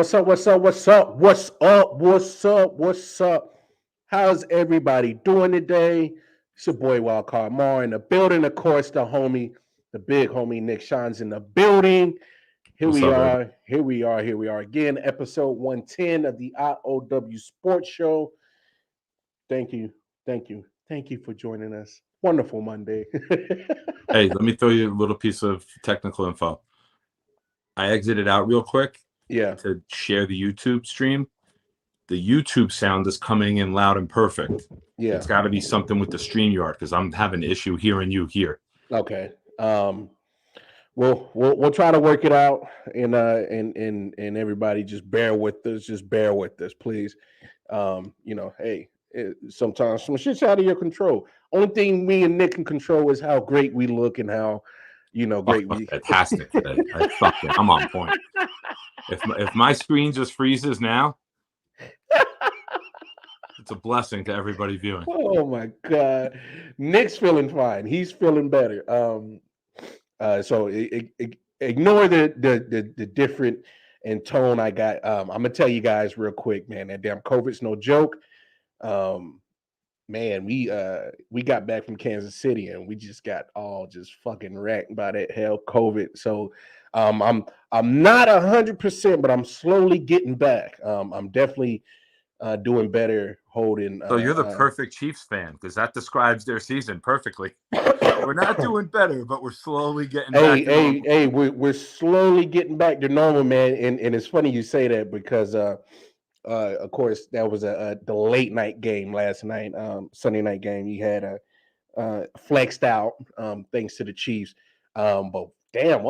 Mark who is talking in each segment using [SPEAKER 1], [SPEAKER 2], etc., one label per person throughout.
[SPEAKER 1] What's up? What's up? What's up? What's up? What's up? What's up? How's everybody doing today? It's your boy Wildcard Mar in the building. Of course, the big homie Nick Sean's in the building. Here
[SPEAKER 2] What's
[SPEAKER 1] we
[SPEAKER 2] up, everybody?
[SPEAKER 1] are. Here we are. Here we are again. Episode 110 of the I.O.W. Sports Show. Thank you. Thank you. Thank you for joining us. Wonderful Monday.
[SPEAKER 2] Hey, let me throw you a little piece of technical info. I exited out real quick
[SPEAKER 1] Yeah.
[SPEAKER 2] to share the YouTube stream. The YouTube sound is coming in loud and perfect.
[SPEAKER 1] Yeah.
[SPEAKER 2] It's got to be something with the StreamYard because I'm having an issue hearing you here.
[SPEAKER 1] Okay. We'll try to work it out, and everybody just bear with us. Just bear with us, please. Hey, sometimes some shit's out of your control. Only thing me and Nick can control is how great we look and how great we.
[SPEAKER 2] Fantastic today. I'm on point. If my screen just freezes now, it's a blessing to everybody viewing.
[SPEAKER 1] Oh my God, Nick's feeling fine. He's feeling better. So ignore the different in tone I got. I'm gonna tell you guys real quick, man. That damn COVID's no joke. Man, we got back from Kansas City and we just got all just fucking wrecked by that hell COVID. So I'm not 100%, but I'm slowly getting back. I'm definitely doing better holding.
[SPEAKER 2] So you're the perfect Chiefs fan because that describes their season perfectly. We're not doing better, but we're slowly getting back to normal.
[SPEAKER 1] Hey, we're slowly getting back to normal, man. And it's funny you say that because of course that was the late night game last night, Sunday night game. You had a flexed out thanks to the Chiefs. But damn,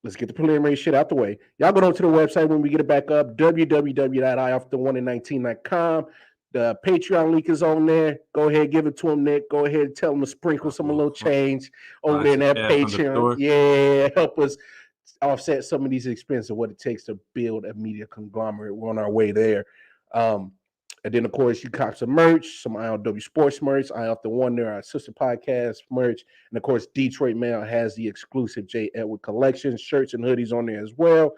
[SPEAKER 1] let's get the preliminary shit out the way. Y'all go on to the website when we get it back up, www.ioff119.com. The Patreon link is on there. Go ahead, give it to him, Nick. Go ahead, tell him to sprinkle some a little change over there in that Patreon. Yeah, help us offset some of these expenses, what it takes to build a media conglomerate. We're on our way there. And then, of course, you cop some merch, some I.O.W. sports merch, I Off the Wonder, our sister podcast merch. And, of course, Detroit Mel has the exclusive J. Edward collection, shirts and hoodies on there as well.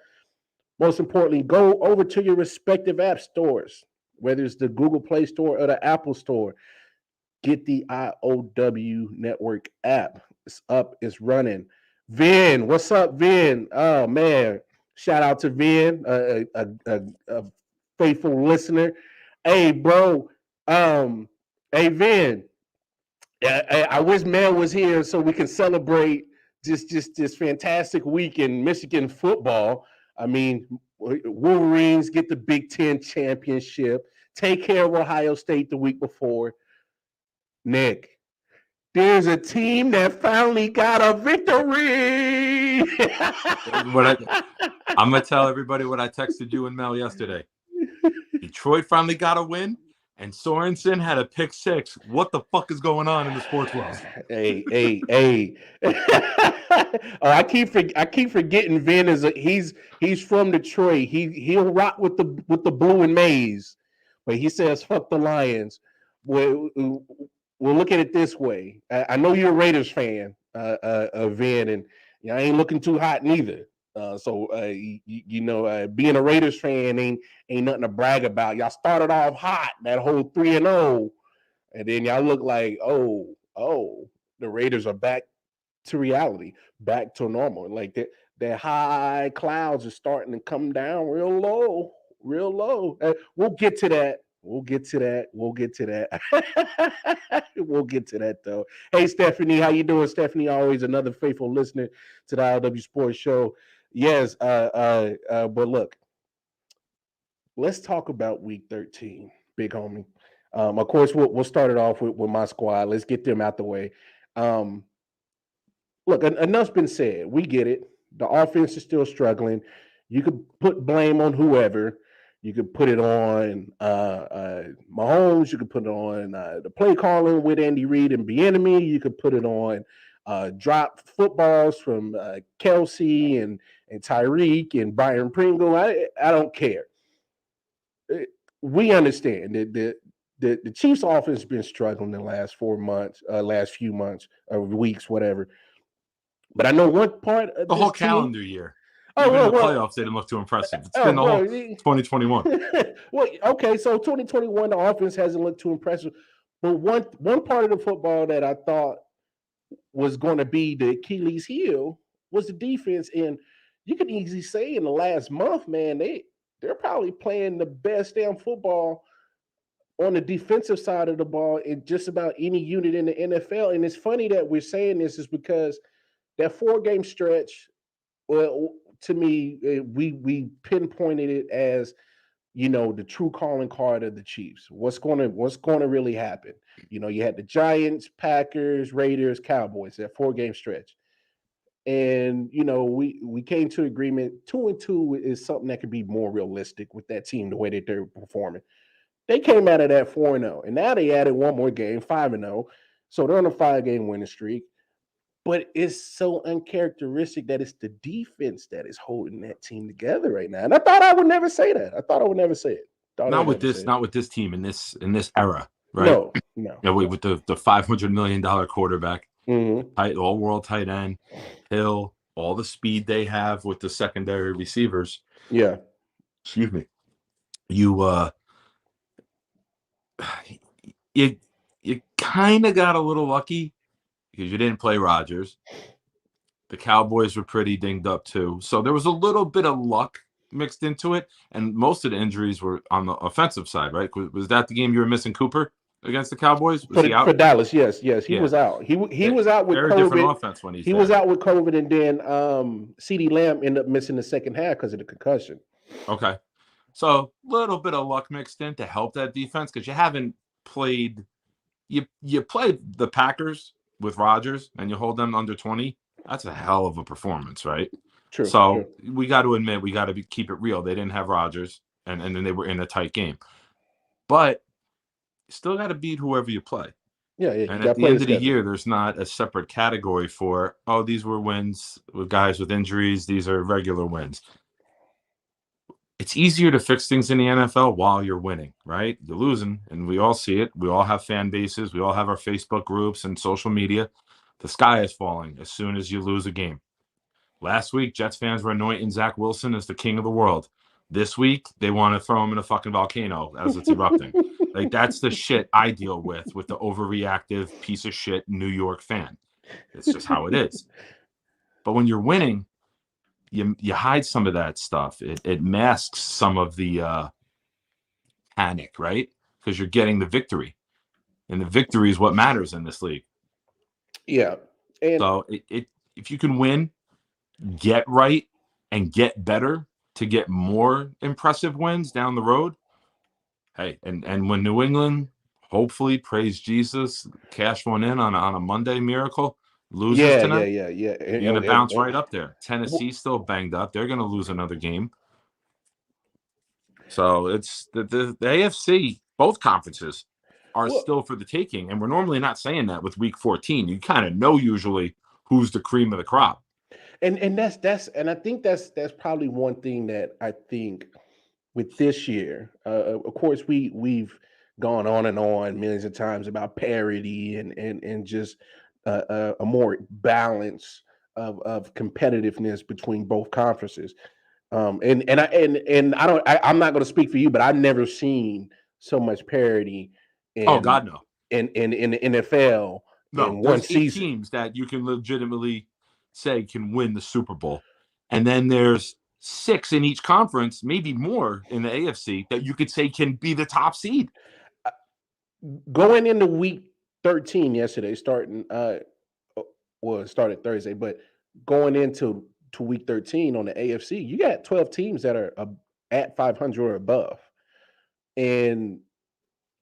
[SPEAKER 1] Most importantly, go over to your respective app stores, whether it's the Google Play Store or the Apple Store. Get the I.O.W. Network app. It's up, it's running. Vin, what's up, Vin? Oh, man. Shout out to Vin, a faithful listener. Hey, bro. Hey, Vin. I wish Mel was here so we can celebrate just this fantastic week in Michigan football. I mean, Wolverines get the Big Ten championship. Take care of Ohio State the week before. Nick, there's a team that finally got a victory.
[SPEAKER 2] I'm going to tell everybody what I texted you and Mel yesterday. Detroit finally got a win, and Sorensen had a pick six. What the fuck is going on in the sports world?
[SPEAKER 1] Hey. I keep forgetting Vin he's from Detroit. He'll rock with the blue and maize, but he says fuck the Lions. We'll look at it this way. I know you're a Raiders fan, Vin, and I ain't looking too hot neither. So being a Raiders fan ain't nothing to brag about. Y'all started off hot, that whole 3-0, and then y'all look like the Raiders are back to reality, back to normal. Like their high clouds are starting to come down real low, real low. We'll get to that. We'll get to that. We'll get to that though. Hey Stephanie, how you doing? Stephanie, always another faithful listener to the I.O.W. Sports Show. Yes, but look, let's talk about week 13, big homie. Of course, we'll start it off with my squad. Let's get them out the way. Look, enough's been said. We get it. The offense is still struggling. You could put blame on whoever. You could put it on Mahomes. You could put it on the play calling with Andy Reid and Bieniemy. You could put it on drop footballs from Kelsey and Tyreek and Byron Pringle. I don't care. We understand that the Chiefs' offense has been struggling the last 4 months, last few months or weeks, whatever. But I know one part of
[SPEAKER 2] the whole calendar year. Even in the playoffs, they didn't look too impressive. It's been the whole 2021.
[SPEAKER 1] Well, okay, so 2021, the offense hasn't looked too impressive. But one part of the football that I thought was going to be the Achilles heel was the defense. And you can easily say in the last month, man, they're probably playing the best damn football on the defensive side of the ball in just about any unit in the NFL. And it's funny that we're saying this is because that 4-game stretch, well, to me, we pinpointed it as the true calling card of the Chiefs. What's going to really happen? You had the Giants, Packers, Raiders, Cowboys, that 4-game stretch. And we came to agreement 2-2 is something that could be more realistic with that team, the way that they're performing. They came out of that 4-0, and now they added one more game, 5-0. So they're on a 5-game winning streak. But it's so uncharacteristic that it's the defense that is holding that team together right now. And I thought I would never say that. I thought I would never say it.
[SPEAKER 2] Not with this team in this era, right?
[SPEAKER 1] No.
[SPEAKER 2] Yeah, with the $500 million quarterback, all-world tight end, Hill, all the speed they have with the secondary receivers.
[SPEAKER 1] Yeah.
[SPEAKER 2] Excuse me. You kind of got a little lucky because you didn't play Rodgers. The Cowboys were pretty dinged up too. So there was a little bit of luck mixed into it. And most of the injuries were on the offensive side, right? Was that the game you were missing Cooper against the Cowboys? Was he out?
[SPEAKER 1] For Dallas, yes. He was out. He was out with COVID.
[SPEAKER 2] Different offense when he
[SPEAKER 1] was out with COVID, and then CeeDee Lamb ended up missing the second half because of the concussion.
[SPEAKER 2] Okay. So a little bit of luck mixed in to help that defense because you haven't played – you played the Packers with Rodgers and you hold them under 20. That's a hell of a performance, right?
[SPEAKER 1] True.
[SPEAKER 2] So we got to admit, we got to keep it real. They didn't have Rodgers, and then they were in a tight game. But you still got to beat whoever you play.
[SPEAKER 1] Yeah.
[SPEAKER 2] And at the end of the year, there's not a separate category for, these were wins with guys with injuries. These are regular wins. It's easier to fix things in the NFL while you're winning, right? You're losing, and we all see it. We all have fan bases. We all have our Facebook groups and social media. The sky is falling as soon as you lose a game. Last week, Jets fans were anointing Zach Wilson as the king of the world. This week, they want to throw him in a fucking volcano as it's erupting. Like, that's the shit I deal with the overreactive piece of shit New York fan. It's just how it is. But when you're winning, you hide some of that stuff. It masks some of the panic, right? Because you're getting the victory. And the victory is what matters in this league.
[SPEAKER 1] Yeah. And
[SPEAKER 2] so if you can win, get right, and get better to get more impressive wins down the road. Hey, and when New England, hopefully, praise Jesus, cash one in on a Monday miracle, loses tonight.
[SPEAKER 1] Yeah.
[SPEAKER 2] You're going to bounce right up there. Tennessee's still banged up. They're going to lose another game. So it's the AFC, both conferences are still for the taking. And we're normally not saying that with week 14. You kind of know usually who's the cream of the crop.
[SPEAKER 1] And that's and I think that's probably one thing that I think with this year. Of course, we've gone on and on millions of times about parity and just a more balance of competitiveness between both conferences. I'm not going to speak for you, but I've never seen so much parity.
[SPEAKER 2] God, no.
[SPEAKER 1] In the NFL,
[SPEAKER 2] no,
[SPEAKER 1] in
[SPEAKER 2] there's
[SPEAKER 1] one season,
[SPEAKER 2] 8 teams that you can legitimately say can win the Super Bowl, and then there's 6 in each conference, maybe more in the AFC that you could say can be the top seed.
[SPEAKER 1] Going into week 13 yesterday, started Thursday, but going into week 13 on the AFC, you got 12 teams that are at 500 or above, and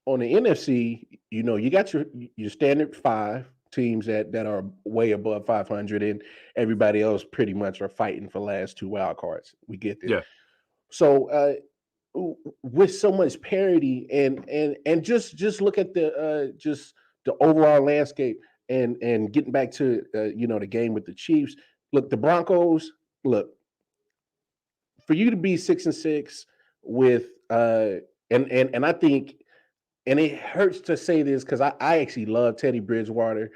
[SPEAKER 1] on the NFC, you got your standard 5 teams that are way above 500, and everybody else pretty much are fighting for last 2 wild cards. We get this.
[SPEAKER 2] Yeah.
[SPEAKER 1] So with so much parity and just look at the overall landscape and getting back to the game with the Chiefs. Look, the Broncos. Look, for you to be 6-6 with and I think. And it hurts to say this because I actually love Teddy Bridgewater.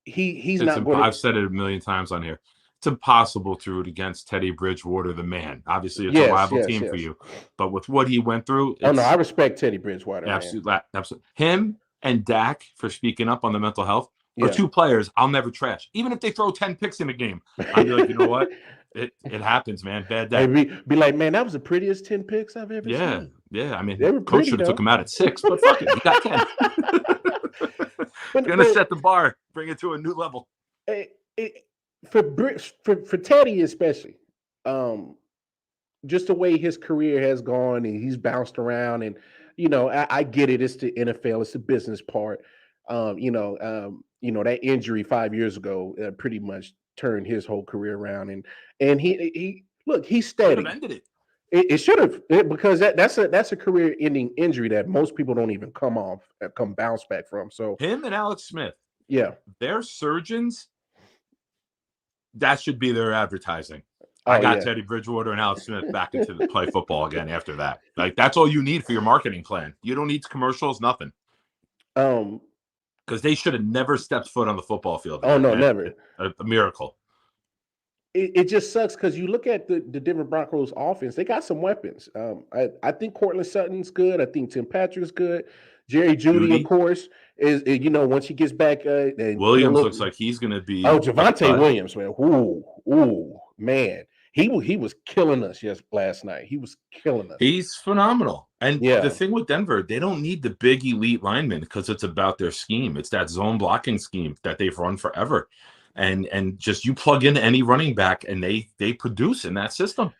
[SPEAKER 1] He's not going.
[SPEAKER 2] I've said it a million times on here. it's impossible to root against Teddy Bridgewater, the man. Obviously, it's a rival team for you, but with what he went through,
[SPEAKER 1] oh no, I respect Teddy Bridgewater.
[SPEAKER 2] Absolutely, absolutely. Him and Dak for speaking up on the mental health are two players I'll never trash. Even if they throw 10 picks in a game, I'd be like, you know what? It happens, man. Bad day.
[SPEAKER 1] Be like, man, that was the prettiest 10 picks I've ever seen.
[SPEAKER 2] Yeah. I mean, coach should have took him out at 6, but fuck it, he got 10. Gonna set the bar, bring it to a new level.
[SPEAKER 1] For Teddy especially, just the way his career has gone and he's bounced around, and I get it. It's the NFL, it's the business part. That injury 5 years ago pretty much turned his whole career around, and he's steady.
[SPEAKER 2] Could have ended it.
[SPEAKER 1] It should have, because that's a career-ending injury that most people don't even come bounce back from. So
[SPEAKER 2] him and Alex Smith,
[SPEAKER 1] they're
[SPEAKER 2] surgeons. That should be their advertising. I got Teddy Bridgewater and Alex Smith back into the play football again after that. Like, that's all you need for your marketing plan. You don't need commercials, nothing. Because they should have never stepped foot on the football field.
[SPEAKER 1] Oh no, never.
[SPEAKER 2] A miracle.
[SPEAKER 1] It just sucks because you look at the Denver Broncos offense, they got some weapons. I think Cortland Sutton's good. I think Tim Patrick's good. Jerry Jeudy, of course, is once he gets back.
[SPEAKER 2] Williams looks like he's going to be.
[SPEAKER 1] Oh, Javonte Williams, man. Ooh, man. He was killing us last night. He was killing us.
[SPEAKER 2] He's phenomenal. And the thing with Denver, they don't need the big elite linemen because it's about their scheme. It's that zone blocking scheme that they've run forever. And just you plug in any running back and they produce in that system.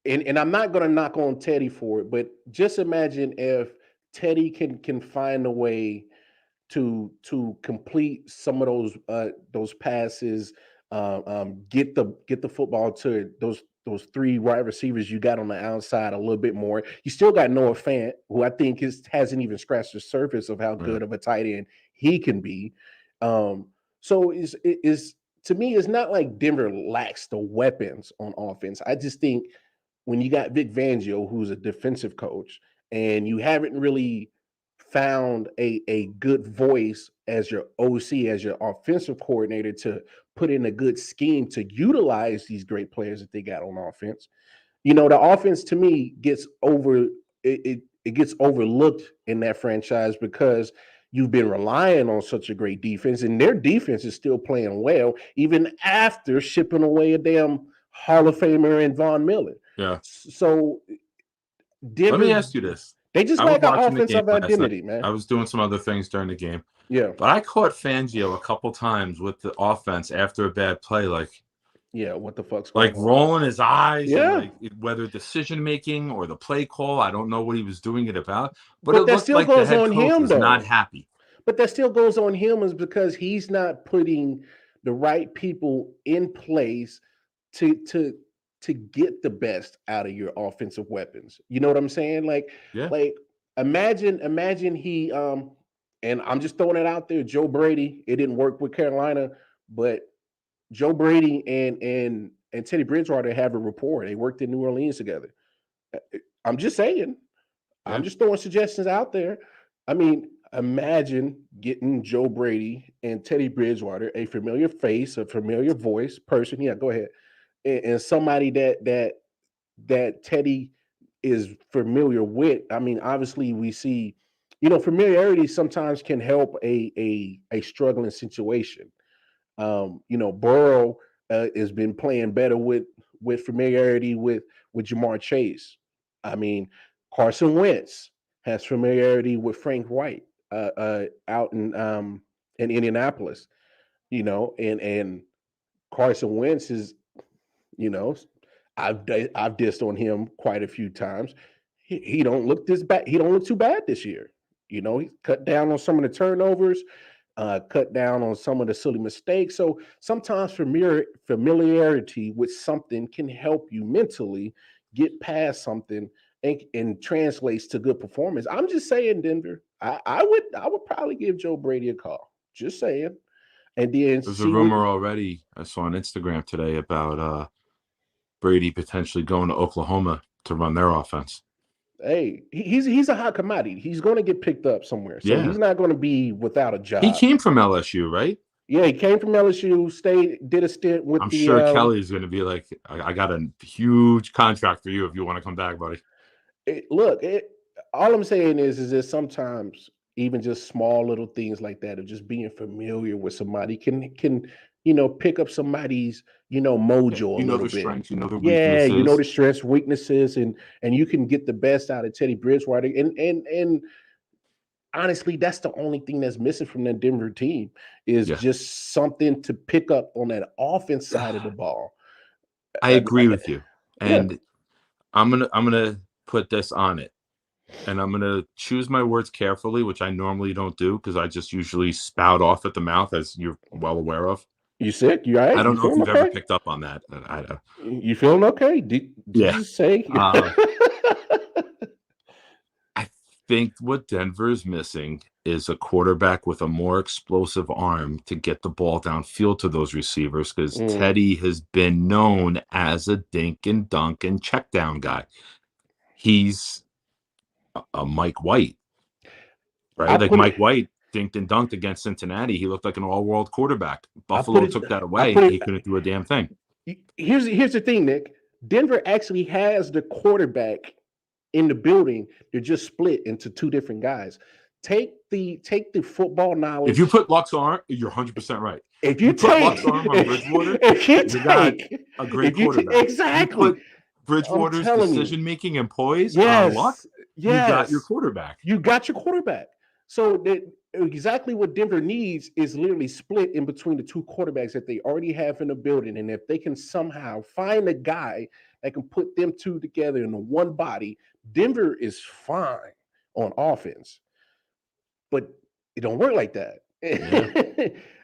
[SPEAKER 1] And I'm not going to knock on Teddy for it, but just imagine if Teddy can find a way to complete some of those passes, get the football to those 3 wide receivers you got on the outside a little bit more. You still got Noah Fant, who I think hasn't even scratched the surface of how good of a tight end he can be. So is to me, it's not like Denver lacks the weapons on offense. I just think when you got Vic Fangio, who's a defensive coach, and you haven't really found a good voice as your OC, as your offensive coordinator, to put in a good scheme to utilize these great players that they got on offense. The offense to me gets it gets overlooked in that franchise because you've been relying on such a great defense, and their defense is still playing well, even after shipping away a damn Hall of Famer in Von Miller.
[SPEAKER 2] Yeah.
[SPEAKER 1] So Denver,
[SPEAKER 2] let me ask you this.
[SPEAKER 1] They just lack an offensive identity, man.
[SPEAKER 2] I was doing some other things during the game.
[SPEAKER 1] Yeah.
[SPEAKER 2] But I caught Fangio a couple times with the offense after a bad play, what
[SPEAKER 1] the fuck's going on?
[SPEAKER 2] Rolling his eyes, and whether decision making or the play call, I don't know what he was doing it about. But it looked like the head coach was not happy.
[SPEAKER 1] But that still goes on him, is because he's not putting the right people in place to get the best out of your offensive weapons. You know what I'm saying? Like imagine he and I'm just throwing it out there, Joe Brady. It didn't work with Carolina, but Joe Brady and Teddy Bridgewater have a rapport. They worked in New Orleans together. I'm just saying. I'm just throwing suggestions out there. I mean, imagine getting Joe Brady and Teddy Bridgewater, a familiar face, a familiar voice, person. Yeah, go ahead. And somebody that Teddy is familiar with. I mean, obviously we see, familiarity sometimes can help a struggling situation. Burrow has been playing better with familiarity with Jamar Chase. I mean, Carson Wentz has familiarity with Frank White out in Indianapolis. And Carson Wentz is, I've dissed on him quite a few times. He don't look this bad. He don't look too bad this year. He cut down on some of the turnovers, cut down on some of the silly mistakes. So sometimes familiarity with something can help you mentally get past something and translates to good performance. I'm just saying, Denver, I would probably give Joe Brady a call. Just saying. And then
[SPEAKER 2] there's a rumor already I saw on Instagram today about Brady potentially going to Oklahoma to run their offense.
[SPEAKER 1] Hey, he's a hot commodity. He's going to get picked up somewhere. So he's not going to be without a job.
[SPEAKER 2] He came from LSU, right?
[SPEAKER 1] Yeah, he came from LSU, did a stint with
[SPEAKER 2] I'm
[SPEAKER 1] the.
[SPEAKER 2] sure Kelly's going to be like, I got a huge contract for you if you want to come back, buddy.
[SPEAKER 1] Look, all I'm saying is that sometimes even just small little things like that of just being familiar with somebody can pick up somebody's
[SPEAKER 2] Yeah,
[SPEAKER 1] mojo a
[SPEAKER 2] you know
[SPEAKER 1] little
[SPEAKER 2] their
[SPEAKER 1] bit.
[SPEAKER 2] strengths, you know their
[SPEAKER 1] Yeah, you know
[SPEAKER 2] weaknesses.
[SPEAKER 1] the strengths, weaknesses, and you can get the best out of Teddy Bridgewater. And honestly, that's the only thing that's missing from that Denver team is
[SPEAKER 2] Yeah.
[SPEAKER 1] just something to pick up on that offense side of the ball.
[SPEAKER 2] I agree with you.
[SPEAKER 1] Yeah,
[SPEAKER 2] And I'm gonna put this on it. And I'm gonna choose my words carefully, which I normally don't do because I just usually spout off at the mouth, as you're well aware of.
[SPEAKER 1] you sick? You all right?
[SPEAKER 2] I
[SPEAKER 1] You
[SPEAKER 2] don't know if
[SPEAKER 1] feeling
[SPEAKER 2] you've ever
[SPEAKER 1] okay?
[SPEAKER 2] picked up on that.
[SPEAKER 1] You feeling okay? Did
[SPEAKER 2] Yeah.
[SPEAKER 1] you say?
[SPEAKER 2] I think what Denver is missing is a quarterback with a more explosive arm to get the ball downfield to those receivers because
[SPEAKER 1] Mm.
[SPEAKER 2] Teddy has been known as a dink and dunk and check down guy. He's a Mike White,
[SPEAKER 1] I
[SPEAKER 2] right? Like
[SPEAKER 1] put
[SPEAKER 2] Mike
[SPEAKER 1] it.
[SPEAKER 2] White dinked and dunked against Cincinnati. He looked like an all-world quarterback.
[SPEAKER 1] I put
[SPEAKER 2] Buffalo
[SPEAKER 1] it.
[SPEAKER 2] took that
[SPEAKER 1] I
[SPEAKER 2] away.
[SPEAKER 1] put
[SPEAKER 2] He
[SPEAKER 1] it.
[SPEAKER 2] couldn't do a damn thing.
[SPEAKER 1] Here's the thing, Nick. Denver actually has the quarterback in the building. They're just split into two different guys. Take the football
[SPEAKER 2] If you
[SPEAKER 1] knowledge.
[SPEAKER 2] put Luck's arm, you're 100% right.
[SPEAKER 1] If you
[SPEAKER 2] You put
[SPEAKER 1] take,
[SPEAKER 2] Luck's arm on Bridgewater,
[SPEAKER 1] if you
[SPEAKER 2] you got
[SPEAKER 1] take,
[SPEAKER 2] a great
[SPEAKER 1] if you take,
[SPEAKER 2] quarterback. You
[SPEAKER 1] exactly.
[SPEAKER 2] put
[SPEAKER 1] I'm
[SPEAKER 2] Bridgewater's
[SPEAKER 1] telling you.
[SPEAKER 2] decision-making and poise on Luck,
[SPEAKER 1] Yes,
[SPEAKER 2] you got your
[SPEAKER 1] yes.
[SPEAKER 2] quarterback.
[SPEAKER 1] You got your quarterback. So that exactly what Denver needs is literally split in between the two quarterbacks that they already have in the building. And if they can somehow find a guy that can put them two together in the one body, Denver is fine on offense. But it don't work like that.
[SPEAKER 2] Yeah,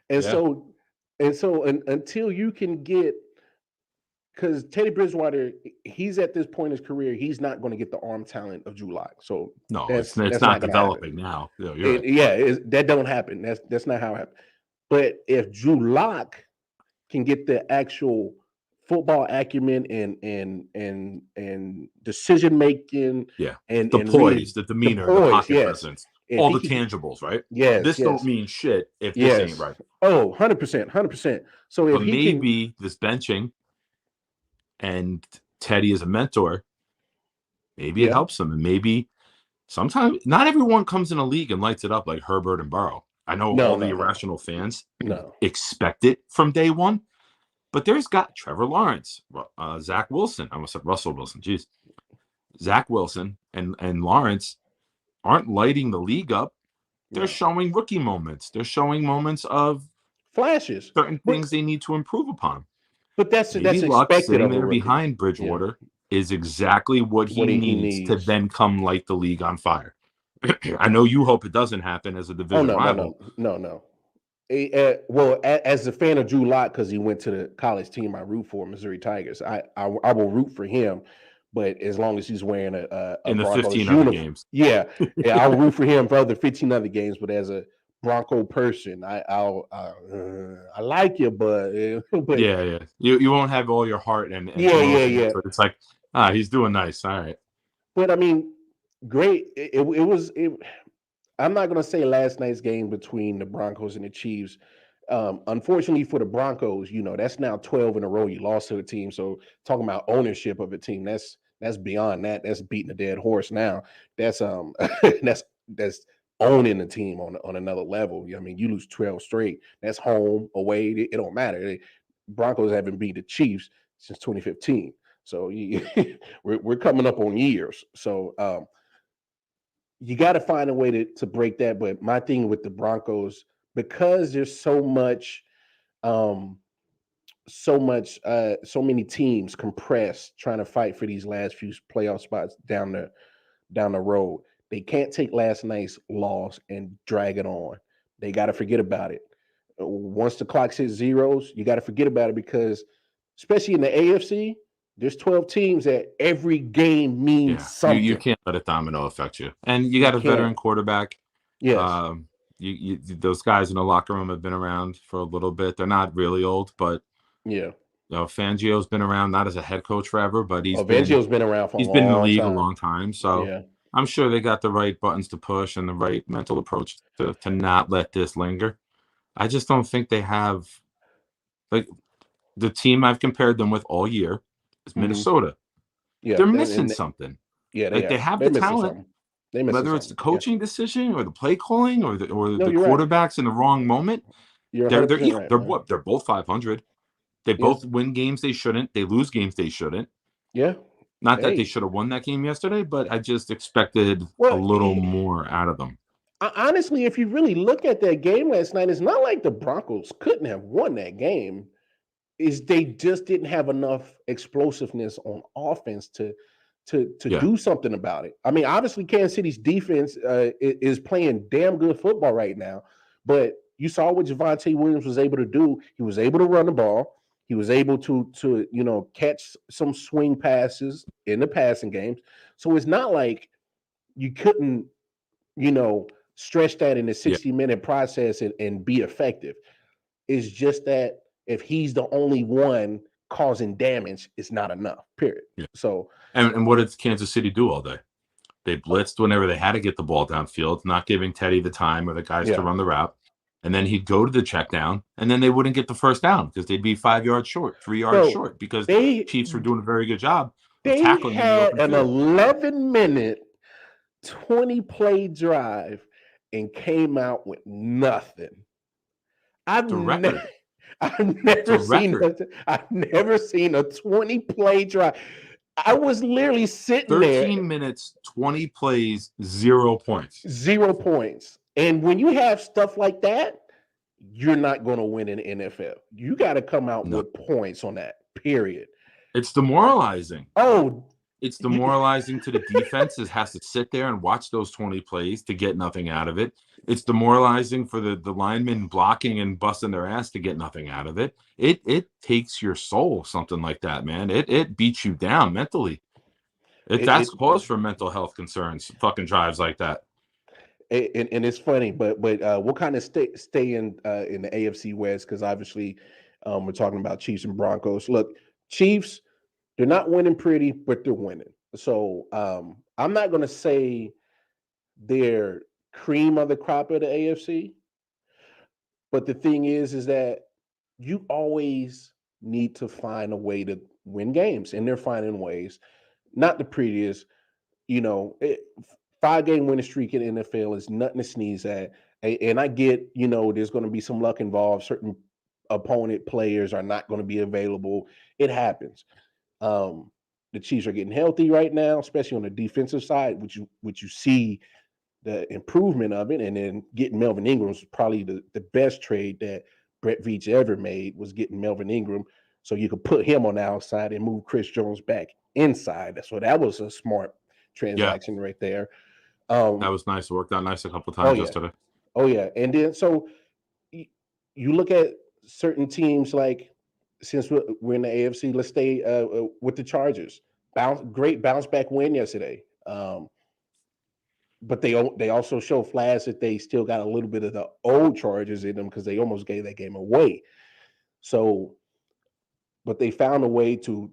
[SPEAKER 1] and
[SPEAKER 2] yeah.
[SPEAKER 1] so until you can get because Teddy Bridgewater, he's at this point in his career, he's not going to get the arm talent of Drew Lock. So
[SPEAKER 2] No, it's
[SPEAKER 1] that's
[SPEAKER 2] not
[SPEAKER 1] not going to happen.
[SPEAKER 2] developing now. No, you're right.
[SPEAKER 1] That don't happen. That's not how it happens. But if Drew Lock can get the actual football acumen and decision making
[SPEAKER 2] Yeah.
[SPEAKER 1] and
[SPEAKER 2] The
[SPEAKER 1] reading
[SPEAKER 2] poise, the
[SPEAKER 1] the
[SPEAKER 2] demeanor, the
[SPEAKER 1] poise,
[SPEAKER 2] pocket
[SPEAKER 1] yes.
[SPEAKER 2] presence,
[SPEAKER 1] If
[SPEAKER 2] all
[SPEAKER 1] he
[SPEAKER 2] the
[SPEAKER 1] could,
[SPEAKER 2] tangibles, right?
[SPEAKER 1] yes,
[SPEAKER 2] This don't
[SPEAKER 1] yes,
[SPEAKER 2] mean shit if this ain't
[SPEAKER 1] yes.
[SPEAKER 2] right.
[SPEAKER 1] Oh, 100%, 100%. So if
[SPEAKER 2] But
[SPEAKER 1] he can,
[SPEAKER 2] maybe this benching and Teddy is a mentor, maybe it
[SPEAKER 1] yeah,
[SPEAKER 2] helps them. And maybe sometimes not everyone comes in a league and lights it up like Herbert and Burrow. I know
[SPEAKER 1] no,
[SPEAKER 2] all the
[SPEAKER 1] no, no,
[SPEAKER 2] irrational fans
[SPEAKER 1] no.
[SPEAKER 2] expect it from day one, but there's got Trevor Lawrence, Zach Wilson. I almost said Russell Wilson. Jeez. Zach Wilson and Lawrence aren't lighting the league up. They're
[SPEAKER 1] No.
[SPEAKER 2] showing rookie moments. They're showing moments of
[SPEAKER 1] Flashes.
[SPEAKER 2] certain
[SPEAKER 1] But
[SPEAKER 2] things they need to improve upon.
[SPEAKER 1] that's
[SPEAKER 2] Maybe Luck
[SPEAKER 1] expected
[SPEAKER 2] sitting
[SPEAKER 1] of a
[SPEAKER 2] there
[SPEAKER 1] rookie.
[SPEAKER 2] behind
[SPEAKER 1] Yeah.
[SPEAKER 2] Bridgewater is exactly what he
[SPEAKER 1] What he
[SPEAKER 2] needs to
[SPEAKER 1] needs.
[SPEAKER 2] then come light the league on fire. I know you hope it doesn't happen as a
[SPEAKER 1] Oh
[SPEAKER 2] division
[SPEAKER 1] no, no,
[SPEAKER 2] rival.
[SPEAKER 1] no, no, no. Well, as a fan of Drew Lock, because he went to the college team I root for, Missouri Tigers. I will root for him, but as long as he's wearing a
[SPEAKER 2] In the
[SPEAKER 1] Broncos
[SPEAKER 2] 15 other
[SPEAKER 1] uniform,
[SPEAKER 2] games.
[SPEAKER 1] yeah, I'll root for him for other 15 other games. But as a Bronco person, I like you, but
[SPEAKER 2] Yeah. You won't have all your heart and emotion
[SPEAKER 1] yeah.
[SPEAKER 2] into it. It's like, he's doing nice. All right.
[SPEAKER 1] But I mean, great. It was. I'm not going to say last night's game between the Broncos and the Chiefs. Unfortunately for the Broncos, that's now 12 in a row you lost to the team. So talking about ownership of a team, that's beyond that. That's beating a dead horse now. That's that's owning the team on another level. I mean, you lose 12 straight. That's home, away. It don't matter. Broncos haven't beat the Chiefs since 2015. So we're coming up on years. So you got to find a way to break that. But my thing with the Broncos, because there's um, so many teams compressed trying to fight for these last few playoff spots down the road. They can't take last night's loss and drag it on. They got to forget about it. Once the clock hits zeros, you got to forget about it because, especially in the AFC, there's 12 teams that every game means
[SPEAKER 2] Yeah. You
[SPEAKER 1] something.
[SPEAKER 2] can't let a domino affect you. And you
[SPEAKER 1] You
[SPEAKER 2] got a
[SPEAKER 1] can't.
[SPEAKER 2] veteran quarterback.
[SPEAKER 1] Yes.
[SPEAKER 2] Um, those guys in the locker room have been around for a little bit. They're not really old, but
[SPEAKER 1] Yeah.
[SPEAKER 2] Fangio's been around, not as a head coach forever, but
[SPEAKER 1] Vangio's been around for a
[SPEAKER 2] he's been in the
[SPEAKER 1] long
[SPEAKER 2] league a
[SPEAKER 1] time.
[SPEAKER 2] long time. So
[SPEAKER 1] Yeah.
[SPEAKER 2] I'm sure they got the right buttons to push and the right mental approach to not let this linger. I just don't think they have, like, the team I've compared them with all year is Minnesota.
[SPEAKER 1] Yeah,
[SPEAKER 2] They're missing something.
[SPEAKER 1] yeah, they
[SPEAKER 2] Like, they
[SPEAKER 1] are.
[SPEAKER 2] have
[SPEAKER 1] They're
[SPEAKER 2] the
[SPEAKER 1] missing
[SPEAKER 2] talent,
[SPEAKER 1] something. They're missing
[SPEAKER 2] whether it's the
[SPEAKER 1] something. Yeah.
[SPEAKER 2] coaching decision or the play calling or
[SPEAKER 1] No,
[SPEAKER 2] the
[SPEAKER 1] you're right.
[SPEAKER 2] quarterbacks in the wrong moment.
[SPEAKER 1] You're
[SPEAKER 2] They're
[SPEAKER 1] 100% right, man.
[SPEAKER 2] they're both 500. They
[SPEAKER 1] Yeah.
[SPEAKER 2] both win games they shouldn't. They lose games they shouldn't.
[SPEAKER 1] Yeah.
[SPEAKER 2] Not that they
[SPEAKER 1] Hey.
[SPEAKER 2] should have won that game yesterday, but I just expected a
[SPEAKER 1] Well,
[SPEAKER 2] little more out of them.
[SPEAKER 1] honestly, if you really look at that game last night, it's not like the Broncos couldn't have won that game. Is they just didn't have enough explosiveness on offense to
[SPEAKER 2] Yeah.
[SPEAKER 1] do something about it. I mean, obviously, Kansas City's defense is playing damn good football right now, but you saw what Javonte Williams was able to do. He was able to run the ball. He was able to catch some swing passes in the passing games. So it's not like you couldn't stretch that in a
[SPEAKER 2] Yeah.
[SPEAKER 1] 60-minute process and be effective. It's just that if he's the only one causing damage, it's not enough. Period.
[SPEAKER 2] Yeah.
[SPEAKER 1] So,
[SPEAKER 2] and what did Kansas City do all day? They blitzed whenever they had to get the ball downfield, not giving Teddy the time or the guys to run the route. And then he'd go to the check down, and then they wouldn't get the first down because they'd be 5 yards short, 3 yards short, because the Chiefs were doing a very good job of tackling in the open
[SPEAKER 1] field. They had an 11-minute, 20-play drive and came out with nothing. I've never seen a 20-play drive. I was literally sitting
[SPEAKER 2] 13 minutes, 20 plays, 0 points.
[SPEAKER 1] 0 points. And when you have stuff like that, you're not going to win in the NFL. You got to come out with points on that, period.
[SPEAKER 2] It's demoralizing.
[SPEAKER 1] Oh,
[SPEAKER 2] it's demoralizing to the defenses has to sit there and watch those 20 plays to get nothing out of it. It's demoralizing for the linemen blocking and busting their ass to get nothing out of it. It takes your soul, something like that, man. It beats you down mentally. That's cause for mental health concerns, fucking drives like that.
[SPEAKER 1] And it's funny, but we'll kind of stay in the AFC West because obviously we're talking about Chiefs and Broncos. Look, Chiefs, they're not winning pretty, but they're winning. So I'm not going to say they're cream of the crop of the AFC, but the thing is that you always need to find a way to win games, and they're finding ways. Not the prettiest, 5-game winning streak in the NFL is nothing to sneeze at. And I get, there's going to be some luck involved. Certain opponent players are not going to be available. It happens. The Chiefs are getting healthy right now, especially on the defensive side, which you see the improvement of it. And then getting Melvin Ingram was probably the best trade that Brett Veach ever made, was getting Melvin Ingram so you could put him on the outside and move Chris Jones back inside. So that was a smart transaction right there.
[SPEAKER 2] That was nice. It worked out nice a couple times yesterday.
[SPEAKER 1] Oh, yeah. And then so you look at certain teams, like, since we're in the AFC, let's stay with the Chargers. Great bounce back win yesterday. But they also show flags that they still got a little bit of the old Chargers in them because they almost gave that game away. So, but they found a way to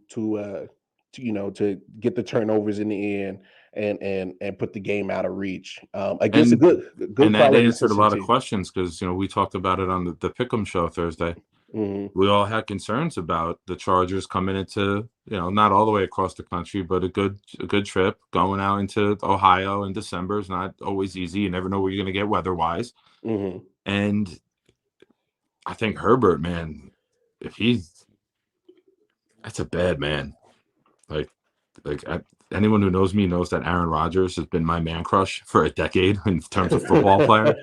[SPEAKER 1] get the turnovers in the end and put the game out of reach against a good
[SPEAKER 2] and that
[SPEAKER 1] quality
[SPEAKER 2] answered a lot
[SPEAKER 1] team.
[SPEAKER 2] of questions because we talked about it on the Pick'em show Thursday.
[SPEAKER 1] Mm-hmm.
[SPEAKER 2] We all had concerns about the Chargers coming into not all the way across the country, but a good trip going out into Ohio in December is not always easy. You never know where you're going to get weather wise.
[SPEAKER 1] Mm-hmm.
[SPEAKER 2] And I think Herbert, man, that's a bad man. Anyone who knows me knows that Aaron Rodgers has been my man crush for a decade in terms of football player.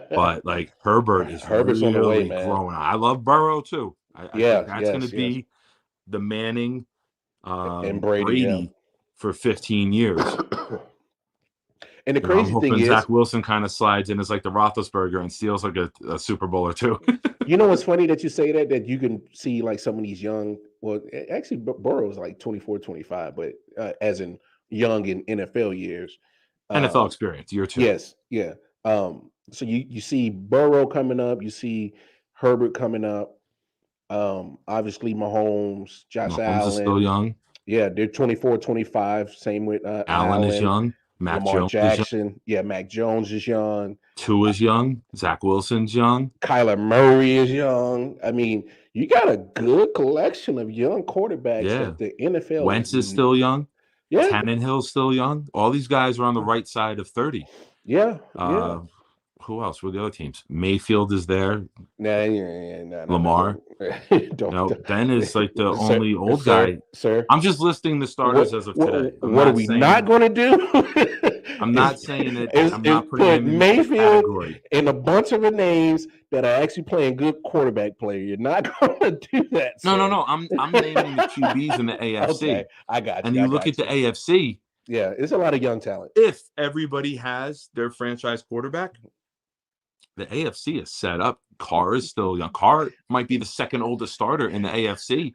[SPEAKER 2] But Herbert's really
[SPEAKER 1] on the way, man.
[SPEAKER 2] growing. I love Burrow too. I think that's going to be the Manning
[SPEAKER 1] and Brady
[SPEAKER 2] for 15 years.
[SPEAKER 1] And the crazy thing is,
[SPEAKER 2] Zach Wilson kind of slides in as like the Roethlisberger and steals like a Super Bowl or two.
[SPEAKER 1] What's funny that you say that you can see like some of these young, well, actually Burrow's like 24, 25, but as in young in NFL years.
[SPEAKER 2] NFL experience, year 2.
[SPEAKER 1] Yes, yeah. So you see Burrow coming up, you see Herbert coming up. Obviously Josh Allen
[SPEAKER 2] is still young.
[SPEAKER 1] Yeah, they're 24, 25. Same with
[SPEAKER 2] Allen is young. Mac
[SPEAKER 1] Lamar
[SPEAKER 2] Jones is young.
[SPEAKER 1] Jackson. Yeah, Mac Jones is young.
[SPEAKER 2] Tua is young. Zach Wilson's young.
[SPEAKER 1] Kyler Murray is young. I mean, you got a good collection of young quarterbacks
[SPEAKER 2] Yeah.
[SPEAKER 1] that the NFL
[SPEAKER 2] Wentz is still young.
[SPEAKER 1] Yeah.
[SPEAKER 2] Tannenhill's still young. All these guys are on the right side of 30.
[SPEAKER 1] Yeah.
[SPEAKER 2] Who else? Who are the other teams? Mayfield is there.
[SPEAKER 1] Nah,
[SPEAKER 2] Lamar. Ben is like the only old guy.
[SPEAKER 1] Sir.
[SPEAKER 2] I'm just listing the starters as of today.
[SPEAKER 1] What are we not going to do?
[SPEAKER 2] I'm not saying that. I'm not
[SPEAKER 1] putting
[SPEAKER 2] him in
[SPEAKER 1] Mayfield
[SPEAKER 2] category.
[SPEAKER 1] in a bunch of the names that are actually playing good quarterback player. You're not going to do that.
[SPEAKER 2] No. I'm naming the QBs in the AFC.
[SPEAKER 1] Okay, I got you.
[SPEAKER 2] And you look at the AFC.
[SPEAKER 1] Yeah, it's a lot of young talent.
[SPEAKER 2] If everybody has their franchise quarterback, the AFC is set up. Carr is still young. Carr might be the second oldest starter in the AFC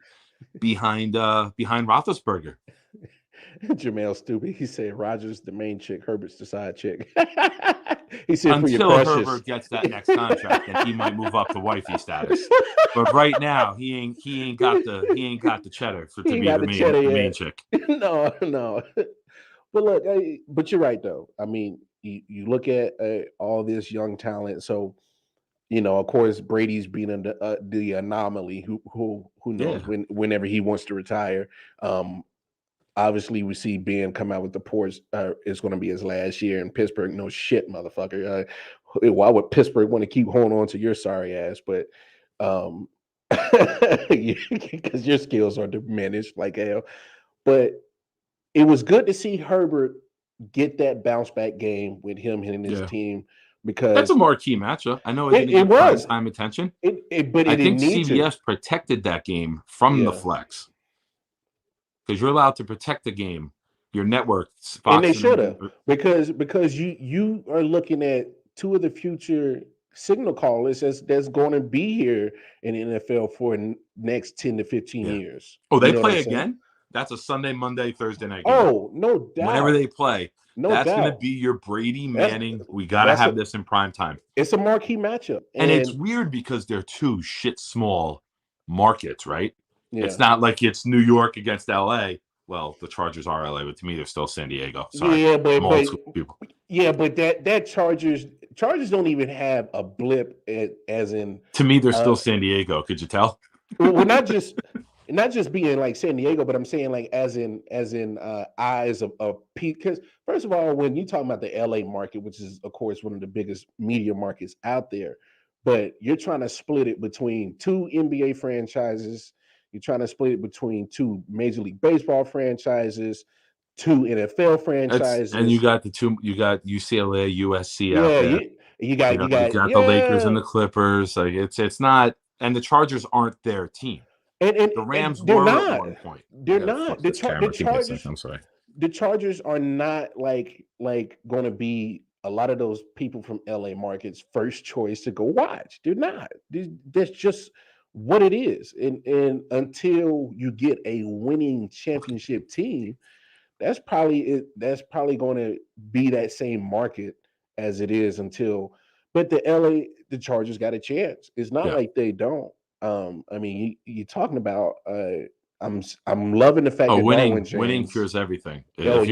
[SPEAKER 2] behind Roethlisberger.
[SPEAKER 1] Jamel stupid. He said Rodgers the main chick, Herbert's the side chick. He said
[SPEAKER 2] until Herbert gets that next contract, and he might move up to wifey status. But right now, he ain't got the cheddar to be the main chick.
[SPEAKER 1] No. But look, but you're right though. I mean, you look at all this young talent. So, of course, Brady's being the anomaly. Who knows whenever he wants to retire. Obviously, we see Ben come out with the reports. It's going to be his last year in Pittsburgh. No shit, motherfucker. Why would Pittsburgh want to keep holding on to your sorry ass? But because your skills are diminished like hell. But it was good to see Herbert get that bounce back game with him and his team, because
[SPEAKER 2] that's a marquee matchup. I know it was time attention. But I think CBS protected that game from the flex, because you're allowed to protect the game. Your network,
[SPEAKER 1] and they should have, because you are looking at two of the future signal callers that's going to be here in the NFL for the next 10 to 15 years.
[SPEAKER 2] Oh, they play again? That's a Sunday, Monday, Thursday night game.
[SPEAKER 1] Oh, no doubt.
[SPEAKER 2] Whenever they play, that's going to be your Brady Manning. We got to have this in prime time.
[SPEAKER 1] It's a marquee matchup.
[SPEAKER 2] And it's weird because they're two shit small markets, right? Yeah. It's not like it's New York against LA. Well, the Chargers are LA, but to me, they're still San Diego. Sorry.
[SPEAKER 1] Yeah, but that Chargers don't even have a blip as in.
[SPEAKER 2] To me, they're still San Diego. Could you tell?
[SPEAKER 1] Well, not just being like San Diego, but I'm saying like as in eyes of Pete. Because first of all, when you talk about the LA market, which is of course one of the biggest media markets out there, but you're trying to split it between two NBA franchises. You're trying to split it between two Major League Baseball franchises, two NFL franchises,
[SPEAKER 2] and you got UCLA, USC out there.
[SPEAKER 1] You got
[SPEAKER 2] the Lakers and the Clippers. Like it's not, and the Chargers aren't their team.
[SPEAKER 1] And
[SPEAKER 2] the Rams were at one point.
[SPEAKER 1] They're not. The Chargers.
[SPEAKER 2] I'm sorry.
[SPEAKER 1] The Chargers are not like going to be a lot of those people from LA markets' first choice to go watch. They're not. That's just what it is. And until you get a winning championship team, that's probably it. That's probably going to be that same market as it is until. But the Chargers got a chance. It's not like they don't. I mean, you're talking about. I'm loving the fact that
[SPEAKER 2] winning cures everything. If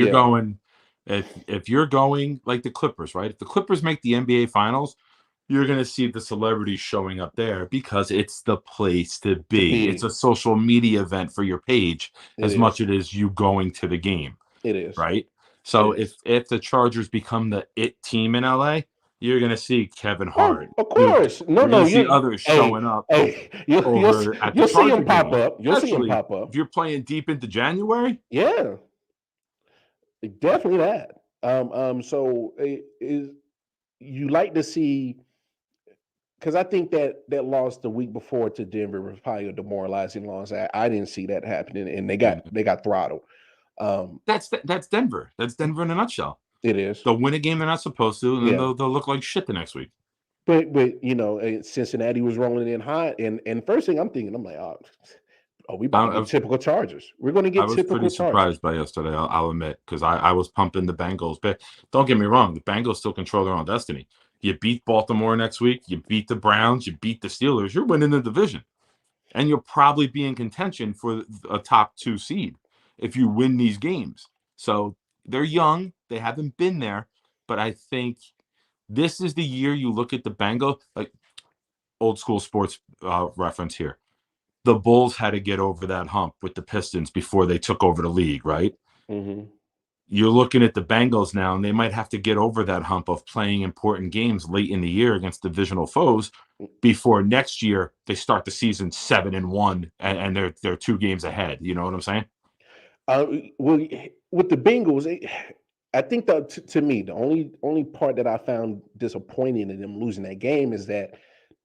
[SPEAKER 2] you're going like the Clippers, right? If the Clippers make the NBA Finals, you're going to see the celebrities showing up there because it's the place to be. It's a social media event for your page as much as it is you going to the game.
[SPEAKER 1] It is.
[SPEAKER 2] Right? So if the Chargers become the it team in LA, you're going to see Kevin Hart.
[SPEAKER 1] Of course.
[SPEAKER 2] You'll see others showing up.
[SPEAKER 1] You'll see him pop up. You'll see him pop up.
[SPEAKER 2] If you're playing deep into January.
[SPEAKER 1] Yeah. Definitely that. So you like to see, because I think that loss the week before to Denver was probably a demoralizing loss. I didn't see that happening, and they got throttled.
[SPEAKER 2] That's Denver. That's Denver in a nutshell.
[SPEAKER 1] It is.
[SPEAKER 2] They'll win a game they're not supposed to, and then they'll look like shit the next week.
[SPEAKER 1] But Cincinnati was rolling in hot, and first thing I'm thinking, I'm like, we about to get typical Chargers. We're going to get typical Chargers.
[SPEAKER 2] I was pretty surprised by yesterday, I'll admit, because I was pumping the Bengals. But don't get me wrong, the Bengals still control their own destiny. You beat Baltimore next week, you beat the Browns, you beat the Steelers, you're winning the division. And you'll probably be in contention for a top 2 seed if you win these games. So they're young. They haven't been there, but I think this is the year you look at the Bengals, like old school sports reference here. The Bulls had to get over that hump with the Pistons before they took over the league, right?
[SPEAKER 1] Mm-hmm.
[SPEAKER 2] You're looking at the Bengals now, and they might have to get over that hump of playing important games late in the year against divisional foes before next year they start the season 7-1 and they're 2 games ahead. You know what I'm saying?
[SPEAKER 1] Well, with the Bengals, I think that to me, the only part that I found disappointing in them losing that game is that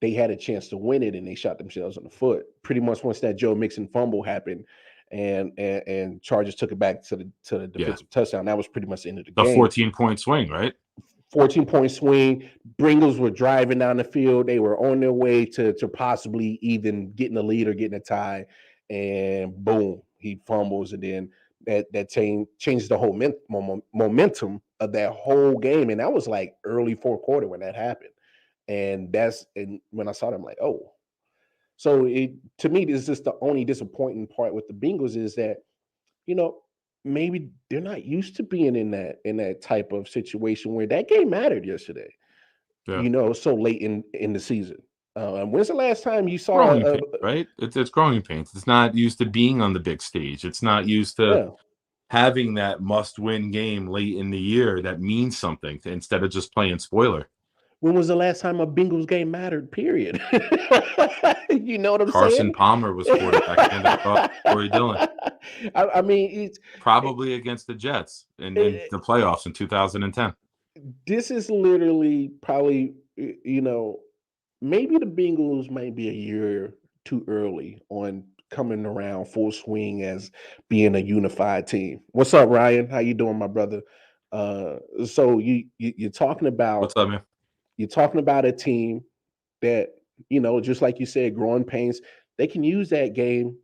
[SPEAKER 1] they had a chance to win it and they shot themselves in the foot. Pretty much once that Joe Mixon fumble happened, and Chargers took it back to the defensive touchdown. That was pretty much the end of the
[SPEAKER 2] The
[SPEAKER 1] game.
[SPEAKER 2] 14-point swing, right?
[SPEAKER 1] 14-point swing. Bengals were driving down the field. They were on their way to possibly even getting a lead or getting a tie, and boom, he fumbles, and then that changed the whole momentum of that whole game. And that was like early fourth quarter when that happened. And when I saw them, like, oh, so to me, this is just the only disappointing part with the Bengals is that, maybe they're not used to being in that type of situation where that game mattered yesterday.
[SPEAKER 2] Yeah.
[SPEAKER 1] So late in the season. When's the last time you saw
[SPEAKER 2] growing pains, right? It's growing pains. It's not used to being on the big stage. It's not used to having that must-win game late in the year that means something instead of just playing spoiler.
[SPEAKER 1] When was the last time a Bengals game mattered? Period. You know what I'm
[SPEAKER 2] Carson
[SPEAKER 1] saying?
[SPEAKER 2] Palmer was quarterback and Corey Dillon.
[SPEAKER 1] I mean, it's
[SPEAKER 2] probably against the Jets in the playoffs in 2010.
[SPEAKER 1] This is literally probably, maybe the Bengals might be a year too early on coming around full swing as being a unified team. What's up, Ryan? How you doing, my brother? So you're talking about
[SPEAKER 2] what's up, man?
[SPEAKER 1] You're talking about a team that, just like you said, growing pains. They can use that game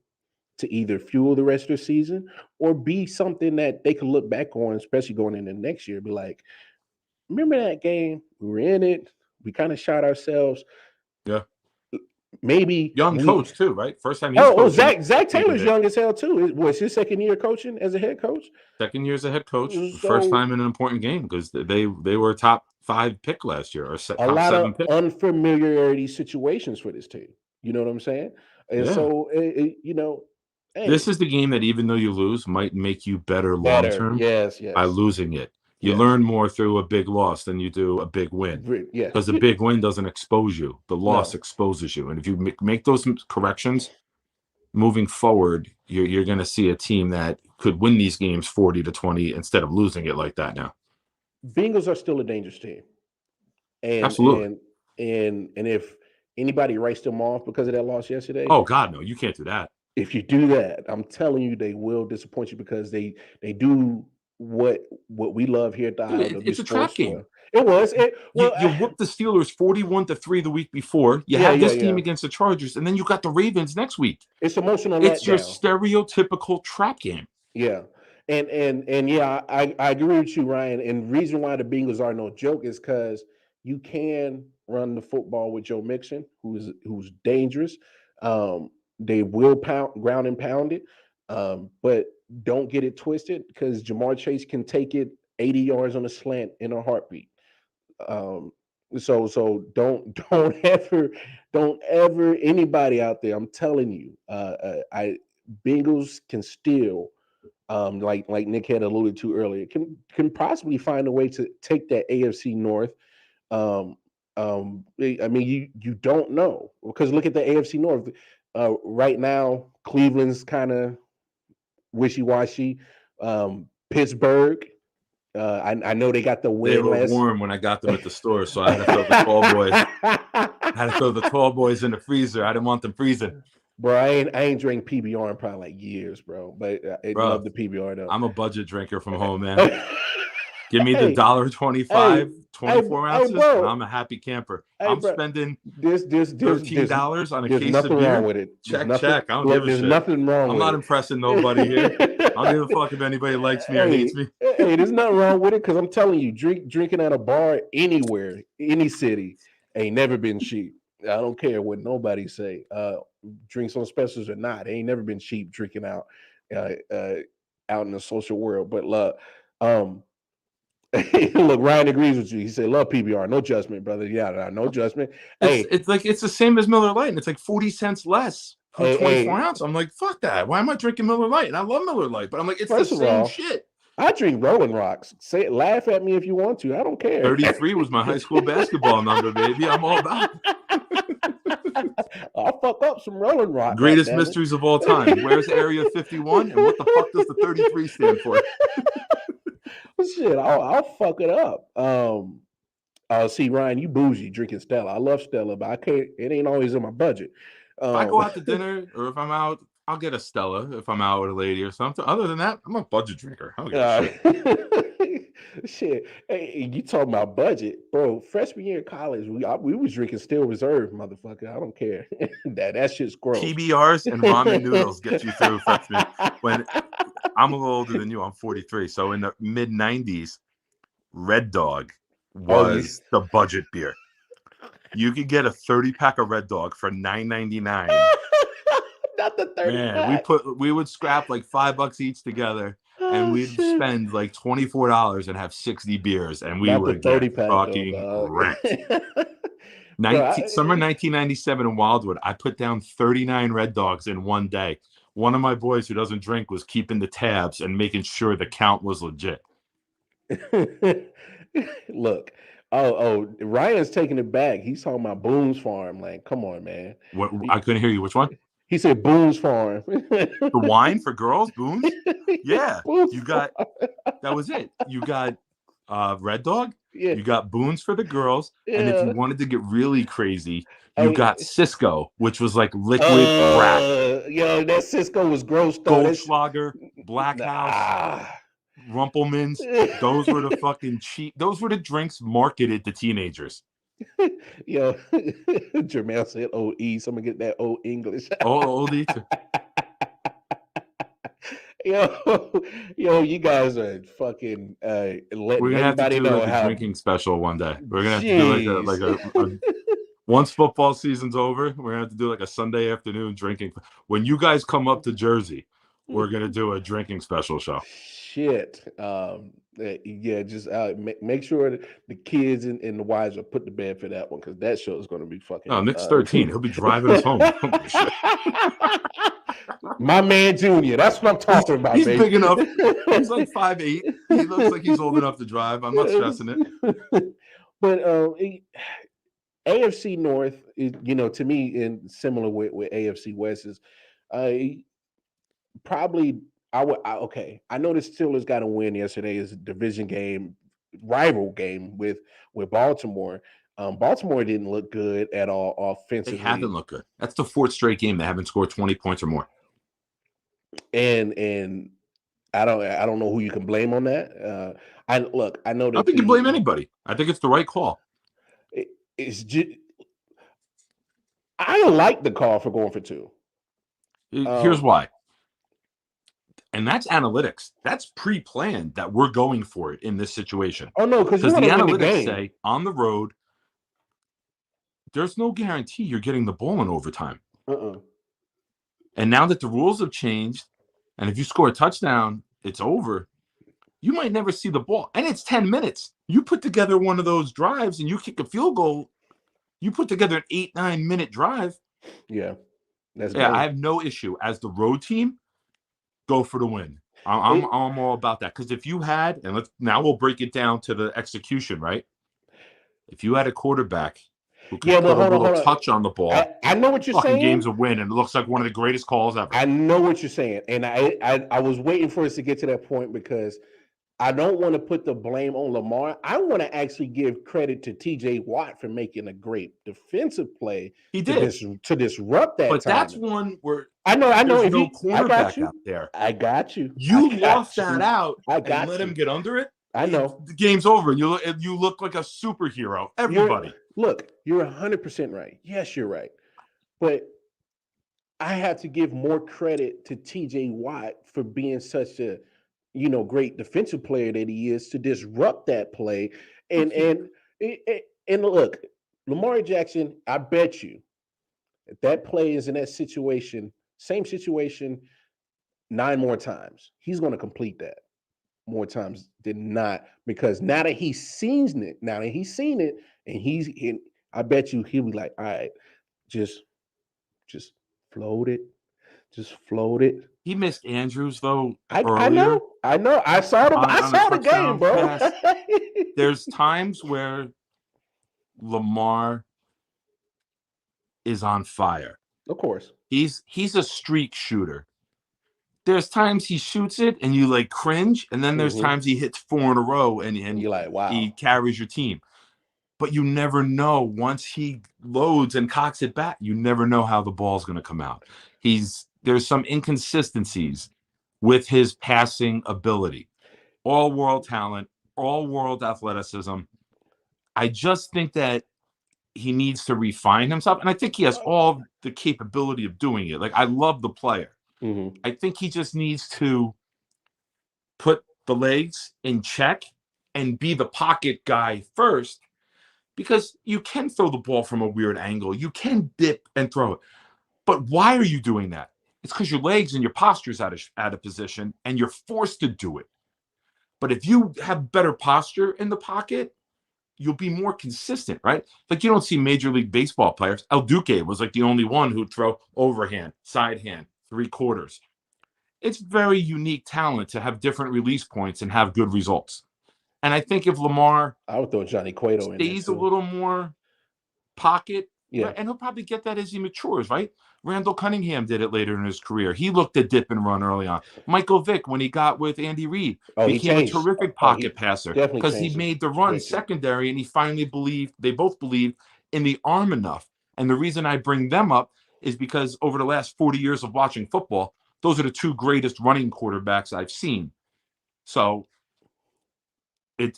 [SPEAKER 1] to either fuel the rest of the season or be something that they can look back on, especially going into next year. Be like, remember that game? We were in it. We kind of shot ourselves.
[SPEAKER 2] Yeah.
[SPEAKER 1] Maybe
[SPEAKER 2] young coach too, right? First time he's coaching.
[SPEAKER 1] Zach Taylor's young as hell too. Was his second year coaching as a head coach?
[SPEAKER 2] Second year as a head coach. First time in an important game because they were a top 5 pick last year or
[SPEAKER 1] a
[SPEAKER 2] top
[SPEAKER 1] lot
[SPEAKER 2] 7
[SPEAKER 1] of
[SPEAKER 2] pick.
[SPEAKER 1] unfamiliarity situations for this team. You know what I'm saying? And so
[SPEAKER 2] this is the game that even though you lose might make you better long term.
[SPEAKER 1] Yes.
[SPEAKER 2] By losing it. You learn more through a big loss than you do a big win.
[SPEAKER 1] Yeah.
[SPEAKER 2] Because the big win doesn't expose you. The loss exposes you. And if you make those corrections moving forward, you're going to see a team that could win these games 40-20 instead of losing it like that now.
[SPEAKER 1] Bengals are still a dangerous team. And
[SPEAKER 2] absolutely.
[SPEAKER 1] And if anybody writes them off because of that loss yesterday,
[SPEAKER 2] oh God, no, you can't do that.
[SPEAKER 1] If you do that, I'm telling you, they will disappoint you because they do what we love here at the I.O.W.
[SPEAKER 2] It's a trap game.
[SPEAKER 1] It was.
[SPEAKER 2] You whooped the Steelers 41-3 the week before. You have this game against the Chargers, and then you got the Ravens next week.
[SPEAKER 1] It's emotional.
[SPEAKER 2] It's your stereotypical trap game.
[SPEAKER 1] Yeah. And yeah, I agree with you, Ryan. And the reason why the Bengals are no joke is because you can run the football with Joe Mixon, who's dangerous. They will ground and pound it, but don't get it twisted because Jamar Chase can take it 80 yards on a slant in a heartbeat. So don't ever anybody out there. I'm telling you, Bengals can still, like Nick had alluded to earlier, can possibly find a way to take that AFC North. I mean, you don't know because look at the AFC North. Right now, Cleveland's kind of wishy-washy. Pittsburgh, I know they got the win.
[SPEAKER 2] They were warm when I got them at the store, so I had to throw the tall boys. I had to throw the tall boys in the freezer. I didn't want them freezing.
[SPEAKER 1] Bro, I ain't drank PBR in probably like years, bro. But I love the PBR though.
[SPEAKER 2] I'm a budget drinker from home, man. Give me the $1.25, 24 ounces, and I'm a happy camper. I'm spending $13 on a case of beer.
[SPEAKER 1] There's nothing wrong with it.
[SPEAKER 2] Check. I don't give a shit.
[SPEAKER 1] There's nothing wrong with it.
[SPEAKER 2] I'm not impressing nobody here. I don't give a fuck if anybody likes me or hates me.
[SPEAKER 1] Hey, there's nothing wrong with it because I'm telling you, drinking at a bar anywhere, any city, ain't never been cheap. I don't care what nobody say. Drinks on specials or not, it ain't never been cheap drinking out in the social world. But Look, Ryan agrees with you. He said, "Love PBR, no judgment, brother. Yeah, no judgment." Hey,
[SPEAKER 2] It's the same as Miller Lite, and it's like 40 cents less for
[SPEAKER 1] hey,
[SPEAKER 2] 24 ounce. I'm like, fuck that. Why am I drinking Miller Lite? And I love Miller Lite, but I'm like, it's the
[SPEAKER 1] first of
[SPEAKER 2] same
[SPEAKER 1] all,
[SPEAKER 2] shit.
[SPEAKER 1] I drink Rolling Rocks. Laugh at me if you want to. I don't care.
[SPEAKER 2] 33 was my high school basketball number, baby. I'm all about
[SPEAKER 1] it. I'll fuck up some Rolling Rock.
[SPEAKER 2] Greatest mysteries of all time. Where's Area 51, and what the fuck does the 33 stand for?
[SPEAKER 1] Shit, I'll fuck it up. See, Ryan, you bougie drinking Stella. I love Stella, but I can't. It ain't always in my budget.
[SPEAKER 2] If I go out to dinner or if I'm out, I'll get a Stella if I'm out with a lady or something. Other than that, I'm a budget drinker. I don't give a shit.
[SPEAKER 1] Shit. Hey, you talking about budget, bro? Freshman year in college, we was drinking Still Reserve, motherfucker. I don't care. that shit's gross.
[SPEAKER 2] PBRs and ramen noodles get you through freshman. When I'm a little older than you, I'm 43. So in the mid 90s, Red Dog was the budget beer. You could get a 30-pack of Red Dog for $9.99.
[SPEAKER 1] Not the 30
[SPEAKER 2] Man,
[SPEAKER 1] pack.
[SPEAKER 2] we would scrap like $5 each together, and we'd spend like $24 and have 60 beers, and we would get fucking wrecked. Summer 1997 in Wildwood, I put down 39 Red Dogs in one day. One of my boys who doesn't drink was keeping the tabs and making sure the count was legit.
[SPEAKER 1] Look, Ryan's taking it back. He's talking about Boone's Farm. Like, come on, man.
[SPEAKER 2] What? I couldn't hear you. Which one?
[SPEAKER 1] He said Boone's Farm.
[SPEAKER 2] The wine for girls, Boone's? Yeah.
[SPEAKER 1] Boone's
[SPEAKER 2] you got that was it. You got Red Dog,
[SPEAKER 1] yeah.
[SPEAKER 2] You got Boone's for the girls,
[SPEAKER 1] yeah.
[SPEAKER 2] And if you wanted to get really crazy, you got Cisco, which was like liquid crack.
[SPEAKER 1] Yo, that Cisco was gross though.
[SPEAKER 2] Goldschlager, Black House, Rumpelmans. Those were the fucking cheap. Those were the drinks marketed to teenagers.
[SPEAKER 1] Yo, Jermaine said OE. Someone get that old English.
[SPEAKER 2] Old E.
[SPEAKER 1] Yo, you guys are fucking letting everybody know
[SPEAKER 2] like
[SPEAKER 1] how
[SPEAKER 2] a drinking special one day. We're gonna have to do like a once football season's over, we're gonna have to do like a Sunday afternoon drinking. When you guys come up to Jersey, we're gonna do a drinking special show.
[SPEAKER 1] Shit. Yeah, just make sure that the kids and the wives are put to bed for that one, because that show is going to be fucking.
[SPEAKER 2] Oh, Nick's 13. He'll be driving us home.
[SPEAKER 1] My man Junior. That's what I'm talking about.
[SPEAKER 2] He's big enough. He's like 5'8". He looks like he's old enough to drive. I'm not stressing it.
[SPEAKER 1] But AFC North is, to me, and similar with AFC West is, probably. I know the Steelers got a win yesterday. It's a division game, rival game with Baltimore. Baltimore didn't look good at all offensively.
[SPEAKER 2] They haven't looked good. That's the fourth straight game they haven't scored 20 points or more.
[SPEAKER 1] And I don't know who you can blame on that. I know that
[SPEAKER 2] I don't think you blame anybody. I think it's the right call.
[SPEAKER 1] It's just, I like the call for going for two.
[SPEAKER 2] Here's why. And that's analytics. That's pre-planned that we're going for it in this situation.
[SPEAKER 1] Oh, no, because
[SPEAKER 2] the analytics say on the road, there's no guarantee you're getting the ball in overtime. And now that the rules have changed, and if you score a touchdown, it's over, you might never see the ball. And it's 10 minutes. You put together one of those drives and you kick a field goal, you put together an 8-9 minute drive.
[SPEAKER 1] Yeah.
[SPEAKER 2] I have no issue. As the road team, go for the win. I'm all about that. Because if you had, and now we'll break it down to the execution, right? If you had a quarterback who could put a little touch on the ball,
[SPEAKER 1] I know what you're saying.
[SPEAKER 2] Game's a win, and it looks like one of the greatest calls ever.
[SPEAKER 1] I know what you're saying, and I was waiting for us to get to that point, because I don't want to put the blame on Lamar. I want to actually give credit to T.J. Watt for making a great defensive play.
[SPEAKER 2] He did
[SPEAKER 1] to disrupt that.
[SPEAKER 2] But that's one where
[SPEAKER 1] I know.
[SPEAKER 2] There's no cornerback out there.
[SPEAKER 1] I got you.
[SPEAKER 2] You lost that out.
[SPEAKER 1] And
[SPEAKER 2] let him get under it.
[SPEAKER 1] I know.
[SPEAKER 2] The game's over. You look like a superhero. Everybody.
[SPEAKER 1] You're 100% right. Yes, you're right. But I have to give more credit to T.J. Watt for being such a great defensive player that he is, to disrupt that play. And look, Lamar Jackson, I bet you if that play is in that situation, same situation, 9 more times, he's going to complete that. more times than not, because now that he's seen it, and I bet you he'll be like, all right, just just float it, just float it.
[SPEAKER 2] He missed Andrews though
[SPEAKER 1] I
[SPEAKER 2] earlier
[SPEAKER 1] know, I saw the
[SPEAKER 2] on a
[SPEAKER 1] the game,
[SPEAKER 2] touchdown
[SPEAKER 1] bro.
[SPEAKER 2] pass. There's times where Lamar is on fire.
[SPEAKER 1] Of course,
[SPEAKER 2] He's a streak shooter. There's times he shoots it and you like cringe, and then there's times he hits 4 in a row and
[SPEAKER 1] you're like, wow.
[SPEAKER 2] he carries your team. But you never know, once he loads and cocks it back, you never know how the ball's going to come out. There's some inconsistencies with his passing ability. All world talent, all world athleticism. I just think that he needs to refine himself, and I think he has all the capability of doing it. Like, I love the player. I think he just needs to put the legs in check and be the pocket guy first, because you can throw the ball from a weird angle. You can dip and throw it. But why are you doing that? It's because your legs and your posture is out of position, and you're forced to do it. But if you have better posture in the pocket, you'll be more consistent, right? Like, you don't see Major League Baseball players. I.O.W. was like the only one who'd throw overhand, side hand, 3/4. It's very unique talent to have different release points and have good results. And I think if Lamar,
[SPEAKER 1] I would throw Johnny Cueto in there
[SPEAKER 2] stays a
[SPEAKER 1] too.
[SPEAKER 2] little more pocket,
[SPEAKER 1] Yeah,
[SPEAKER 2] right? And he'll probably get that as he matures, right? Randall Cunningham did it later in his career. He looked at dip and run early on. Michael Vick, when he got with Andy Reid,
[SPEAKER 1] he
[SPEAKER 2] became a
[SPEAKER 1] changed.
[SPEAKER 2] terrific
[SPEAKER 1] Oh, he
[SPEAKER 2] pocket passer
[SPEAKER 1] definitely
[SPEAKER 2] because he
[SPEAKER 1] changed his
[SPEAKER 2] made the run
[SPEAKER 1] trajectory.
[SPEAKER 2] secondary, and he finally they both believed in the arm enough. And the reason I bring them up is because over the last 40 years of watching football, those are the two greatest running quarterbacks I've seen. So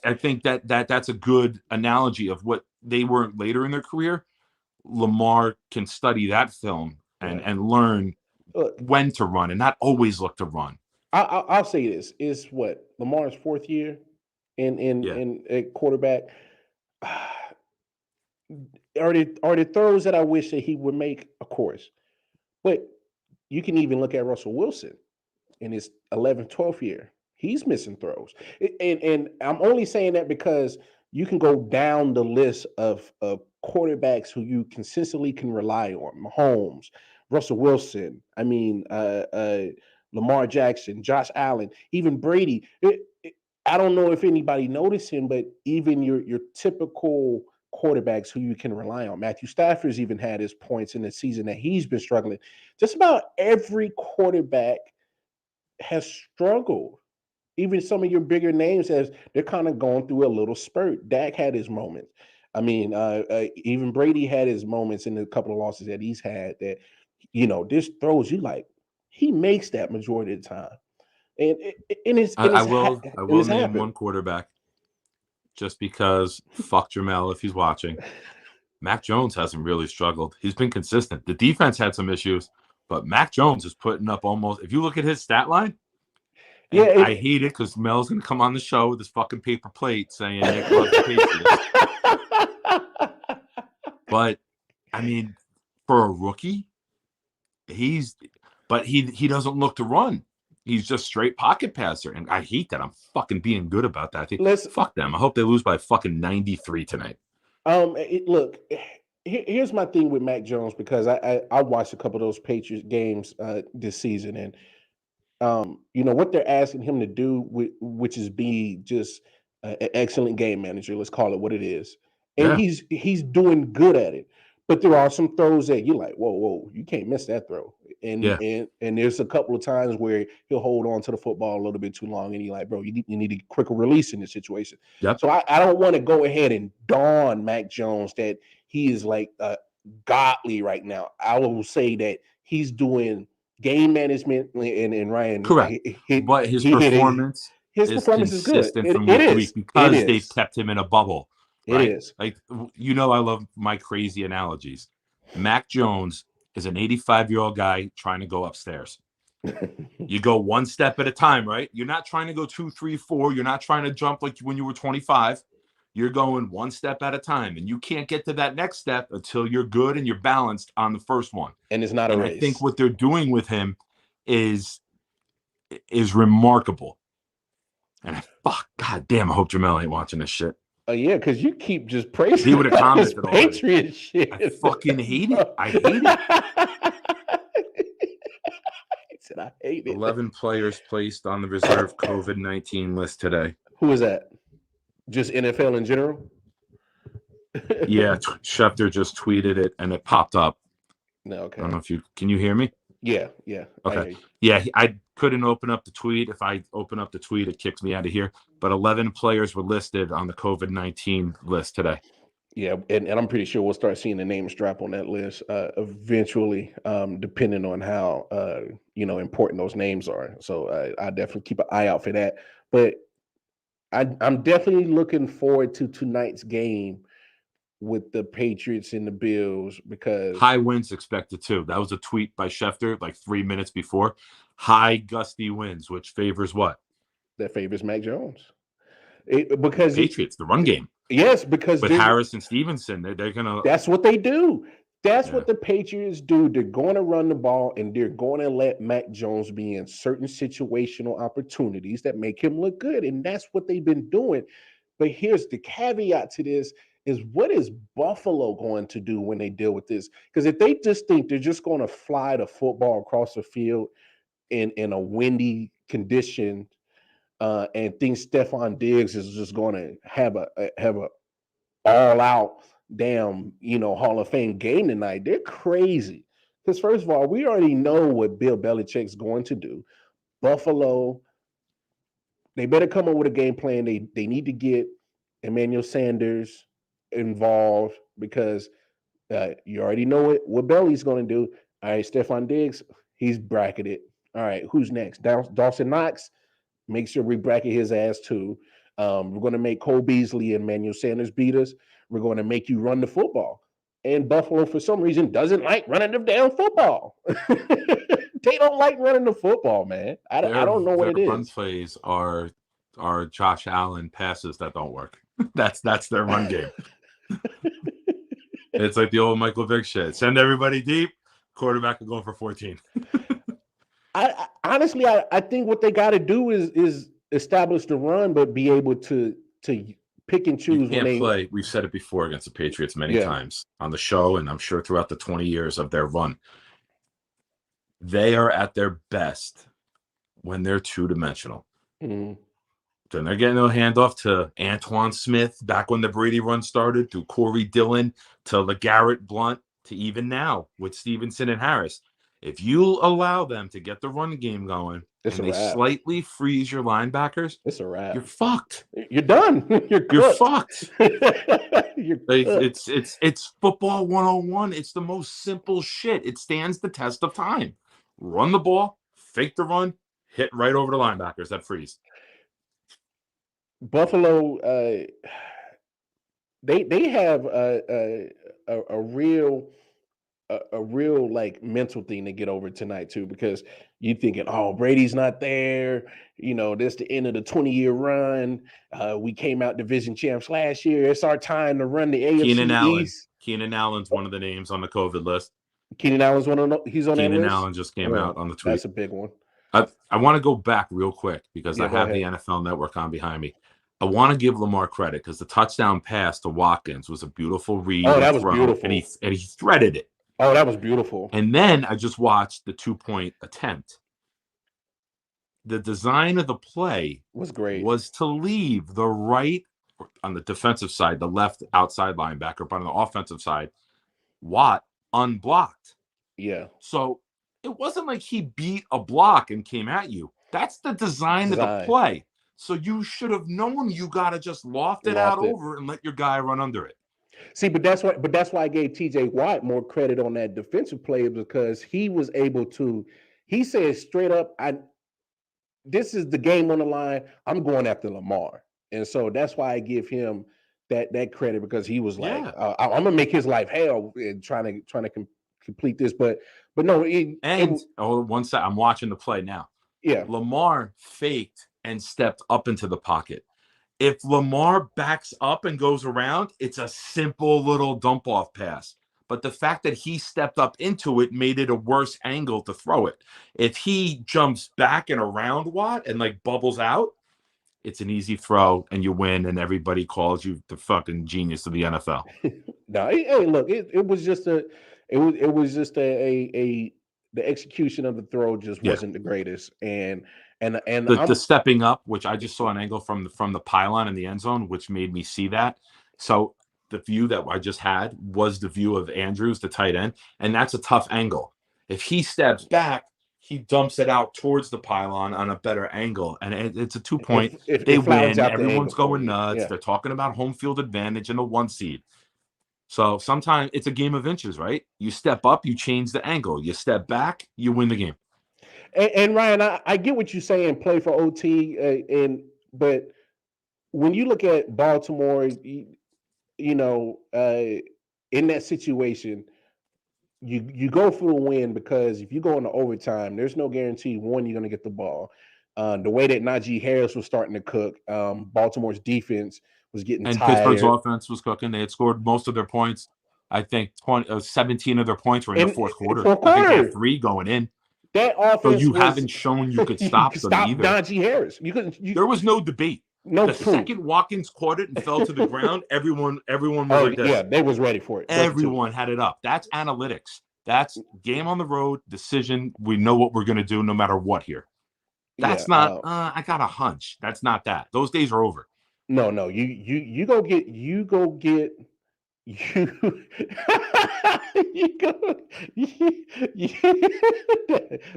[SPEAKER 2] I think that's a good analogy of what they were later in their career. Lamar can study that film and learn when to run and not always look to run.
[SPEAKER 1] I'll say this is what Lamar's 4th year in a quarterback. Are the throws that I wish that he would make? Of course, but you can even look at Russell Wilson in his 11th, 12th year. He's missing throws, and I'm only saying that because you can go down the list of quarterbacks who you consistently can rely on: Mahomes, Russell Wilson. I mean, Lamar Jackson, Josh Allen, even Brady. I don't know if anybody noticed him, but even your typical quarterbacks who you can rely on. Matthew Stafford's even had his points in the season that he's been struggling. Just about every quarterback has struggled. Even some of your bigger names, as they're kind of going through a little spurt. Dak had his moments. I mean, even Brady had his moments in the couple of losses that he's had. That this throws you like he makes that majority of the time, and
[SPEAKER 2] I will
[SPEAKER 1] it's
[SPEAKER 2] name
[SPEAKER 1] happened.
[SPEAKER 2] one quarterback just because fuck Jamel if he's watching. Mac Jones hasn't really struggled. He's been consistent. The defense had some issues, but Mac Jones is putting up almost. If you look at his stat line. And I hate it because Mel's going to come on the show with his fucking paper plate saying Nick loves the Patriots. But, I mean, for a rookie, he doesn't look to run. He's just straight pocket passer. And I hate that. I'm fucking being good about that. Fuck them. I hope they lose by fucking 93 tonight.
[SPEAKER 1] Look, here's my thing with Mac Jones, because I watched a couple of those Patriots games this season, and what they're asking him to do, which is be just an excellent game manager. Let's call it what it is, and he's doing good at it. But there are some throws that you're like, whoa, you can't miss that throw. And there's a couple of times where he'll hold on to the football a little bit too long, and you're like, bro, you need a quicker release in this situation.
[SPEAKER 2] Yep.
[SPEAKER 1] So I don't want to go ahead and dawn Mac Jones that he is like godly right now. I will say that he's doing game management, and Ryan,
[SPEAKER 2] correct, but his performance
[SPEAKER 1] is good.
[SPEAKER 2] From week to week because they've kept him in a bubble. Right?
[SPEAKER 1] It is.
[SPEAKER 2] Like, I love my crazy analogies. Mac Jones is an 85-year-old guy trying to go upstairs. You go one step at a time, right? You're not trying to go 2, 3, 4. You're not trying to jump like when you were 25. You're going one step at a time, and you can't get to that next step until you're good and you're balanced on the first one.
[SPEAKER 1] And it's not a race.
[SPEAKER 2] I think what they're doing with him is remarkable. And God damn, I hope Jamel ain't watching this shit.
[SPEAKER 1] Yeah, because you keep just praising
[SPEAKER 2] He would have commented already.
[SPEAKER 1] Patriot shit.
[SPEAKER 2] I fucking hate it. I hate it.
[SPEAKER 1] He said, I hate it.
[SPEAKER 2] 11 players placed on the reserve COVID-19 list today.
[SPEAKER 1] Who is that? Just NFL in general?
[SPEAKER 2] Yeah, Schefter just tweeted it and it popped up.
[SPEAKER 1] No, okay.
[SPEAKER 2] I don't know if can you hear me?
[SPEAKER 1] Yeah.
[SPEAKER 2] Okay. Yeah, I couldn't open up the tweet. If I open up the tweet, it kicks me out of here. But 11 players were listed on the COVID-19 list today.
[SPEAKER 1] Yeah, and I'm pretty sure we'll start seeing the names drop on that list eventually, depending on how important those names are. So I definitely keep an eye out for that. But I'm definitely looking forward to tonight's game with the Patriots and the Bills because
[SPEAKER 2] high winds expected too. That was a tweet by Schefter like 3 minutes before. High gusty winds, which favors what?
[SPEAKER 1] That favors Mac Jones. Because
[SPEAKER 2] Patriots, the run game.
[SPEAKER 1] Yes, because
[SPEAKER 2] with Harris and Stevenson, they're gonna.
[SPEAKER 1] That's what they do. That's what the Patriots do. They're going to run the ball, and they're going to let Mac Jones be in certain situational opportunities that make him look good, and that's what they've been doing. But here's the caveat to this: is what is Buffalo going to do when they deal with this? Because if they just think they're just going to fly the football across the field in a windy condition, and think Stephon Diggs is just going to have a all out damn Hall of Fame game tonight, they're crazy. Because first of all, we already know what Bill Belichick's going to do. Buffalo, they better come up with a game plan. They need to get Emmanuel Sanders involved because you already know what Belly's going to do. All right, Stephon Diggs, he's bracketed. All right, who's next? Dawson Knox, make sure we bracket his ass too. We're going to make Cole Beasley and Emmanuel Sanders beat us. We're going to make you run the football. And Buffalo, for some reason, doesn't like running the damn football. They don't like running the football, man. I don't know what it is.
[SPEAKER 2] Their run plays are Josh Allen passes that don't work. That's their run game. It's like the old Michael Vick shit. Send everybody deep. Quarterback will go for 14.
[SPEAKER 1] I honestly think what they got to do is establish the run, but be able to pick and choose.
[SPEAKER 2] You can't play. We've said it before against the Patriots many times on the show, and I'm sure throughout the 20 years of their run. They are at their best when they're two-dimensional.
[SPEAKER 1] Mm-hmm.
[SPEAKER 2] Then they're getting a handoff to Antoine Smith back when the Brady run started, to Corey Dillon, to LeGarrette Blount, to even now with Stevenson and Harris. If you allow them to get the run game going and they slightly freeze your linebackers,
[SPEAKER 1] it's a wrap.
[SPEAKER 2] You're fucked.
[SPEAKER 1] You're done.
[SPEAKER 2] You're fucked.
[SPEAKER 1] It's
[SPEAKER 2] football 101. It's the most simple shit. It stands the test of time. Run the ball, fake the run, hit right over the linebackers that freeze.
[SPEAKER 1] Buffalo, they have a real like mental thing to get over tonight too, because you thinking, oh, Brady's not there, this the end of the 20-year run. We came out division champs last year. It's our time to run the AFC East.
[SPEAKER 2] Keenan Allen's one of the names on the COVID list.
[SPEAKER 1] Keenan Allen's he's on that list.
[SPEAKER 2] Keenan Allen just came out on the tweet.
[SPEAKER 1] That's a big one.
[SPEAKER 2] I want to go back real quick because I have the NFL Network on behind me. I want to give Lamar credit because the touchdown pass to Watkins was a beautiful read.
[SPEAKER 1] Oh, that was beautiful.
[SPEAKER 2] And he threaded it.
[SPEAKER 1] Oh, that was beautiful.
[SPEAKER 2] And then I just watched the 2-point attempt. The design of the play
[SPEAKER 1] was great.
[SPEAKER 2] Was to leave the right on the defensive side, the left outside linebacker, but on the offensive side, Watt unblocked.
[SPEAKER 1] Yeah.
[SPEAKER 2] So it wasn't like he beat a block and came at you. That's the design of the play. So you should have known you got to just loft it over and let your guy run under it.
[SPEAKER 1] See, but that's why I gave TJ Watt more credit on that defensive play, because he was able to. He said straight up, "This is the game on the line. I'm going after Lamar," and so that's why I give him that credit, because he was like, "I'm gonna make his life hell and trying to complete this." But no,
[SPEAKER 2] one side, I'm watching the play now.
[SPEAKER 1] Yeah,
[SPEAKER 2] Lamar faked and stepped up into the pocket. If Lamar backs up and goes around, it's a simple little dump off pass. But the fact that he stepped up into it made it a worse angle to throw it. If he jumps back and around Watt and like bubbles out, it's an easy throw and you win, and everybody calls you the fucking genius of the NFL.
[SPEAKER 1] No, hey, look, it was just the execution of the throw just wasn't the greatest, and
[SPEAKER 2] the stepping up, which I just saw an angle from the pylon in the end zone, which made me see that. So the view that I just had was the view of Andrews, the tight end, and that's a tough angle. If he steps back, he dumps it out towards the pylon on a better angle, and it's a 2-point. They win. Everyone's going nuts. They're talking about home field advantage and the 1 seed. So sometimes it's a game of inches, right? You step up, you change the angle. You step back, you win the game.
[SPEAKER 1] And Ryan, I get what you're saying, play for OT, but when you look at Baltimore, in that situation, you go for the win, because if you go into overtime, there's no guarantee, one, you're going to get the ball. The way that Najee Harris was starting to cook, Baltimore's defense was getting tired.
[SPEAKER 2] Pittsburgh's offense was cooking. They had scored most of their points. I think 17 of their points were in the fourth quarter. I think they had 3 going in.
[SPEAKER 1] That offense.
[SPEAKER 2] So you haven't shown you could stop them either.
[SPEAKER 1] Najee Harris.
[SPEAKER 2] There was no debate. The second Watkins caught it and fell to the ground, everyone was like this.
[SPEAKER 1] Yeah, they was ready for it.
[SPEAKER 2] Everyone had it up. That's analytics. That's game on the road decision. We know what we're going to do no matter what here. That's not. I got a hunch. That's not that. Those days are over.
[SPEAKER 1] No. You go get. You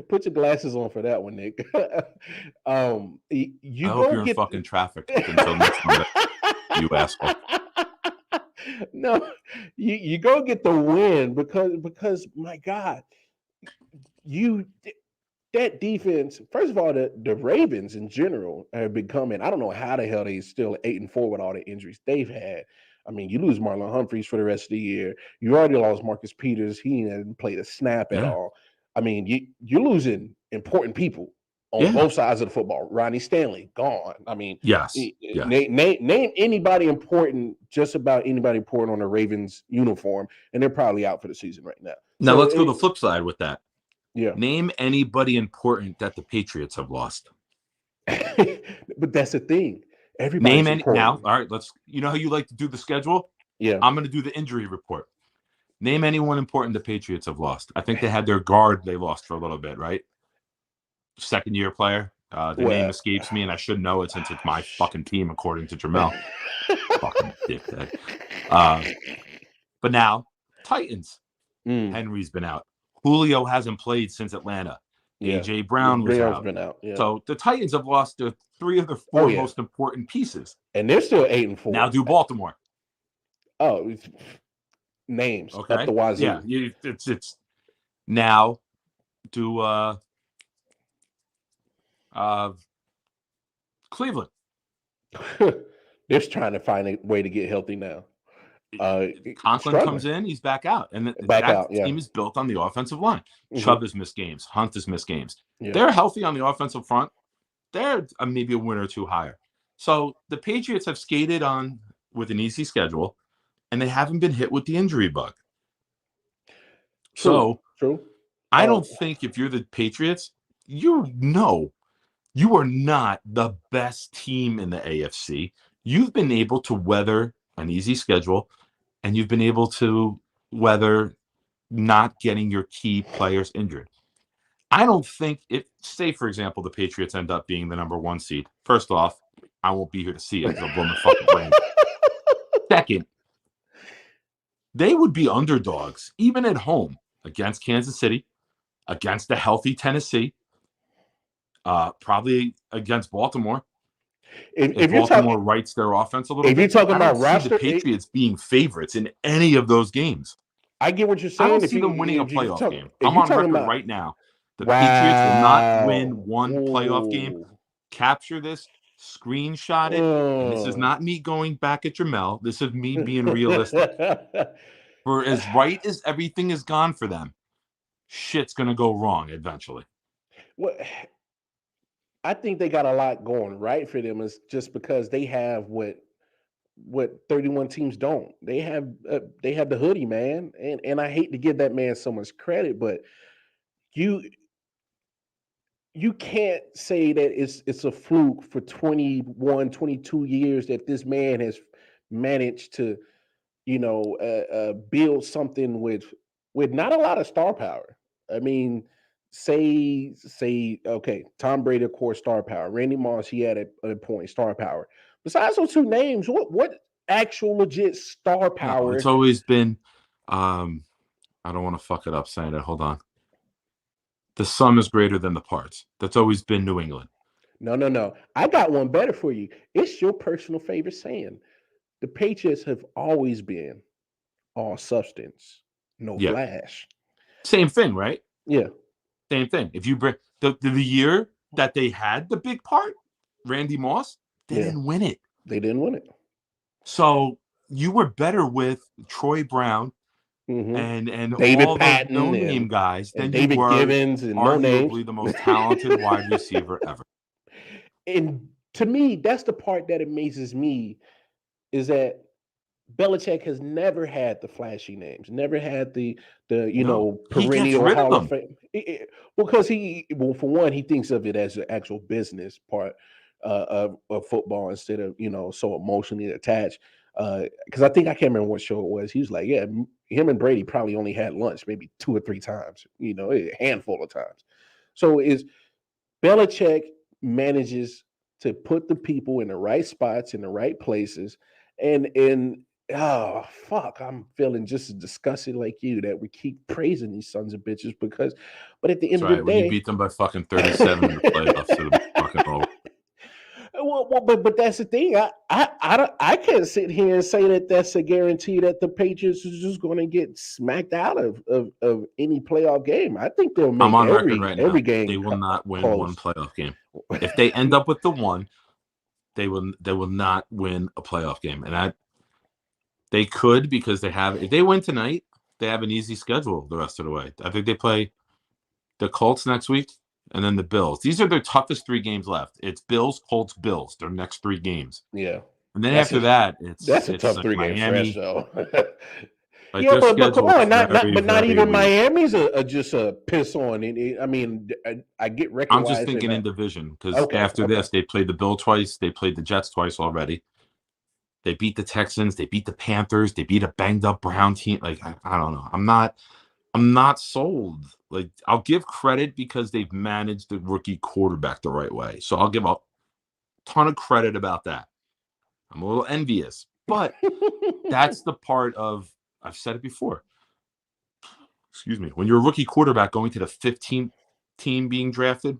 [SPEAKER 1] put your glasses on for that one, Nick.
[SPEAKER 2] I hope you're in fucking traffic until next Monday, you asshole.
[SPEAKER 1] No, you go get the win because my God, that defense. First of all, the Ravens in general have been coming. I don't know how the hell they still 8-4 with all the injuries they've had. I mean, you lose Marlon Humphreys for the rest of the year. You already lost Marcus Peters. He hadn't played a snap at all. I mean, you're losing important people on both sides of the football. Ronnie Stanley, gone. I mean, name anybody important, just about anybody important on the Ravens uniform, and they're probably out for the season right now.
[SPEAKER 2] Now, let's go the flip side with that.
[SPEAKER 1] Yeah.
[SPEAKER 2] Name anybody important that the Patriots have lost.
[SPEAKER 1] But that's the thing. Everybody's important.
[SPEAKER 2] Now, all right, you know how you like to do the schedule?
[SPEAKER 1] Yeah.
[SPEAKER 2] I'm going to do the injury report. Name anyone important the Patriots have lost. I think they had their guard they lost for a little bit, right? Second-year player. The name escapes me, and I should know it since it's my fucking team, according to Mel. Fucking dickhead. But now, Titans. Henry's been out. Julio hasn't played since Atlanta. A.J. Brown was out.
[SPEAKER 1] Been out. Yeah.
[SPEAKER 2] So the Titans have lost their 3 of their 4 most important pieces.
[SPEAKER 1] And they're still 8-4.
[SPEAKER 2] Now do Baltimore.
[SPEAKER 1] Oh, it's names.
[SPEAKER 2] Okay.
[SPEAKER 1] Up the wazoo.
[SPEAKER 2] Yeah, it's now do Cleveland.
[SPEAKER 1] They're just trying to find a way to get healthy now.
[SPEAKER 2] Conklin comes in, he's back out, and that team is built on the offensive line. Chubb has missed games, Hunt has missed games. They're healthy on the offensive front. They're maybe a win or 2 higher. So the Patriots have skated on with an easy schedule, and they haven't been hit with the injury bug.
[SPEAKER 1] True.
[SPEAKER 2] I don't think if you're the Patriots, you are not the best team in the AFC. You've been able to weather an easy schedule, and you've been able to weather not getting your key players injured. I don't think say, for example, the Patriots end up being the number 1 seed. First off, I won't be here to see it. They'll blow my fucking brain. Second, they would be underdogs, even at home, against Kansas City, against a healthy Tennessee, probably against Baltimore. If Baltimore writes their offense a little bit,
[SPEAKER 1] if you're talking about roster,
[SPEAKER 2] the Patriots being favorites in any of those games.
[SPEAKER 1] I get what you're saying.
[SPEAKER 2] I don't see them winning a playoff game. I'm on record right now. The Patriots will not win one playoff game. Capture this, screenshot it. And this is not me going back at Mel. This is me being realistic. For as right as everything is gone for them, shit's going to go wrong eventually.
[SPEAKER 1] Well, I think they got a lot going right for them, is just because they have what 31 teams don't. They have the hoodie, man, and I hate to give that man so much credit, but you can't say that it's a fluke for 21, 22 years that this man has managed to, build something with not a lot of star power. I mean, say okay, Tom Brady, of course, star power. Randy Moss, he had a point, star power. Besides those two names, what actual legit star
[SPEAKER 2] No, it's
[SPEAKER 1] power?
[SPEAKER 2] always been. I don't want to fuck it up saying it. Hold on. The sum is greater than the parts. That's always been New England.
[SPEAKER 1] No. I got one better for you. It's your personal favorite saying. The Patriots have always been all substance, no
[SPEAKER 2] Yeah.
[SPEAKER 1] flash.
[SPEAKER 2] Same thing, right?
[SPEAKER 1] Yeah.
[SPEAKER 2] Same thing. If you bring the year that they had the big part, Randy Moss, they
[SPEAKER 1] Yeah.
[SPEAKER 2] didn't win it.
[SPEAKER 1] They didn't win it.
[SPEAKER 2] So you were better with Troy Brown and
[SPEAKER 1] David
[SPEAKER 2] all those
[SPEAKER 1] Patton
[SPEAKER 2] no-name guys
[SPEAKER 1] and
[SPEAKER 2] than you
[SPEAKER 1] David
[SPEAKER 2] were
[SPEAKER 1] Givens and no names.
[SPEAKER 2] arguably the most talented wide receiver ever.
[SPEAKER 1] And to me, that's the part that amazes me is that Belichick has never had the flashy names, never had the
[SPEAKER 2] No, he gets
[SPEAKER 1] perennial
[SPEAKER 2] rid of
[SPEAKER 1] Hall of
[SPEAKER 2] them.
[SPEAKER 1] Fame. Because for one, he thinks of it as an actual business part of football instead of so emotionally attached. Because I think I can't remember what show it was. He was like, yeah, him and Brady probably only had lunch maybe 2 or 3 times, a handful of times. So is Belichick manages to put the people in the right spots in the right places, and oh fuck, I'm feeling just as disgusted like you that we keep praising these sons of bitches but at the
[SPEAKER 2] That's
[SPEAKER 1] end of the
[SPEAKER 2] right. When you
[SPEAKER 1] day,
[SPEAKER 2] beat them by fucking 37 in the playoffs, it'll be fucking over.
[SPEAKER 1] but that's the thing. I can't sit here and say that that's a guarantee that the Patriots is just going to get smacked out of any playoff game. I think they'll
[SPEAKER 2] I'm
[SPEAKER 1] make
[SPEAKER 2] on record right
[SPEAKER 1] every
[SPEAKER 2] now.
[SPEAKER 1] game
[SPEAKER 2] They will not win one
[SPEAKER 1] close.
[SPEAKER 2] playoff game. If they end up with the one, they will not win a playoff game. And they could because if they win tonight, they have an easy schedule the rest of the way. I think they play the Colts next week and then the Bills. These are their toughest 3 games left. It's Bills, Colts, Bills, their next 3 games.
[SPEAKER 1] Yeah,
[SPEAKER 2] And then after that,
[SPEAKER 1] that's a
[SPEAKER 2] it's
[SPEAKER 1] tough
[SPEAKER 2] like
[SPEAKER 1] 3 game stretch,
[SPEAKER 2] Miami.
[SPEAKER 1] though.
[SPEAKER 2] Like
[SPEAKER 1] Yeah,
[SPEAKER 2] their
[SPEAKER 1] but come
[SPEAKER 2] schedule
[SPEAKER 1] on,
[SPEAKER 2] is very,
[SPEAKER 1] not
[SPEAKER 2] very
[SPEAKER 1] even
[SPEAKER 2] weak.
[SPEAKER 1] Miami's just a piss on. I mean, I get record
[SPEAKER 2] I'm just
[SPEAKER 1] wise.
[SPEAKER 2] thinking in division because
[SPEAKER 1] Okay,
[SPEAKER 2] after this, they played the Bill twice. They played the Jets twice already. They beat the Texans. They beat the Panthers. They beat a banged up Brown team. Like I don't know. I'm not sold. Like I'll give credit because they've managed the rookie quarterback the right way. So I'll give a ton of credit about that. I'm a little envious, but that's the part of I've said it before. Excuse me. When you're a rookie quarterback going to the 15th team being drafted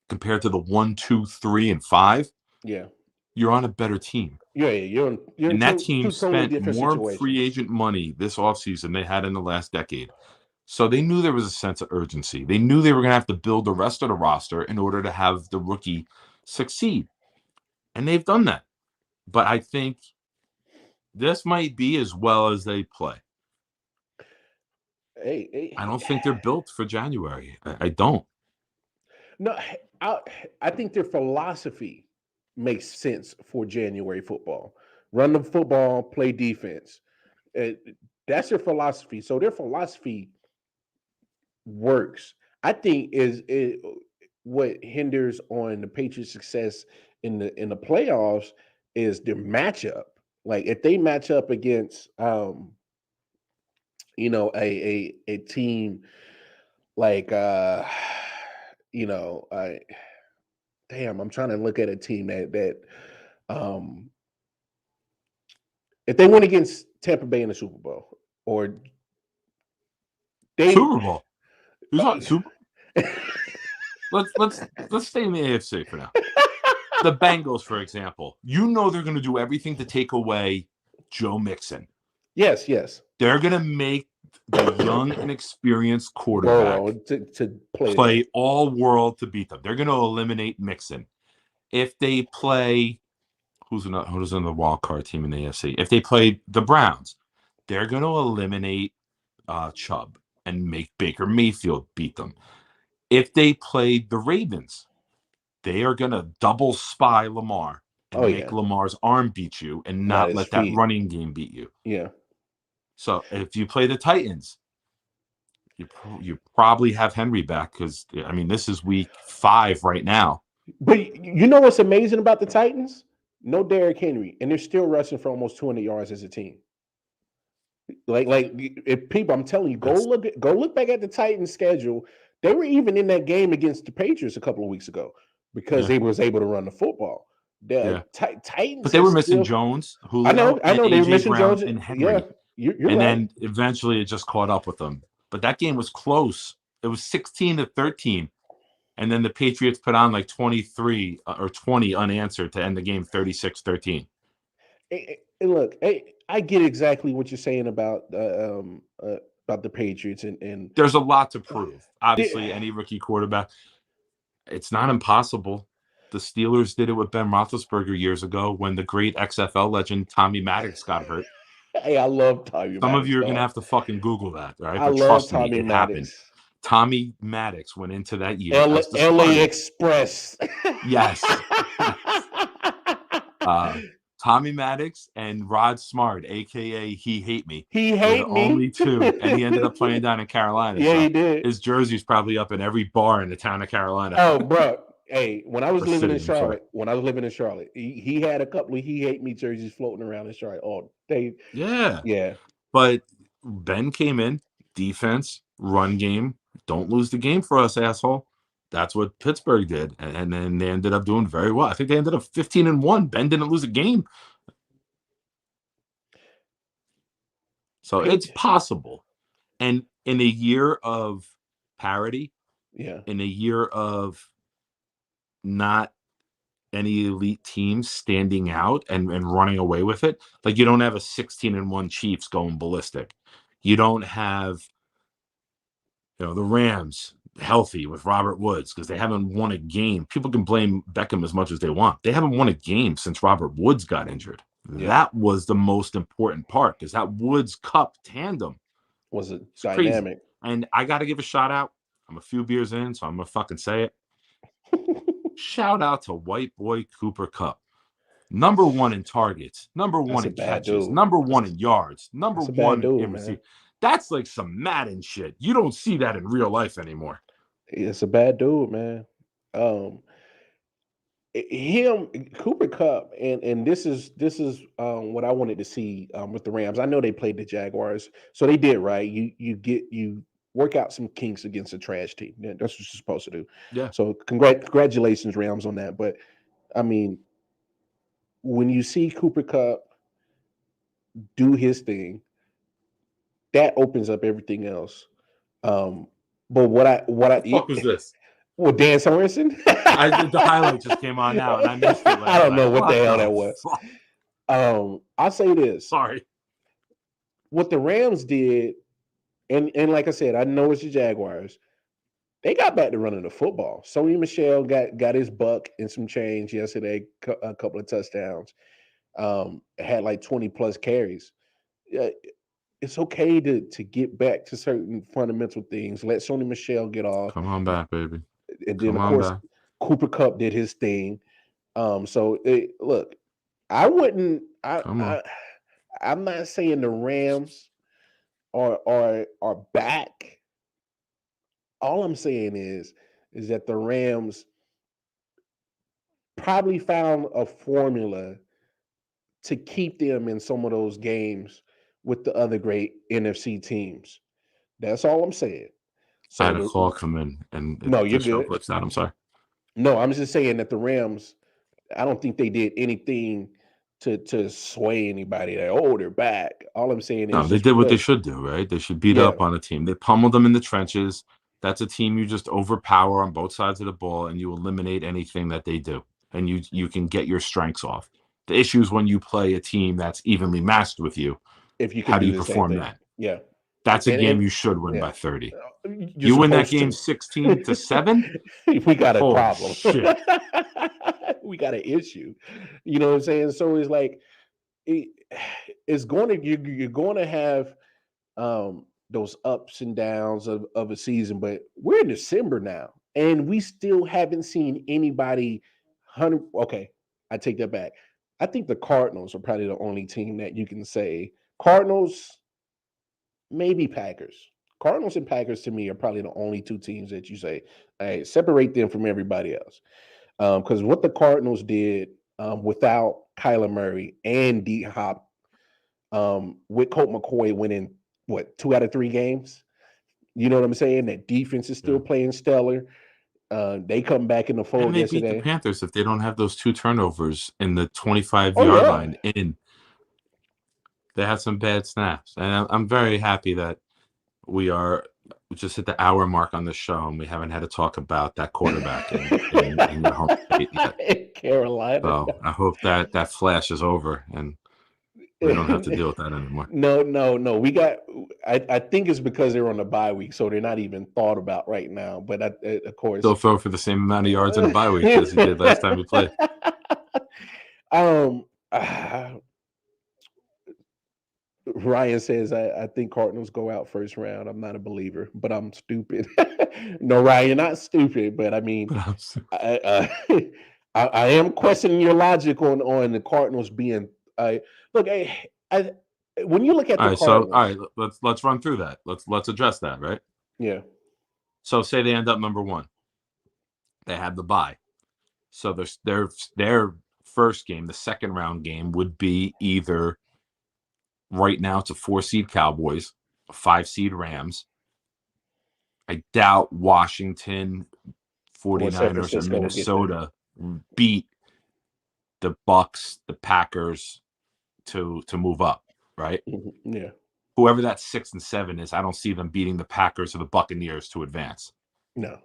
[SPEAKER 2] compared to the 1, 2, 3, and 5,
[SPEAKER 1] yeah,
[SPEAKER 2] you're on a better team.
[SPEAKER 1] yeah, you're in
[SPEAKER 2] And that
[SPEAKER 1] two
[SPEAKER 2] team
[SPEAKER 1] totally
[SPEAKER 2] spent
[SPEAKER 1] different
[SPEAKER 2] more
[SPEAKER 1] situations.
[SPEAKER 2] free agent money this offseason they had in the last decade. So they knew there was a sense of urgency. They knew they were going to have to build the rest of the roster in order to have the rookie succeed. And they've done that. But I think this might be as well as they play. I don't think they're built for January. I don't.
[SPEAKER 1] No, I think their philosophy makes sense for January football. Run the football, play defense. Uh, that's their philosophy. So their philosophy works. I think what hinders on the Patriots' success in the playoffs is their matchup. Like if they match up against a team like you know I damn, I'm trying to look at a team that um if they went against Tampa Bay in the Super Bowl or they
[SPEAKER 2] Super Bowl. Who's on Super? Let's stay in the AFC for now. The Bengals, for example, they're going to do everything to take away Joe Mixon.
[SPEAKER 1] yes.
[SPEAKER 2] They're going to make the young and experienced quarterback
[SPEAKER 1] Burrow to
[SPEAKER 2] play all world to beat them. They're going to eliminate Mixon. If they play, who's in the wild card team in the AFC? If they play the Browns, they're going to eliminate Chubb and make Baker Mayfield beat them. If they play the Ravens, they are going to double spy Lamar and make Lamar's arm beat you and not let that running game beat you.
[SPEAKER 1] Yeah.
[SPEAKER 2] So if you play the Titans, You probably have Henry back because, I mean, this is week 5 right now.
[SPEAKER 1] But you know what's amazing about the Titans? No Derrick Henry, and they're still rushing for almost 200 yards as a team. Like if people, I'm telling you, go look back at the Titans schedule. They were even in that game against the Patriots a couple of weeks ago because they was able to run the football. The Titans,
[SPEAKER 2] but they were missing Jones,
[SPEAKER 1] I
[SPEAKER 2] Julio,
[SPEAKER 1] know they were
[SPEAKER 2] AJ
[SPEAKER 1] missing
[SPEAKER 2] Brown,
[SPEAKER 1] Jones
[SPEAKER 2] and Henry.
[SPEAKER 1] Yeah, you're
[SPEAKER 2] and
[SPEAKER 1] right.
[SPEAKER 2] then eventually it just caught up with them. But that game was close. It was 16-13. And then the Patriots put on like 23 or 20 unanswered to end the game 36-13.
[SPEAKER 1] Hey, look, I get exactly what you're saying about the Patriots, and
[SPEAKER 2] there's a lot to prove. Obviously, any rookie quarterback, it's not impossible. The Steelers did it with Ben Roethlisberger years ago when the great XFL legend Tommy Maddox got hurt.
[SPEAKER 1] Hey, I love Tommy Maddox.
[SPEAKER 2] Some of you are going to have to fucking Google that, right?
[SPEAKER 1] I
[SPEAKER 2] But
[SPEAKER 1] love
[SPEAKER 2] trust
[SPEAKER 1] Tommy
[SPEAKER 2] me, it
[SPEAKER 1] Maddox.
[SPEAKER 2] happened. Tommy Maddox went into that year as the
[SPEAKER 1] LA
[SPEAKER 2] starter.
[SPEAKER 1] Express.
[SPEAKER 2] Yes. Tommy Maddox and Rod Smart, aka He Hate Me.
[SPEAKER 1] He
[SPEAKER 2] were
[SPEAKER 1] hate
[SPEAKER 2] the
[SPEAKER 1] me.
[SPEAKER 2] only two, and he ended up playing down in Carolina.
[SPEAKER 1] Yeah,
[SPEAKER 2] so
[SPEAKER 1] he did.
[SPEAKER 2] His jersey's probably up in every bar in the town of Carolina.
[SPEAKER 1] Oh, bro. Hey, when I was living in
[SPEAKER 2] City,
[SPEAKER 1] Charlotte, he had a couple of He Hate Me jerseys floating around in Charlotte. Oh,
[SPEAKER 2] yeah. But Ben came in, defense, run game. Don't lose the game for us, asshole. That's what Pittsburgh did, and then they ended up doing very well. I think they ended up 15-1. Ben didn't lose a game, so it's possible. And in a year of parity, in a year of not any elite teams standing out and running away with it, like you don't have a 16-1 Chiefs going ballistic. You don't have, the Rams healthy with Robert Woods because they haven't won a game. People can blame Beckham as much as they want. They haven't won a game since Robert Woods got injured. That was the most important part because that Woods Cup tandem
[SPEAKER 1] was dynamic.
[SPEAKER 2] Crazy. And I got to give a shout out. I'm a few beers in, so I'm going to fucking say it. Shout out to white boy Cooper Kupp. Number 1 in targets, number 1 in catches, number 1 in yards, number 1 in receipt. That's like some Madden shit. You don't see that in real life anymore.
[SPEAKER 1] It's a bad dude, man. Cooper Kupp, and this is what I wanted to see with the Rams. I know they played the Jaguars, so they did right. You work out some kinks against a trash team. That's what you're supposed to do.
[SPEAKER 2] Yeah.
[SPEAKER 1] So congratulations, Rams, on that. But I mean, when you see Cooper Kupp do his thing, that opens up everything else. But what
[SPEAKER 2] fuck was this?
[SPEAKER 1] Well, Dan Sorensen.
[SPEAKER 2] The highlight just came on now, and I missed it.
[SPEAKER 1] I don't know what the hell that was. I'll say this.
[SPEAKER 2] Sorry.
[SPEAKER 1] What the Rams did, and like I said, I know it's the Jaguars. They got back to running the football. Sony Michel got his buck and some change yesterday, a couple of touchdowns. Had like 20 plus carries. It's okay to get back to certain fundamental things. Let Sony Michel get off.
[SPEAKER 2] Come on back, baby.
[SPEAKER 1] And then, of course, Cooper Kupp did his thing. Look, I wouldn't. I'm not saying the Rams are back. All I'm saying is that the Rams probably found a formula to keep them in some of those games with the other great NFC teams. That's all I'm saying.
[SPEAKER 2] So I had a call come in, and
[SPEAKER 1] no, you're good.
[SPEAKER 2] I'm sorry.
[SPEAKER 1] No, I'm just saying that the Rams, I don't think they did anything to sway anybody. They're back. All I'm saying is
[SPEAKER 2] no, they did what they should do, right? They should beat up on a team. They pummeled them in the trenches. That's a team you just overpower on both sides of the ball, and you eliminate anything that they do, and you can get your strengths off. The issue is when you play a team that's evenly matched with you.
[SPEAKER 1] If you can,
[SPEAKER 2] how do you perform that?
[SPEAKER 1] Yeah,
[SPEAKER 2] that's a game you should win by 30. You win that game 16-7.
[SPEAKER 1] We got a problem.
[SPEAKER 2] Shit.
[SPEAKER 1] We got an issue. You know what I'm saying? So it's like it's going to you're going to have those ups and downs of a season, but we're in December now, and we still haven't seen anybody. Okay, I take that back. I think the Cardinals are probably the only team that you can say Cardinals, maybe Packers. Cardinals and Packers to me are probably the only two teams that you say, hey, separate them from everybody else. Because what the Cardinals did without Kyler Murray and D Hop, with Colt McCoy winning what 2 out of 3 games. You know what I'm saying? That defense is still playing stellar. They come back in the fold
[SPEAKER 2] And they beat
[SPEAKER 1] yesterday.
[SPEAKER 2] the Panthers if they don't have those 2 turnovers in the 25-yard
[SPEAKER 1] Oh, yeah.
[SPEAKER 2] line. They had some bad snaps, and I'm very happy that we are just at the hour mark on the show, and we haven't had to talk about that quarterback in your home state yet.
[SPEAKER 1] Carolina.
[SPEAKER 2] So I hope that flash is over, and we don't have to deal with that anymore.
[SPEAKER 1] No. We got. I think it's because they're on the bye week, so they're not even thought about right now. But of course,
[SPEAKER 2] still throw for the same amount of yards in the bye week as he did last time he played.
[SPEAKER 1] Ryan says, I think Cardinals go out first round. I'm not a believer, but I'm stupid. No, Ryan, you're not stupid, but I mean, I am questioning your logic on the Cardinals being. Look, when you look at the Cardinals,
[SPEAKER 2] all right, let's run through that. Let's address that, right?
[SPEAKER 1] Yeah.
[SPEAKER 2] So say they end up number 1, they have the bye. So their first game, the second round game, would be either. Right now, it's a 4-seed Cowboys, a 5-seed Rams. I doubt Washington, 49ers, or Minnesota beat the Bucks, the Packers to move up, right?
[SPEAKER 1] Mm-hmm. Yeah.
[SPEAKER 2] Whoever that 6 and 7 is, I don't see them beating the Packers or the Buccaneers to advance.
[SPEAKER 1] No.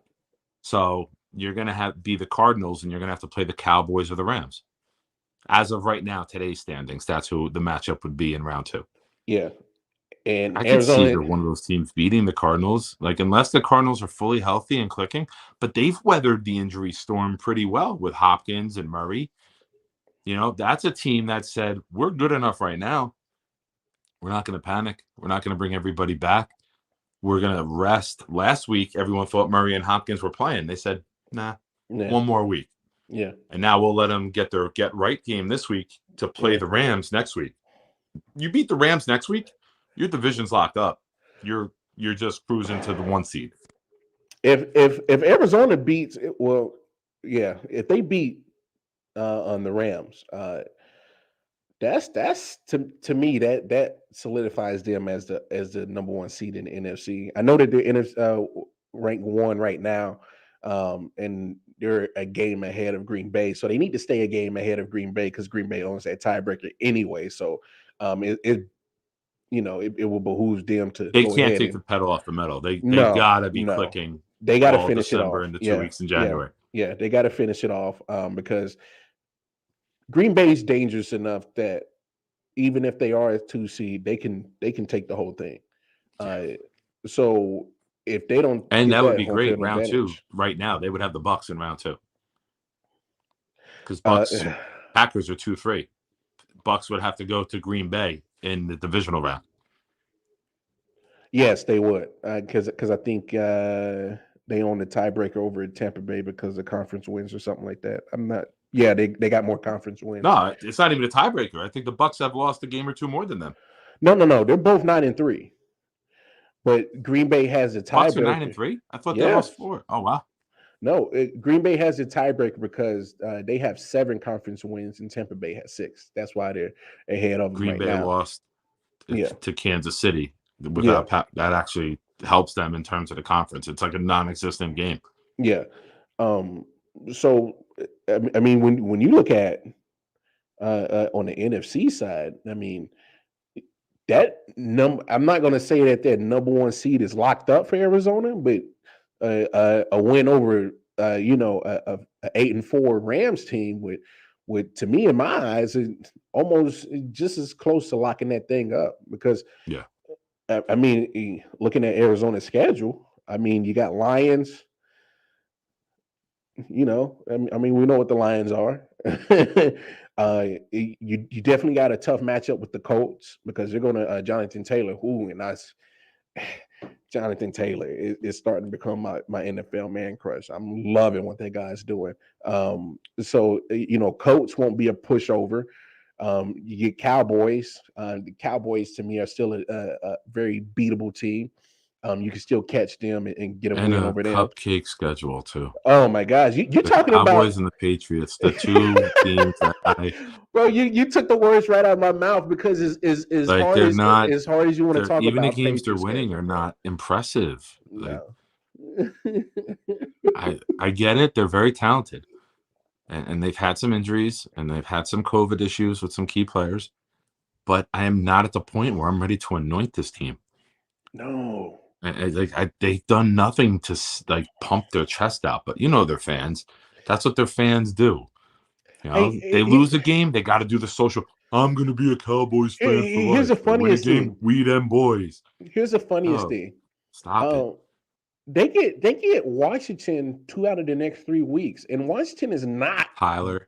[SPEAKER 2] So you're going to be the Cardinals, and you're going to have to play the Cowboys or the Rams. As of right now, today's standings, that's who the matchup would be in round 2.
[SPEAKER 1] Yeah. And
[SPEAKER 2] I could
[SPEAKER 1] Arizona,
[SPEAKER 2] see either one of those teams beating the Cardinals, like unless the Cardinals are fully healthy and clicking. But they've weathered the injury storm pretty well with Hopkins and Murray. You know, that's a team that said, we're good enough right now. We're not going to panic. We're not going to bring everybody back. We're going to rest. Last week, everyone thought Murray and Hopkins were playing. They said, nah, 1 more week.
[SPEAKER 1] Yeah.
[SPEAKER 2] And now we'll let them get their get-right game this week to play the Rams next week. You beat the Rams next week, your division's locked up. You're just cruising to the 1 seed.
[SPEAKER 1] If Arizona beats, well, yeah, if they beat on the Rams, that's to me that solidifies them as the number 1 seed in the NFC. I know that they're ranked 1 right now, and they're a game ahead of Green Bay, so they need to stay a game ahead of Green Bay because Green Bay owns that tiebreaker anyway. So, it will behoove them to.
[SPEAKER 2] They
[SPEAKER 1] go
[SPEAKER 2] can't
[SPEAKER 1] ahead
[SPEAKER 2] take the pedal off the metal. They
[SPEAKER 1] No,
[SPEAKER 2] gotta be
[SPEAKER 1] no.
[SPEAKER 2] clicking.
[SPEAKER 1] They got to
[SPEAKER 2] all
[SPEAKER 1] finish
[SPEAKER 2] December
[SPEAKER 1] it off.
[SPEAKER 2] and the 2 weeks in January.
[SPEAKER 1] Yeah, they got to finish it off because Green Bay's dangerous enough that even if they are a 2 seed, they can take the whole thing. So if they don't,
[SPEAKER 2] and
[SPEAKER 1] get
[SPEAKER 2] that would be
[SPEAKER 1] home
[SPEAKER 2] great.
[SPEAKER 1] field
[SPEAKER 2] Round 2,
[SPEAKER 1] advantage,
[SPEAKER 2] right now, they would have the Bucks in round 2 because Packers are 2-3. Bucks would have to go to Green Bay in the divisional round.
[SPEAKER 1] Yes, they would because I think they own the tiebreaker over at Tampa Bay because of conference wins or something like that. I'm not. Yeah, they got more conference wins.
[SPEAKER 2] No, it's not even a tiebreaker. I think the Bucks have lost a game or 2 more than them.
[SPEAKER 1] No. They're both 9-3. But Green Bay has a tiebreaker.
[SPEAKER 2] Bucks are 9-3? I thought they lost 4. Oh, wow.
[SPEAKER 1] No, Green Bay has a tiebreaker because they have 7 conference wins and Tampa Bay has 6. That's why they're ahead of them
[SPEAKER 2] Green
[SPEAKER 1] right
[SPEAKER 2] Bay
[SPEAKER 1] now.
[SPEAKER 2] lost to Kansas City. Without that actually helps them in terms of the conference. It's like a non-existent game.
[SPEAKER 1] Yeah. So, I mean, when you look at on the NFC side, I mean, I'm not going to say that number 1 seed is locked up for Arizona, but a win over a 8-4 Rams team would to me in my eyes is almost just as close to locking that thing up because I mean, looking at Arizona's schedule, I mean, you got Lions. I mean, we know what the Lions are. You definitely got a tough matchup with the Colts because they're going to Jonathan Taylor. Jonathan Taylor is starting to become my NFL man crush. I'm loving what that guy's doing. So Colts won't be a pushover. You get Cowboys. The Cowboys to me are still a very beatable team. You can still catch them and get a
[SPEAKER 2] and
[SPEAKER 1] win
[SPEAKER 2] a
[SPEAKER 1] over them.
[SPEAKER 2] cupcake schedule too.
[SPEAKER 1] Oh my gosh, you're
[SPEAKER 2] The
[SPEAKER 1] talking
[SPEAKER 2] Cowboys
[SPEAKER 1] about
[SPEAKER 2] and the Patriots, the two teams that
[SPEAKER 1] bro. You took the words right out of my mouth because as
[SPEAKER 2] like.
[SPEAKER 1] hard
[SPEAKER 2] They're not.
[SPEAKER 1] as hard as you want to
[SPEAKER 2] They're
[SPEAKER 1] talk
[SPEAKER 2] even the
[SPEAKER 1] about
[SPEAKER 2] games they're
[SPEAKER 1] Patriots
[SPEAKER 2] winning
[SPEAKER 1] schedule,
[SPEAKER 2] are
[SPEAKER 1] bro.
[SPEAKER 2] not impressive. Like
[SPEAKER 1] No.
[SPEAKER 2] I get it. They're very talented, and they've had some injuries and they've had some COVID issues with some key players. But I am not at the point where I'm ready to anoint this team.
[SPEAKER 1] No.
[SPEAKER 2] They've done nothing to like pump their chest out, but you know their fans. That's what their fans do. You know, they lose a game, they got to do the social. I'm gonna be a Cowboys fan for
[SPEAKER 1] here's
[SPEAKER 2] life.
[SPEAKER 1] the
[SPEAKER 2] They win a
[SPEAKER 1] funniest
[SPEAKER 2] game,
[SPEAKER 1] thing.
[SPEAKER 2] we them boys.
[SPEAKER 1] Here's the funniest
[SPEAKER 2] Oh,
[SPEAKER 1] thing.
[SPEAKER 2] stop it.
[SPEAKER 1] They get Washington 2 out of the next 3 weeks, and Washington is not.
[SPEAKER 2] Tyler,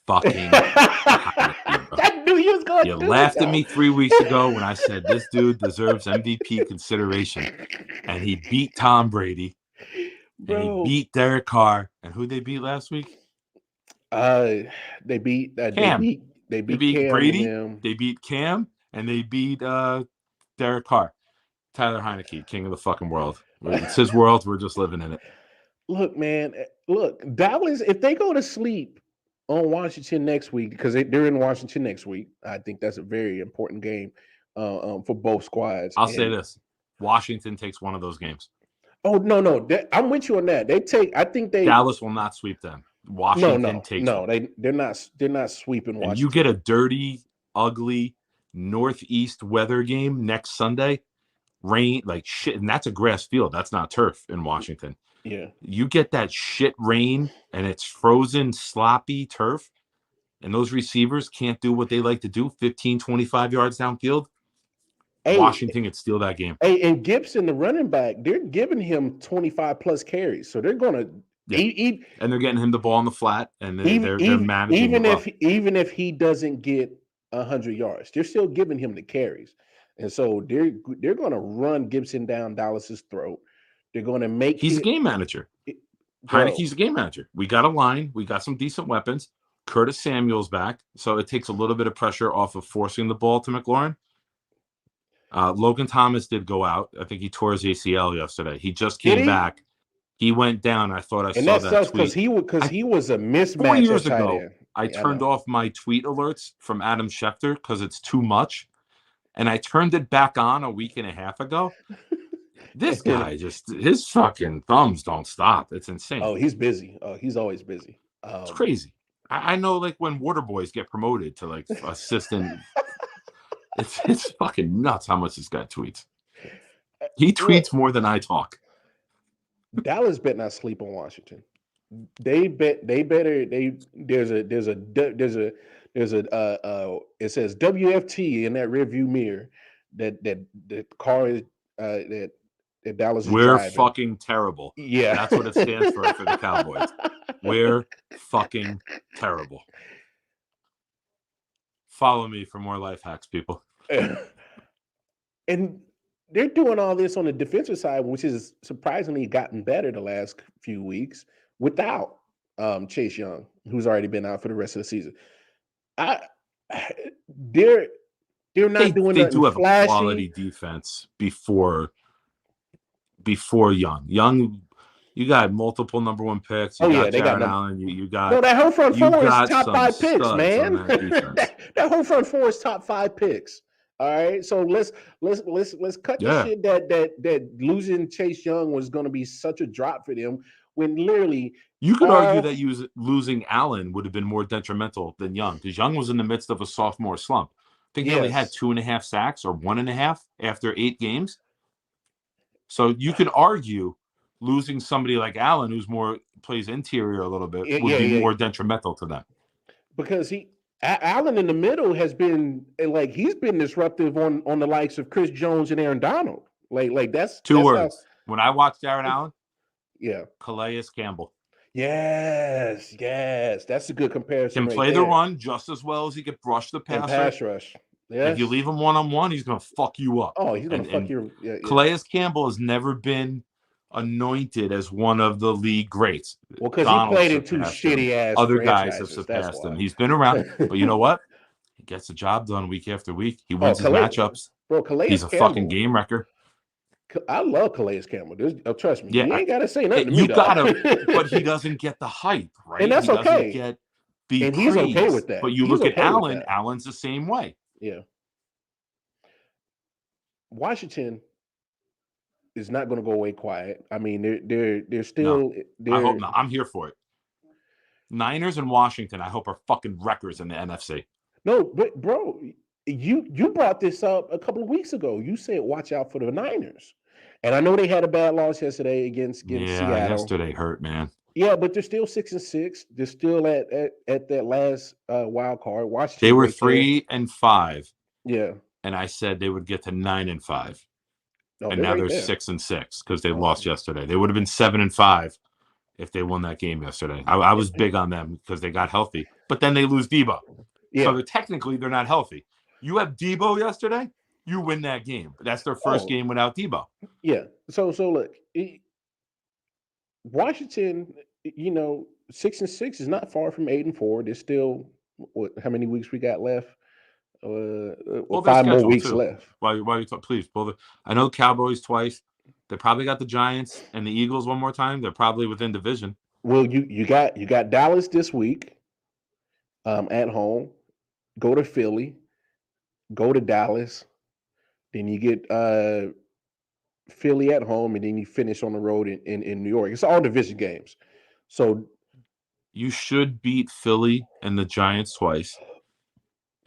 [SPEAKER 2] fucking.
[SPEAKER 1] I knew you was going to
[SPEAKER 2] You
[SPEAKER 1] do
[SPEAKER 2] laughed
[SPEAKER 1] it,
[SPEAKER 2] at me 3 weeks ago when I said this dude deserves MVP consideration, and he beat Tom Brady, and he beat Derek Carr, and who they beat last week?
[SPEAKER 1] They beat
[SPEAKER 2] Cam.
[SPEAKER 1] They beat
[SPEAKER 2] beat
[SPEAKER 1] Cam
[SPEAKER 2] Brady.
[SPEAKER 1] and them.
[SPEAKER 2] They beat Cam, and they beat Derek Carr. Tyler Heineke, king of the fucking world. It's his world. We're just living in it.
[SPEAKER 1] Look, man. Look, Dallas. If they go to sleep on Washington next week, because they're in Washington next week, I think that's a very important game for both squads.
[SPEAKER 2] I'll say this: Washington takes one of those games.
[SPEAKER 1] Oh no, I'm with you on that. I think
[SPEAKER 2] Dallas will not sweep them. Washington takes one.
[SPEAKER 1] They're not sweeping Washington.
[SPEAKER 2] And you get a dirty, ugly northeast weather game next Sunday. Rain like shit, and that's a grass field. That's not turf in Washington.
[SPEAKER 1] Yeah.
[SPEAKER 2] You get that shit rain and it's frozen, sloppy turf, and those receivers can't do what they like to do, 15, 25 yards downfield. Washington could steal that game.
[SPEAKER 1] Hey, and Gibson, the running back, they're giving him 25 plus carries. So they're going to
[SPEAKER 2] and they're getting him the ball in the flat, and they're managing
[SPEAKER 1] even if he doesn't get 100 yards, they're still giving him the carries. And so they're going to run Gibson down Dallas's throat. They're going to make
[SPEAKER 2] He's a game manager. Heineke's a game manager. We got a line. We got some decent weapons. Curtis Samuel's back, so it takes a little bit of pressure off of forcing the ball to McLaurin. Logan Thomas did go out. I think he tore his ACL yesterday. He just came back. He went down. I thought I saw that tweet.
[SPEAKER 1] Because he was a mismatch.
[SPEAKER 2] 4 years ago, I turned off my tweet alerts from Adam Schefter because it's too much. And I turned it back on a week and a half ago. This guy his fucking thumbs don't stop. It's insane.
[SPEAKER 1] Oh, he's busy. Oh, he's always busy.
[SPEAKER 2] It's crazy. I know, like when water boys get promoted to like assistant. It's fucking nuts how much this guy tweets. He tweets more than I talk.
[SPEAKER 1] Dallas bet not sleep on Washington. There's a it says WFT in that rearview mirror that the car is that Dallas is
[SPEAKER 2] We're
[SPEAKER 1] driving.
[SPEAKER 2] fucking terrible.
[SPEAKER 1] Yeah,
[SPEAKER 2] that's what it stands for the Cowboys. We're fucking terrible. Follow me for more life hacks, people.
[SPEAKER 1] And they're doing all this on the defensive side, which has surprisingly gotten better the last few weeks without Chase Young, who's already been out for the rest of the season. They're not doing
[SPEAKER 2] they
[SPEAKER 1] nothing
[SPEAKER 2] do have
[SPEAKER 1] flashy.
[SPEAKER 2] A quality defense before Young. Young, you got multiple number one picks. They got Allen. You got
[SPEAKER 1] that whole front four is top 5 picks, man. That whole front four is top 5 picks. All right, so let's cut the shit that losing Chase Young was going to be such a drop for them when literally
[SPEAKER 2] you could argue that losing Allen would have been more detrimental than Young because Young was in the midst of a sophomore slump. I think he only had 2.5 sacks or 1.5 after 8 games. So you could argue losing somebody like Allen, who's plays interior a little bit, would be more detrimental to them
[SPEAKER 1] because Allen in the middle has been he's been disruptive on the likes of Chris Jones and Aaron Donald. Like that's
[SPEAKER 2] 2 words. When I watched Aaron Allen, Calais Campbell.
[SPEAKER 1] Yes, that's a good comparison.
[SPEAKER 2] Can play the run just as well as he could brush the passer.
[SPEAKER 1] Pass rush. Yes.
[SPEAKER 2] If you leave him one-on-one, he's going to fuck you up.
[SPEAKER 1] Oh, he's going to fuck you.
[SPEAKER 2] Calais Campbell has never been anointed as one of the league greats.
[SPEAKER 1] Well, because he played in 2 shitty ass.
[SPEAKER 2] Other guys have surpassed him. He's been around, but you know what? He gets the job done week after week. He wins his matchups.
[SPEAKER 1] Bro, Calais
[SPEAKER 2] he's a fucking game wrecker.
[SPEAKER 1] I love Calais Campbell. Trust me,
[SPEAKER 2] Yeah,
[SPEAKER 1] you ain't got to say nothing to me,
[SPEAKER 2] you
[SPEAKER 1] dog.
[SPEAKER 2] gotta, but he doesn't get the hype, right?
[SPEAKER 1] And that's
[SPEAKER 2] He doesn't
[SPEAKER 1] okay.
[SPEAKER 2] get the
[SPEAKER 1] And
[SPEAKER 2] praise.
[SPEAKER 1] he's okay with that.
[SPEAKER 2] But you
[SPEAKER 1] He's
[SPEAKER 2] look at
[SPEAKER 1] okay with
[SPEAKER 2] Allen.
[SPEAKER 1] that.
[SPEAKER 2] Allen's the same way.
[SPEAKER 1] Yeah. Washington is not going to go away quiet. I mean, they're still.
[SPEAKER 2] I hope not. I'm here for it. Niners and Washington, I hope, are fucking records in the NFC.
[SPEAKER 1] No, but bro, you brought this up a couple of weeks ago. You said watch out for the Niners, and I know they had a bad loss yesterday against Seattle.
[SPEAKER 2] Yesterday hurt, man.
[SPEAKER 1] Yeah, but they're still 6-6. They're still at that last wild card. Washington.
[SPEAKER 2] They were 3-5.
[SPEAKER 1] Yeah,
[SPEAKER 2] and I said they would get to 9-5.
[SPEAKER 1] no,
[SPEAKER 2] and now they're 6-6 because they lost yesterday. They would have been 7-5 if they won that game yesterday. I was big on them because they got healthy, but then they lose Debo.
[SPEAKER 1] Yeah.
[SPEAKER 2] So technically they're not healthy. You have Debo yesterday, you win that game. That's their first game without Debo.
[SPEAKER 1] Yeah. So look, Washington, 6-6 is not far from 8-4. There's still how many weeks we got left? 5 more weeks left.
[SPEAKER 2] While you talk, please pull I know Cowboys twice. They probably got the Giants and the Eagles one more time. They're probably within division.
[SPEAKER 1] Well, you got Dallas this week, at home. Go to Philly, go to Dallas, then you get Philly at home, and then you finish on the road in New York. It's all division games. So
[SPEAKER 2] you should beat Philly and the Giants twice.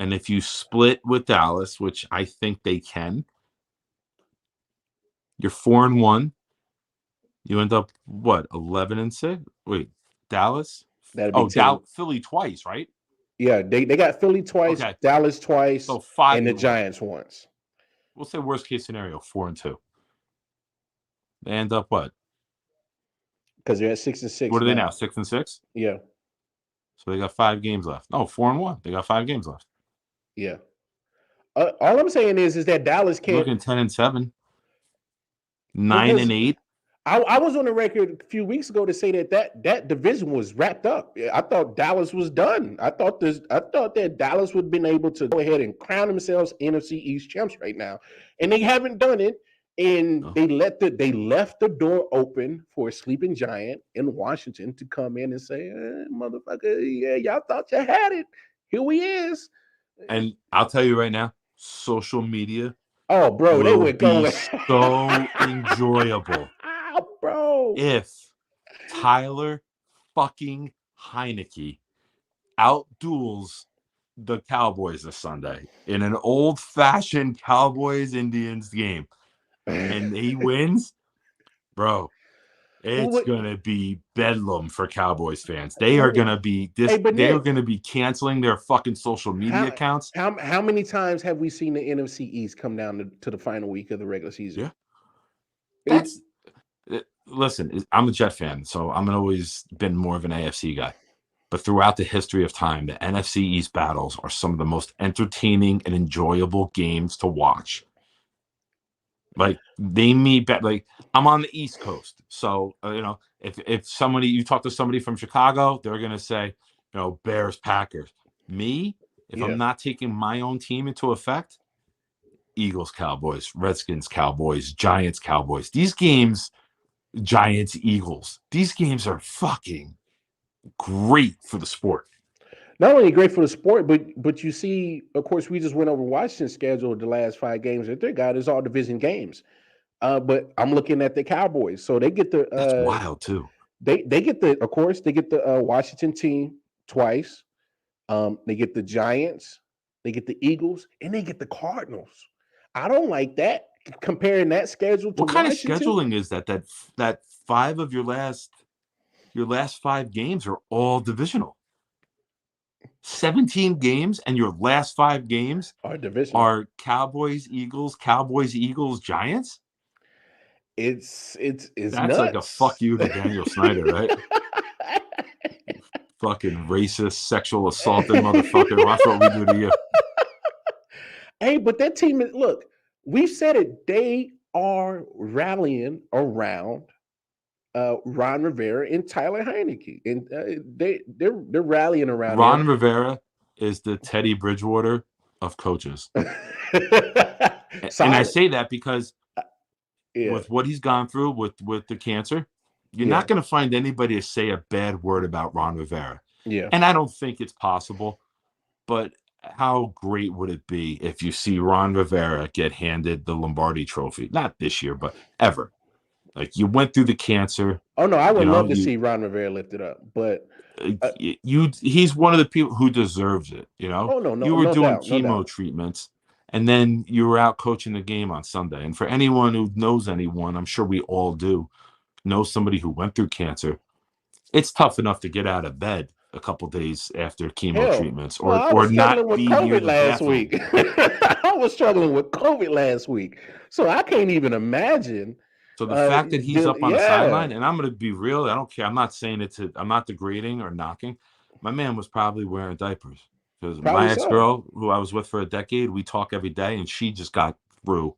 [SPEAKER 2] And if you split with Dallas, which I think they can, you're 4-1. You end up what, 11-6? Wait, Dallas? Philly twice, right?
[SPEAKER 1] Yeah, they got Philly twice, okay. Dallas twice,
[SPEAKER 2] so 5
[SPEAKER 1] and the Giants once.
[SPEAKER 2] We'll say worst case scenario, 4-2. They end up what?
[SPEAKER 1] Because they're at 6-6.
[SPEAKER 2] What are they now? 6-6?
[SPEAKER 1] Yeah.
[SPEAKER 2] So they got 5 games left. No, 4-1. They got 5 games left.
[SPEAKER 1] Yeah. All I'm saying is that Dallas can't.
[SPEAKER 2] Looking 10-7, 9-8.
[SPEAKER 1] I was on the record a few weeks ago to say that division was wrapped up. I thought Dallas was done. I thought that Dallas would have been able to go ahead and crown themselves NFC East champs right now, and they haven't done it. And they left the door open for a sleeping giant in Washington to come in and say, "Motherfucker, yeah, y'all thought you had it. Here we is."
[SPEAKER 2] And I'll tell you right now, social media.
[SPEAKER 1] Oh, bro, they would go
[SPEAKER 2] so enjoyable.
[SPEAKER 1] Bro,
[SPEAKER 2] if Tyler fucking Heineke outduels the Cowboys this Sunday in an old-fashioned Cowboys-Indians game, and he wins, bro, it's gonna be bedlam for Cowboys fans. They are gonna be they are gonna be canceling their fucking social media accounts.
[SPEAKER 1] How many times have we seen the NFC East come down to the final week of the regular season?
[SPEAKER 2] Yeah, listen, I'm a Jet fan, so I'm always been more of an AFC guy. But throughout the history of time, the NFC East battles are some of the most entertaining and enjoyable games to watch. Like I'm on the East Coast, so if you talk to somebody from Chicago, they're gonna say, Bears, Packers. Me, if I'm not taking my own team into effect, Eagles, Cowboys, Redskins, Cowboys, Giants, Cowboys. These games, Giants, Eagles. These games are fucking great for the sport.
[SPEAKER 1] Not only great for the sport, but you see, of course, we just went over Washington's schedule the last 5 games that they got is all division games. But I'm looking at the Cowboys, so they get the
[SPEAKER 2] that's wild too.
[SPEAKER 1] They get the Washington team twice. They get the Giants, they get the Eagles, and they get the Cardinals. I don't like that. Comparing that schedule to
[SPEAKER 2] what kind
[SPEAKER 1] Washington?
[SPEAKER 2] Of scheduling is that 5 of your last 5 games are all divisional. 17 games and your last 5 games
[SPEAKER 1] are divisional.
[SPEAKER 2] Are Cowboys, Eagles, Giants?
[SPEAKER 1] It's
[SPEAKER 2] that's
[SPEAKER 1] nuts.
[SPEAKER 2] Like a fuck you to Daniel Snyder, right? Fucking racist, sexual assaulting motherfucker. Watch what we do to you.
[SPEAKER 1] Hey, but that team is, look, we've said it. They are rallying around Ron Rivera and Tyler Heineke, and they're rallying around.
[SPEAKER 2] Ron Rivera is the Teddy Bridgewater of coaches, and I say that because with what he's gone through with the cancer, you're not going to find anybody to say a bad word about Ron Rivera.
[SPEAKER 1] Yeah.
[SPEAKER 2] And I don't think it's possible, but how great would it be if you see Ron Rivera get handed the Lombardi Trophy? Not this year, but ever. Like, you went through the cancer.
[SPEAKER 1] Oh no, I would love to see Ron Rivera lift it up, but
[SPEAKER 2] he's one of the people who deserves it.
[SPEAKER 1] Oh no,
[SPEAKER 2] you were doing
[SPEAKER 1] doubt,
[SPEAKER 2] chemo treatments, and then you were out coaching the game on Sunday. And for anyone who knows anyone, I'm sure we all do, know somebody who went through cancer. It's tough enough to get out of bed a couple days after chemo treatments, or not be near the
[SPEAKER 1] last
[SPEAKER 2] bathroom.
[SPEAKER 1] Week. I was struggling with COVID last week, so I can't even imagine.
[SPEAKER 2] So the fact that he's up on the sideline, and I'm going to be real, I don't care. I'm not saying I'm not degrading or knocking. My man was probably wearing diapers because my ex-girl, who I was with for a decade, we talk every day, and she just got through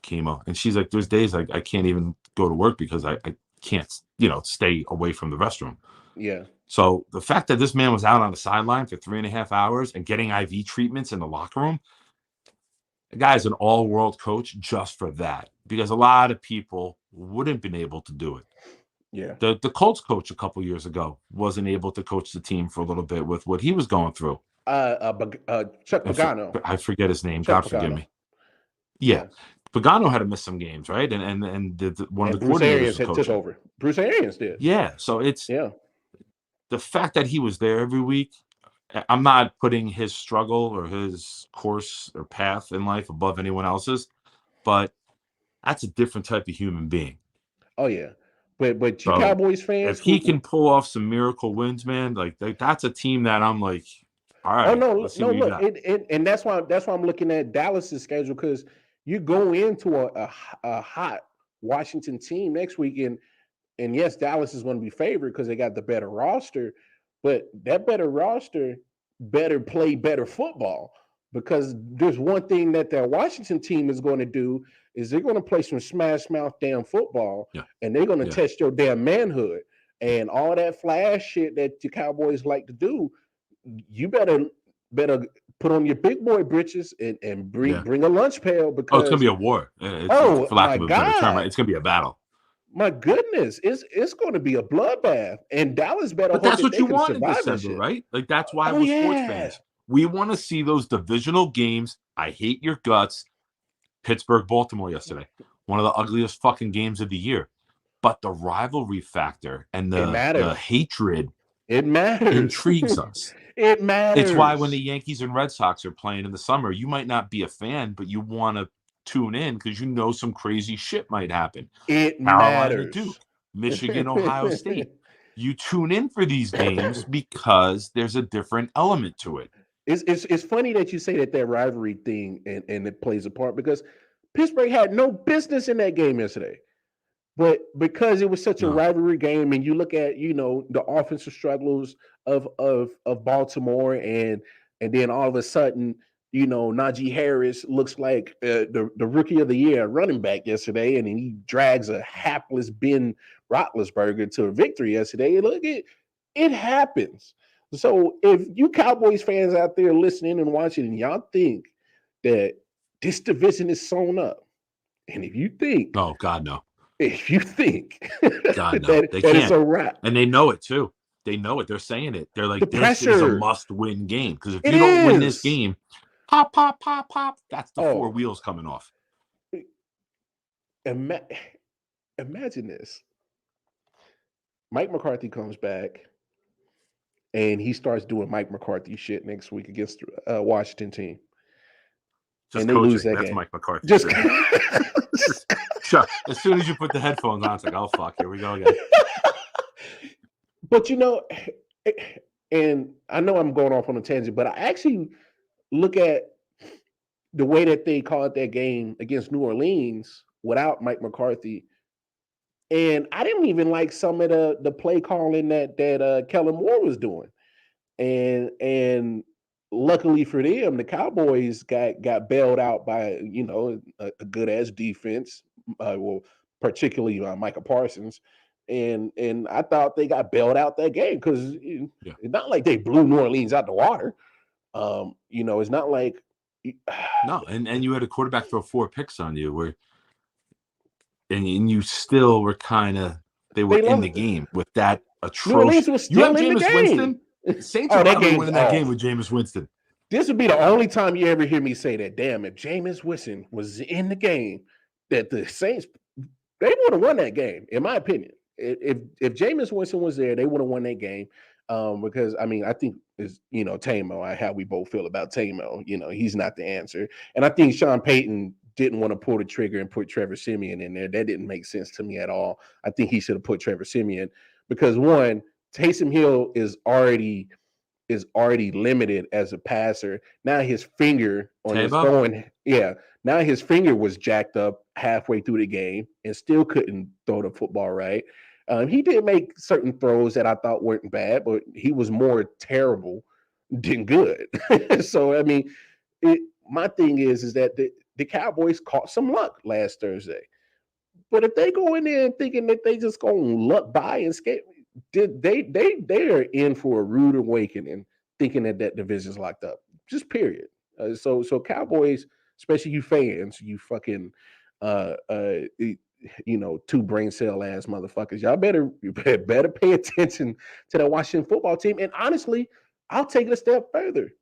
[SPEAKER 2] chemo, and she's like, there's days I can't even go to work because I can't, stay away from the restroom.
[SPEAKER 1] Yeah.
[SPEAKER 2] So the fact that this man was out on the sideline for 3.5 hours and getting IV treatments in the locker room, the guy's an all-world coach just for that, because a lot of people wouldn't have been able to do it.
[SPEAKER 1] Yeah.
[SPEAKER 2] The Colts coach a couple years ago wasn't able to coach the team for a little bit with what he was going through.
[SPEAKER 1] Chuck Pagano.
[SPEAKER 2] I forget his name. God forgive me. Yeah. Pagano had to miss some games, right? And one of the
[SPEAKER 1] Bruce
[SPEAKER 2] Arians
[SPEAKER 1] had took over. Bruce Arians did.
[SPEAKER 2] Yeah. So it's the fact that he was there every week. I'm not putting his struggle or his course or path in life above anyone else's, but that's a different type of human being.
[SPEAKER 1] Oh yeah, but you Cowboys fans,
[SPEAKER 2] if he can pull off some miracle wins, man, like that's a team that I'm like, all right.
[SPEAKER 1] Oh no, look, and that's why I'm looking at Dallas's schedule, because you go into a hot Washington team next week, and yes, Dallas is going to be favored because they got the better roster, but that better roster better play better football, because there's one thing that their Washington team is going to do is they're going to play some smash mouth damn football, and they're going to test your damn manhood and all that flash shit that the Cowboys like to do. You better put on your big boy britches and bring a lunch pail, because
[SPEAKER 2] it's going to be a war. For lack of a better term, it's going to be a battle.
[SPEAKER 1] My goodness, it's going to be a bloodbath, and Dallas better.
[SPEAKER 2] But that's what you want in December, right? Like, that's why we're sports fans. We want to see those divisional games. I hate your guts. Pittsburgh, Baltimore yesterday, one of the ugliest fucking games of the year. But the rivalry factor and the hatred,
[SPEAKER 1] it matters.
[SPEAKER 2] Intrigues us.
[SPEAKER 1] It matters.
[SPEAKER 2] It's why when the Yankees and Red Sox are playing in the summer, you might not be a fan, but you want to tune in because you know some crazy shit might happen.
[SPEAKER 1] It matters.
[SPEAKER 2] Duke, Michigan, Ohio State. You tune in for these games because there's a different element to it.
[SPEAKER 1] It's funny that you say that rivalry thing and it plays a part, because Pittsburgh had no business in that game yesterday. But because it was such a rivalry game, and you look at, the offensive struggles of Baltimore, and then all of a sudden, Najee Harris looks like the rookie of the year running back yesterday, and then he drags a hapless Ben Roethlisberger to a victory yesterday. Look, it happens. So if you Cowboys fans out there listening and watching, and y'all think that this division is sewn up, and if you think,
[SPEAKER 2] oh God, no.
[SPEAKER 1] If you think
[SPEAKER 2] God, no, that it's
[SPEAKER 1] a wrap,
[SPEAKER 2] and they know it too. They know it. They're saying it. They're like, this is a must-win game, because if you don't win this game, pop, pop, pop, pop, that's the four wheels coming off.
[SPEAKER 1] Imagine this. Mike McCarthy comes back, and he starts doing Mike McCarthy shit next week against Washington team.
[SPEAKER 2] Just
[SPEAKER 1] and they
[SPEAKER 2] coaching.
[SPEAKER 1] Lose that
[SPEAKER 2] That's
[SPEAKER 1] game.
[SPEAKER 2] Mike McCarthy.
[SPEAKER 1] Just
[SPEAKER 2] as soon as you put the headphones on, it's like, oh fuck, here we go again.
[SPEAKER 1] But and I know I'm going off on a tangent, but I actually look at the way that they called that game against New Orleans without Mike McCarthy, and I didn't even like some of the play calling that Kellen Moore was doing, and luckily for them, the Cowboys got bailed out by a good ass defense, particularly Micah Parsons, and I thought they got bailed out that game, because it's not like they blew New Orleans out the water. It's not like
[SPEAKER 2] no, and you had a quarterback throw 4 picks on you, where and you still were they were in the game with that
[SPEAKER 1] New Orleans
[SPEAKER 2] atrocious.
[SPEAKER 1] was
[SPEAKER 2] You have
[SPEAKER 1] still in the
[SPEAKER 2] Jameis
[SPEAKER 1] game.
[SPEAKER 2] Winston. Saints
[SPEAKER 1] Oh,
[SPEAKER 2] are
[SPEAKER 1] that
[SPEAKER 2] probably
[SPEAKER 1] game's
[SPEAKER 2] winning that game
[SPEAKER 1] off.
[SPEAKER 2] with Jameis Winston.
[SPEAKER 1] This would be the only time you ever hear me say that. Damn, if Jameis Winston was in the game, that the Saints, they would have won that game, in my opinion. If Jameis Winston was there, they would have won that game. Because I mean, I think is Tamo, how we both feel about Tamo. He's not the answer, and I think Sean Payton didn't want to pull the trigger and put Trevor Siemian in there. That didn't make sense to me at all. I think he should have put Trevor Siemian because one, Taysom Hill is already limited as a passer. Now his finger on his throwing, now his finger was jacked up halfway through the game and still couldn't throw the football right. He did make certain throws that I thought weren't bad, but he was more terrible than good. So I mean, my thing is that the Cowboys caught some luck last Thursday. But if they go in there and thinking that they just gonna luck by and skate, they are in for a rude awakening, thinking that division's locked up. Just period. So Cowboys, especially you fans, you fucking two brain cell ass motherfuckers, y'all better pay attention to that Washington football team. And honestly, I'll take it a step further.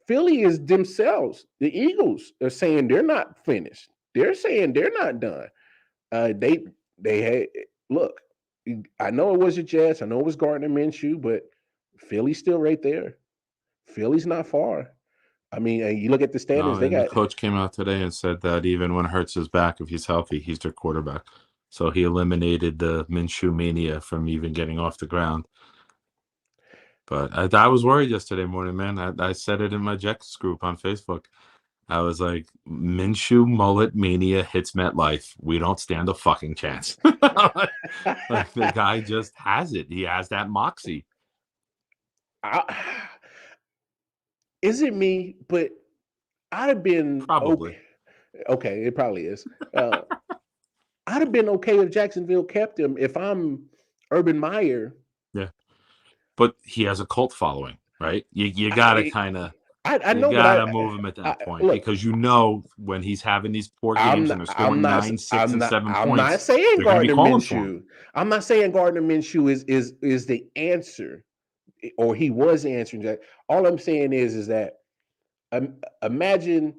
[SPEAKER 1] Philly is themselves. The Eagles are saying they're not finished. They're saying they're not done. They had look. I know it was your Jets. I know it was Gardner Minshew, but Philly's still right there. Philly's not far. I mean, and you look at the standings.
[SPEAKER 2] The coach came out today and said that even when Hurts is back, if he's healthy, he's their quarterback. So he eliminated the Minshew mania from even getting off the ground. But I was worried yesterday morning, man. I said it in my Jets group on Facebook. I was like, Minshew mullet mania hits MetLife. We don't stand a fucking chance. Like the guy just has it. He has that moxie.
[SPEAKER 1] Is it me? But I'd have been
[SPEAKER 2] probably
[SPEAKER 1] okay. It probably is. I'd have been okay if Jacksonville kept him. If I'm Urban Meyer,
[SPEAKER 2] yeah. But he has a cult following, right? You gotta kind of.
[SPEAKER 1] I know,
[SPEAKER 2] you gotta move him at that point because when he's having these poor games and they're scoring 9, 6, and 7 points.
[SPEAKER 1] I'm not saying Gardner Minshew. I'm not saying Gardner Minshew is the answer, or he was answering that. All I'm saying is that imagine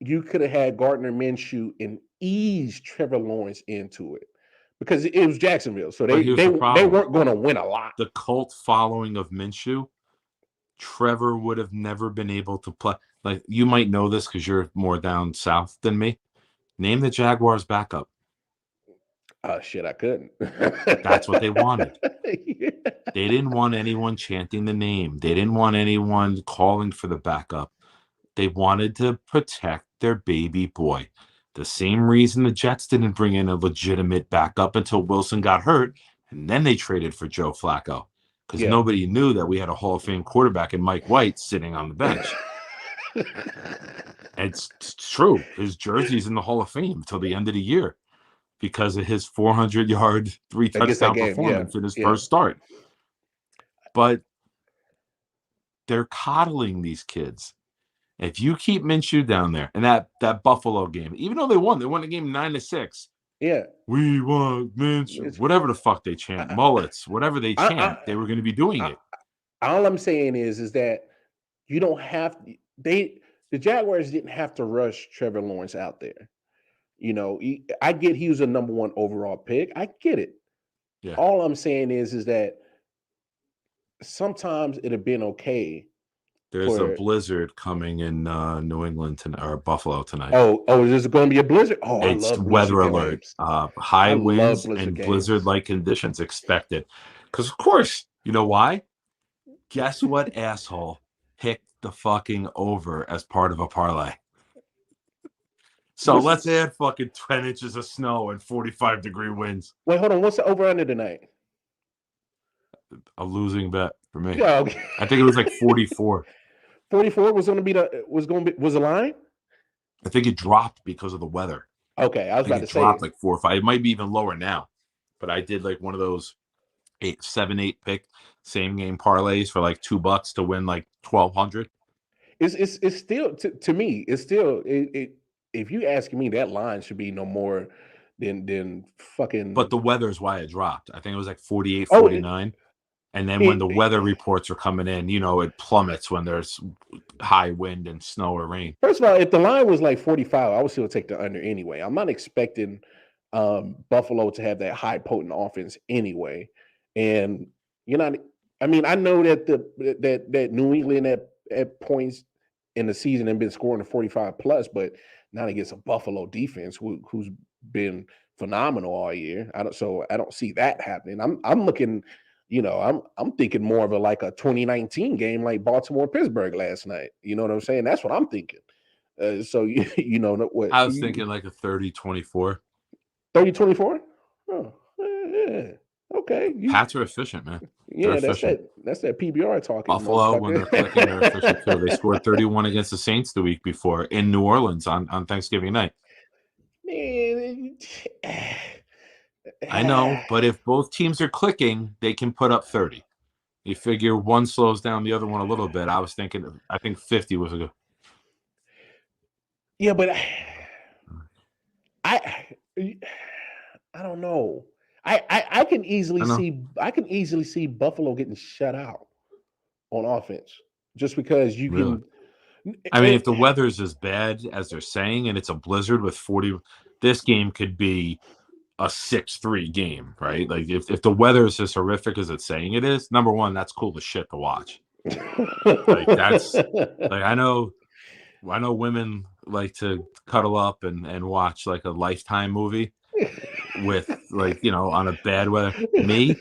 [SPEAKER 1] you could have had Gardner Minshew and eased Trevor Lawrence into it because it was Jacksonville, so they weren't going to win a lot.
[SPEAKER 2] The cult following of Minshew. Trevor would have never been able to play. Like, you might know this because you're more down south than me. Name the Jaguars backup.
[SPEAKER 1] Shit, I couldn't.
[SPEAKER 2] That's what they wanted. Yeah. They didn't want anyone chanting the name. They didn't want anyone calling for the backup. They wanted to protect their baby boy. The same reason the Jets didn't bring in a legitimate backup until Wilson got hurt, and then they traded for Joe Flacco. Because nobody knew that we had a Hall of Fame quarterback in Mike White sitting on the bench. It's true. His jersey's in the Hall of Fame until the end of the year because of his 400-yard, 3-touchdown performance in his first start. But they're coddling these kids. If you keep Minshew down there, and that Buffalo game, even though they won the game 9-6.
[SPEAKER 1] Yeah.
[SPEAKER 2] We want Minshew. Whatever the fuck they chant, mullets, whatever they chant, they were going to be doing it.
[SPEAKER 1] All I'm saying is that you don't have the Jaguars didn't have to rush Trevor Lawrence out there. I get he was a number 1 overall pick. I get it. Yeah. All I'm saying is that sometimes it'd have been okay.
[SPEAKER 2] There's a blizzard coming in New England tonight or Buffalo tonight.
[SPEAKER 1] Oh, is there going to be a blizzard? Oh,
[SPEAKER 2] it's
[SPEAKER 1] I love
[SPEAKER 2] weather alert. High winds and blizzard-like conditions expected. Because of course, you know why? Guess what asshole picked the fucking over as part of a parlay? So let's add fucking 10 inches of snow and 45-degree winds.
[SPEAKER 1] Wait, hold on. What's the over under tonight?
[SPEAKER 2] A losing bet for me.
[SPEAKER 1] Yeah, okay.
[SPEAKER 2] I think it was like 44.
[SPEAKER 1] 44 was the line?
[SPEAKER 2] I think it dropped because of the weather.
[SPEAKER 1] Okay, I was about to say
[SPEAKER 2] it dropped like 4 or 5. It might be even lower now. But I did like one of those 7-8 pick same game parlays for like $2 to win like 1,200.
[SPEAKER 1] It's still to me. It's still if you ask me, that line should be no more than fucking.
[SPEAKER 2] But the weather's why it dropped. I think it was like 48, 49. And then when the weather reports are coming in, it plummets when there's high wind and snow or rain.
[SPEAKER 1] First of all, if the line was like 45, I would still take the under anyway. I'm not expecting Buffalo to have that high potent offense anyway. And you're not. I mean, I know that that New England at points in the season have been scoring a 45 plus, but not against a Buffalo defense who's been phenomenal all year. I don't see that happening. I'm looking. I'm thinking more of a 2019 game like Baltimore Pittsburgh last night. You know what I'm saying? That's what I'm thinking. So you know what
[SPEAKER 2] I was thinking like a 30-24.
[SPEAKER 1] 30-24? Oh, yeah. Okay.
[SPEAKER 2] Pats are efficient, man.
[SPEAKER 1] Yeah, that's that PBR talking.
[SPEAKER 2] Buffalo, when they're clicking, they're efficient too. They scored 31 against the Saints the week before in New Orleans on Thanksgiving night.
[SPEAKER 1] Man,
[SPEAKER 2] I know, but if both teams are clicking, they can put up 30. You figure one slows down the other one a little bit. I think 50 was a good.
[SPEAKER 1] Yeah, but I don't know. I can easily see Buffalo getting shut out on offense just because you can.
[SPEAKER 2] I mean, if the weather's as bad as they're saying and it's a blizzard with 40, this game could be a 6-3 game, right? Like if the weather is as horrific as it's saying it is, number one, that's cool as shit to watch. That's like I know women like to cuddle up and watch like a Lifetime movie with on a bad weather. Me,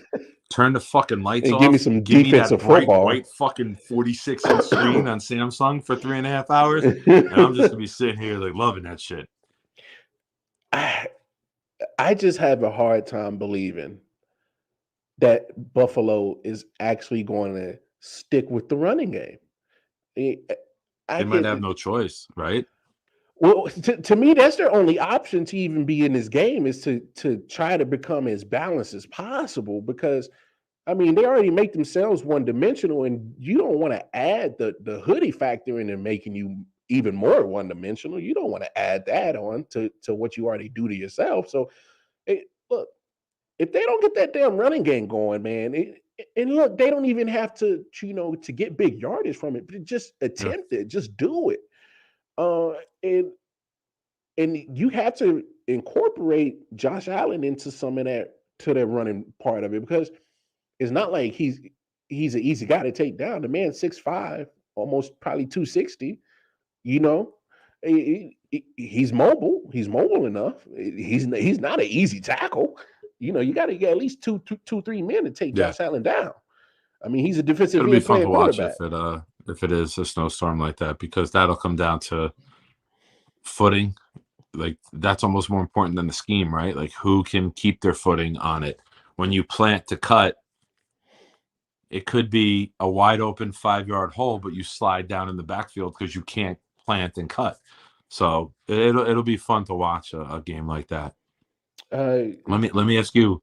[SPEAKER 2] turn the fucking lights off.
[SPEAKER 1] Give me some defensive football.
[SPEAKER 2] White fucking 46-inch screen on Samsung for 3.5 hours, and I'm just gonna be sitting here like loving that shit.
[SPEAKER 1] I just have a hard time believing that Buffalo is actually going to stick with the running game.
[SPEAKER 2] They might have no choice, right?
[SPEAKER 1] Well, to me, that's their only option to even be in this game is to try to become as balanced as possible because, I mean, they already make themselves one-dimensional, and you don't want to add the hoodie factor in and making you even more one-dimensional. You don't want to add that on to what you already do to yourself. So, look, if they don't get that damn running game going, man, and look, they don't even have to get big yardage from it, but just attempt it, just do it. And you have to incorporate Josh Allen into some of that to the running part of it because it's not like he's an easy guy to take down. The man's 6'5", almost probably 260. He's mobile. He's mobile enough. He's not an easy tackle. You got to get at least two, 3 men to take Josh Allen down. I mean, he's a defensive.
[SPEAKER 2] It'll be fun to watch if it is a snowstorm like that because that'll come down to footing. Like that's almost more important than the scheme, right? Like who can keep their footing on it. When you plant to cut, it could be a wide open 5-yard hole, but you slide down in the backfield because you can't plant and cut. So it'll be fun to watch a game like that. Let me ask you.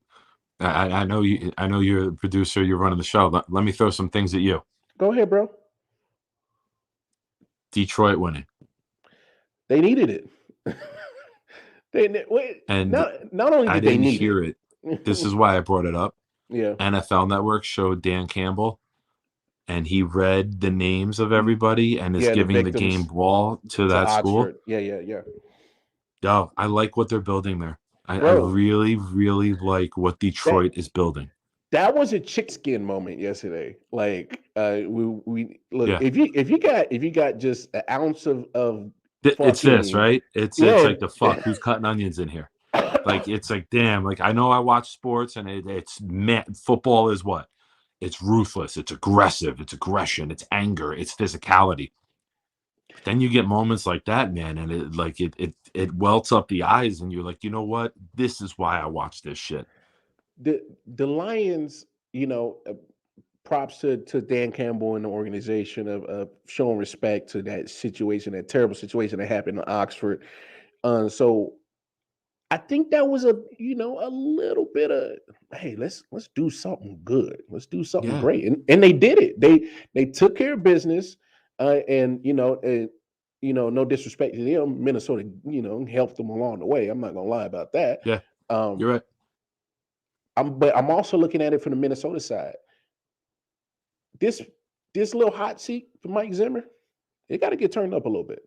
[SPEAKER 2] I know you're the producer. You're running the show. Let me throw some things at you.
[SPEAKER 1] Go ahead, bro.
[SPEAKER 2] Detroit winning.
[SPEAKER 1] They needed it. Not only did they need
[SPEAKER 2] hear it. This is why I brought it up.
[SPEAKER 1] Yeah.
[SPEAKER 2] NFL Network showed Dan Campbell, and he read the names of everybody and is giving the game ball to that school.
[SPEAKER 1] Yeah.
[SPEAKER 2] Yo, I like what they're building there. I really, really like what Detroit is building.
[SPEAKER 1] That was a chick skin moment yesterday. Like we look if you got just an ounce of
[SPEAKER 2] it's this, right? It's like the fuck who's cutting onions in here. Like it's like damn. Like I know I watch sports and it's football is what? It's ruthless. It's aggressive. It's aggression. It's anger. It's physicality. Then you get moments like that, man, and it welts up the eyes, and you're like, you know what? This is why I watch this shit.
[SPEAKER 1] The Lions, props to Dan Campbell and the organization of showing respect to that situation, that terrible situation that happened in Oxford. So I think that was a little bit of, hey, let's do something good. Let's do something great. And they did it. They took care of business. no disrespect to them, Minnesota, helped them along the way. I'm not gonna lie about that.
[SPEAKER 2] Yeah, you're right.
[SPEAKER 1] But I'm also looking at it from the Minnesota side. This little hot seat for Mike Zimmer, it got to get turned up a little bit.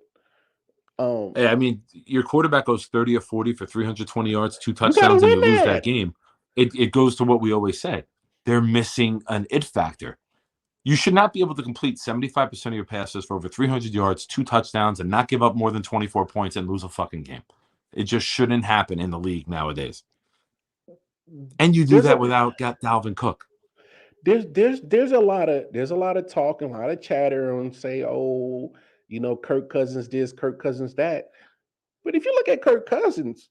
[SPEAKER 2] Hey, I mean, your quarterback goes 30 or 40 for 320 yards, 2 touchdowns, and you lose that game. It goes to what we always said. They're missing an it factor. You should not be able to complete 75% of your passes for over 300 yards, 2 touchdowns, and not give up more than 24 points and lose a fucking game. It just shouldn't happen in the league nowadays. And you do that without Dalvin Cook.
[SPEAKER 1] There's a lot of talk and a lot of chatter on say, Kirk Cousins this, Kirk Cousins that. But if you look at Kirk Cousins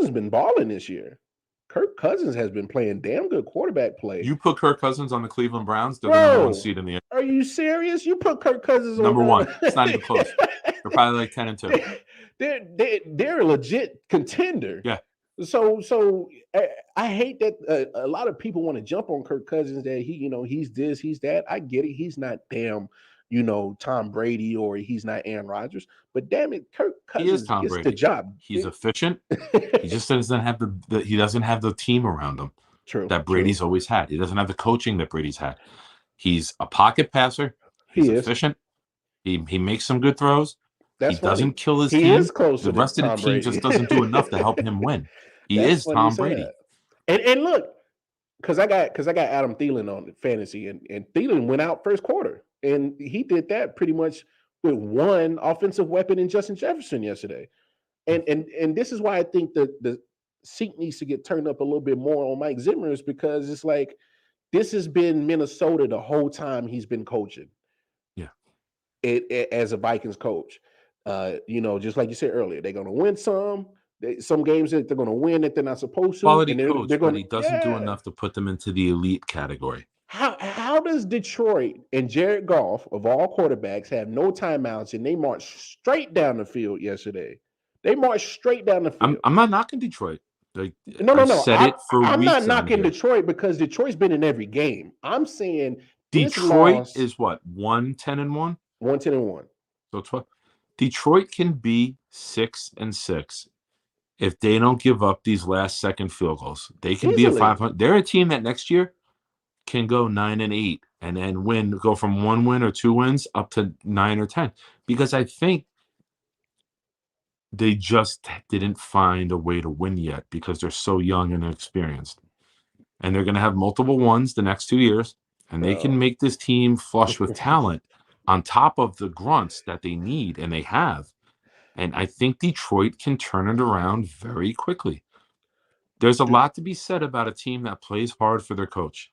[SPEAKER 1] been balling this year. Kirk Cousins has been playing damn good quarterback play.
[SPEAKER 2] You put Kirk Cousins on the Cleveland Browns, they're the number 1 seed in the.
[SPEAKER 1] Are you serious? You put Kirk Cousins
[SPEAKER 2] number 1. It's not even close. They're probably like 10-2.
[SPEAKER 1] They're a legit contender.
[SPEAKER 2] Yeah.
[SPEAKER 1] So I hate that a lot of people want to jump on Kirk Cousins that he's this, he's that. I get it. He's not damn, Tom Brady or he's not Aaron Rodgers. But damn it, Kirk Cousins gets the job.
[SPEAKER 2] He's efficient. He just doesn't have he doesn't have the team around him.
[SPEAKER 1] True.
[SPEAKER 2] That Brady's always had. He doesn't have the coaching that Brady's had. He's a pocket passer. He's efficient. He makes some good throws. He doesn't kill his team.
[SPEAKER 1] Is close
[SPEAKER 2] the rest of the team just doesn't do enough to help him win. He is Tom Brady.
[SPEAKER 1] And look, because I got Adam Thielen on fantasy, and Thielen went out first quarter, and he did that pretty much with one offensive weapon in Justin Jefferson yesterday. And this is why I think that the seat needs to get turned up a little bit more on Mike Zimmer, is because it's like this has been Minnesota the whole time he's been coaching. Yeah, as a Vikings coach, just like you said earlier, they're going to win some games that they're going to win that they're not supposed to.
[SPEAKER 2] Quality coach, but he doesn't do enough to put them into the elite category.
[SPEAKER 1] How does Detroit and Jared Goff, of all quarterbacks, have no timeouts and they marched straight down the field yesterday? They marched straight down the field.
[SPEAKER 2] I'm not knocking Detroit.
[SPEAKER 1] No. I'm not knocking Detroit because Detroit's been in every game. I'm saying
[SPEAKER 2] Detroit is what, 1-10-1?
[SPEAKER 1] 1-10-1.
[SPEAKER 2] So 12. Detroit can be 6-6 if they don't give up these last second field goals. They can be a 500. They're a team that next year can go 9-8 and then go from 1 win or 2 wins up to 9 or 10. Because I think they just didn't find a way to win yet because they're so young and inexperienced. And they're going to have multiple ones the next 2 years, and they can make this team flush with talent on top of the grunts that they need and they have. And I think Detroit can turn it around very quickly. There's a lot to be said about a team that plays hard for their coach.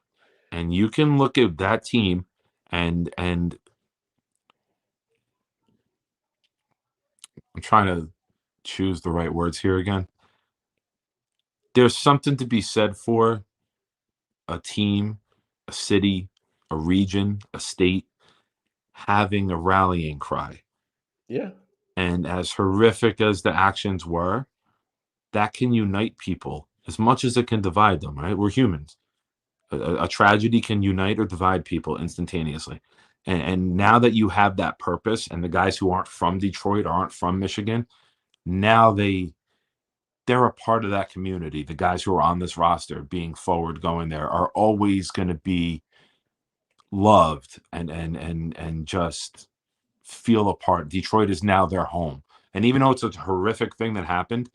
[SPEAKER 2] And you can look at that team and I'm trying to choose the right words here again. There's something to be said for a team, a city, a region, a state having a rallying cry.
[SPEAKER 1] Yeah.
[SPEAKER 2] And as horrific as the actions were, that can unite people as much as it can divide them, right? We're humans. A tragedy can unite or divide people instantaneously. And now that you have that purpose, and the guys who aren't from Detroit, aren't from Michigan, now they're a part of that community. The guys who are on this roster being forward going there are always going to be loved and just feel a part. Detroit is now their home. And even though it's a horrific thing that happened,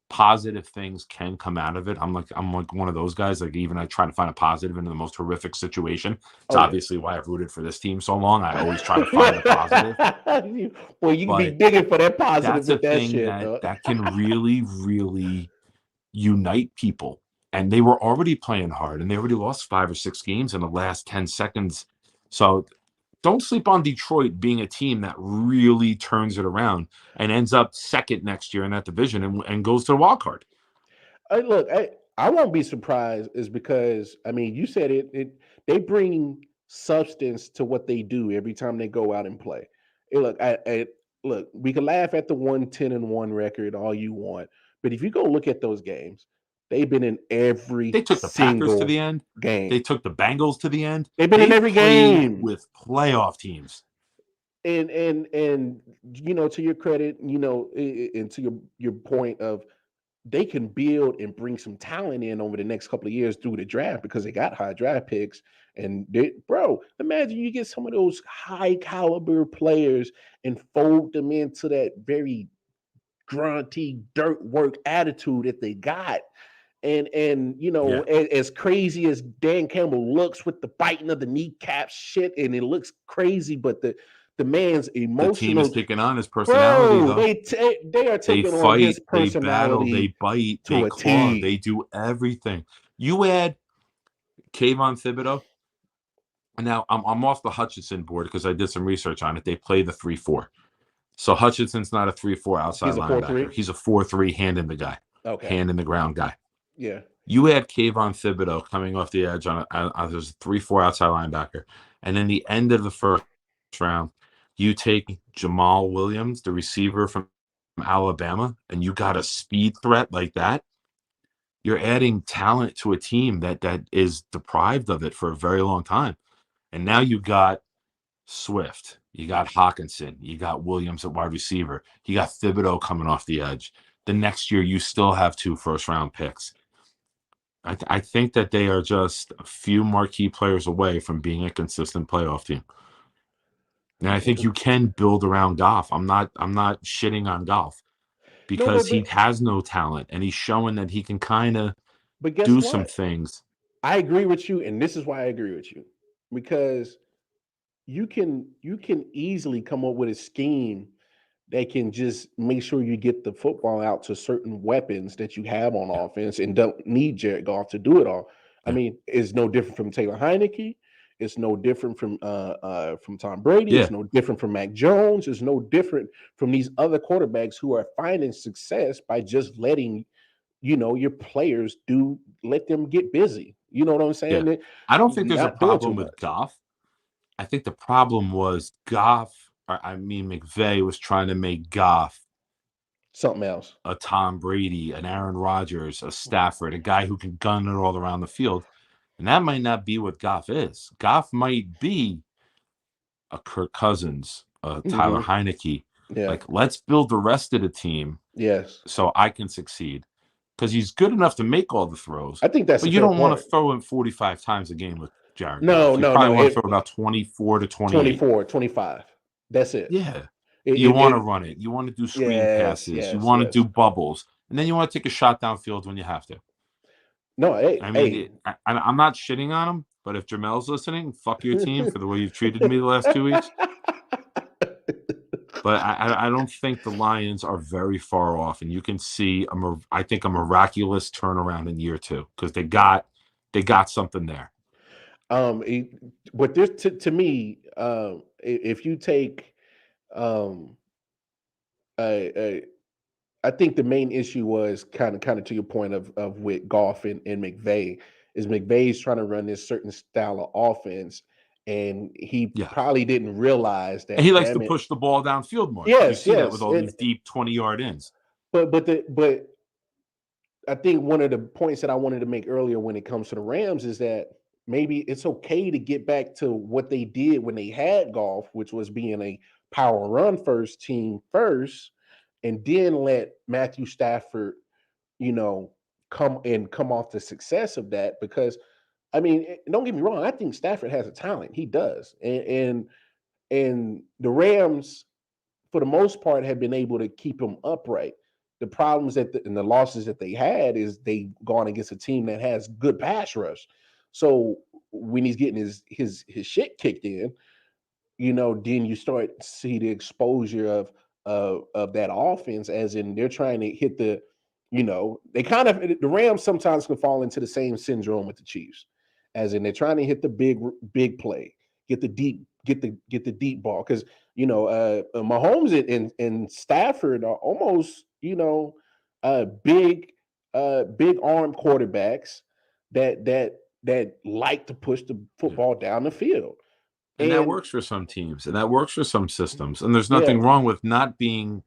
[SPEAKER 2] positive things can come out of it. I'm like one of those guys. Like, even I try to find a positive in the most horrific situation. It's obviously why I've rooted for this team so long. I always try to find a positive.
[SPEAKER 1] Well, you can be digging for that positive.
[SPEAKER 2] That's
[SPEAKER 1] with
[SPEAKER 2] a
[SPEAKER 1] that
[SPEAKER 2] thing
[SPEAKER 1] shit,
[SPEAKER 2] that can really, really unite people. And they were already playing hard, and they already lost 5 or 6 games in the last 10 seconds. So don't sleep on Detroit being a team that really turns it around and ends up second next year in that division and goes to the wild card.
[SPEAKER 1] Look, I won't be surprised, is because, I mean, you said it they bring substance to what they do every time they go out and play. Look, we can laugh at the 1-10-1 record all you want, but if you go look at those games, they've been in every
[SPEAKER 2] They took the Packers to the end.
[SPEAKER 1] Game.
[SPEAKER 2] They took the Bengals to the end.
[SPEAKER 1] They've been in every game
[SPEAKER 2] with playoff teams.
[SPEAKER 1] and to your credit, and to your point of they can build and bring some talent in over the next couple of years through the draft because they got high draft picks. And imagine you get some of those high caliber players and fold them into that very grunty dirt work attitude that they got. And as crazy as Dan Campbell looks with the biting of the kneecap shit, and it looks crazy, but the man's emotional.
[SPEAKER 2] The team is taking on his personality, though.
[SPEAKER 1] They are taking on his personality.
[SPEAKER 2] They bite,
[SPEAKER 1] to
[SPEAKER 2] they
[SPEAKER 1] a
[SPEAKER 2] claw,
[SPEAKER 1] T.
[SPEAKER 2] they do everything. You add Kayvon Thibodeau, and now I'm off the Hutchinson board because I did some research on it. They play the 3-4. So Hutchinson's not a 3-4 outside linebacker. He's a 4-3 hand in the guy.
[SPEAKER 1] Okay.
[SPEAKER 2] Hand in the ground guy.
[SPEAKER 1] Yeah.
[SPEAKER 2] You add Kayvon Thibodeau coming off the edge on there's a 3-4 outside linebacker. And then the end of the first round, you take Jamal Williams, the receiver from Alabama, and you got a speed threat like that. You're adding talent to a team that is deprived of it for a very long time. And now you got Swift, you got Hawkinson, you got Williams at wide receiver, you got Thibodeau coming off the edge. The next year, you still have 2 first-round picks. I think that they are just a few marquee players away from being a consistent playoff team. And I think you can build around Goff. I'm not shitting on Goff because he has no talent, and he's showing that he can kind of do some things.
[SPEAKER 1] I agree with you, and this is why I agree with you, because you can easily come up with a scheme that can just make sure you get the football out to certain weapons that you have on offense and don't need Jared Goff to do it all. I mean, it's no different from Taylor Heineke. It's no different from Tom Brady. It's no different from Mac Jones. It's no different from these other quarterbacks who are finding success by just letting, your players let them get busy. You know what I'm saying?
[SPEAKER 2] Yeah. I don't think there's a problem with Goff. I think the problem was McVay was trying to make Goff
[SPEAKER 1] something else.
[SPEAKER 2] A Tom Brady, an Aaron Rodgers, a Stafford, a guy who can gun it all around the field. And that might not be what Goff is. Goff might be a Kirk Cousins, a Tyler Heineke.
[SPEAKER 1] Yeah.
[SPEAKER 2] Like, let's build the rest of the team.
[SPEAKER 1] Yes.
[SPEAKER 2] So I can succeed. Because he's good enough to make all the throws.
[SPEAKER 1] I think that's
[SPEAKER 2] But you don't want to throw him 45 times a game with Jared Goff. You probably want to throw about 24 to 28.
[SPEAKER 1] 24, 25. That's it.
[SPEAKER 2] Yeah. You want to run it. You want to do screen passes. You want to do bubbles. And then you want to take a shot downfield when you have to.
[SPEAKER 1] No,
[SPEAKER 2] I'm not shitting on him, but if Jamel's listening, fuck your team for the way you've treated me the last 2 weeks. But I don't think the Lions are very far off, and you can see I think a miraculous turnaround in year 2 because they got something there.
[SPEAKER 1] But there's to me, if you take, I think the main issue was kind of to your point of with Goff and McVay is McVay's trying to run this certain style of offense. And he probably didn't realize that.
[SPEAKER 2] And he likes to push the ball downfield more.
[SPEAKER 1] Yes,
[SPEAKER 2] you see that with all these deep 20-yard ends.
[SPEAKER 1] But I think one of the points that I wanted to make earlier when it comes to the Rams is that maybe it's okay to get back to what they did when they had Goff, which was being a power run first team first, and then let Matthew Stafford, come off the success of that because. I mean, don't get me wrong. I think Stafford has a talent. He does, and the Rams, for the most part, have been able to keep him upright. The problems and the losses that they had is they've gone against a team that has good pass rush. So when he's getting his shit kicked in, then you start to see the exposure of that offense, as in they're trying to hit the, the Rams sometimes can fall into the same syndrome with the Chiefs. As in they're trying to hit the big play, get the deep ball. Because Mahomes and Stafford are almost big arm quarterbacks that like to push the football down the field.
[SPEAKER 2] And that works for some teams, and that works for some systems. And there's nothing wrong with not being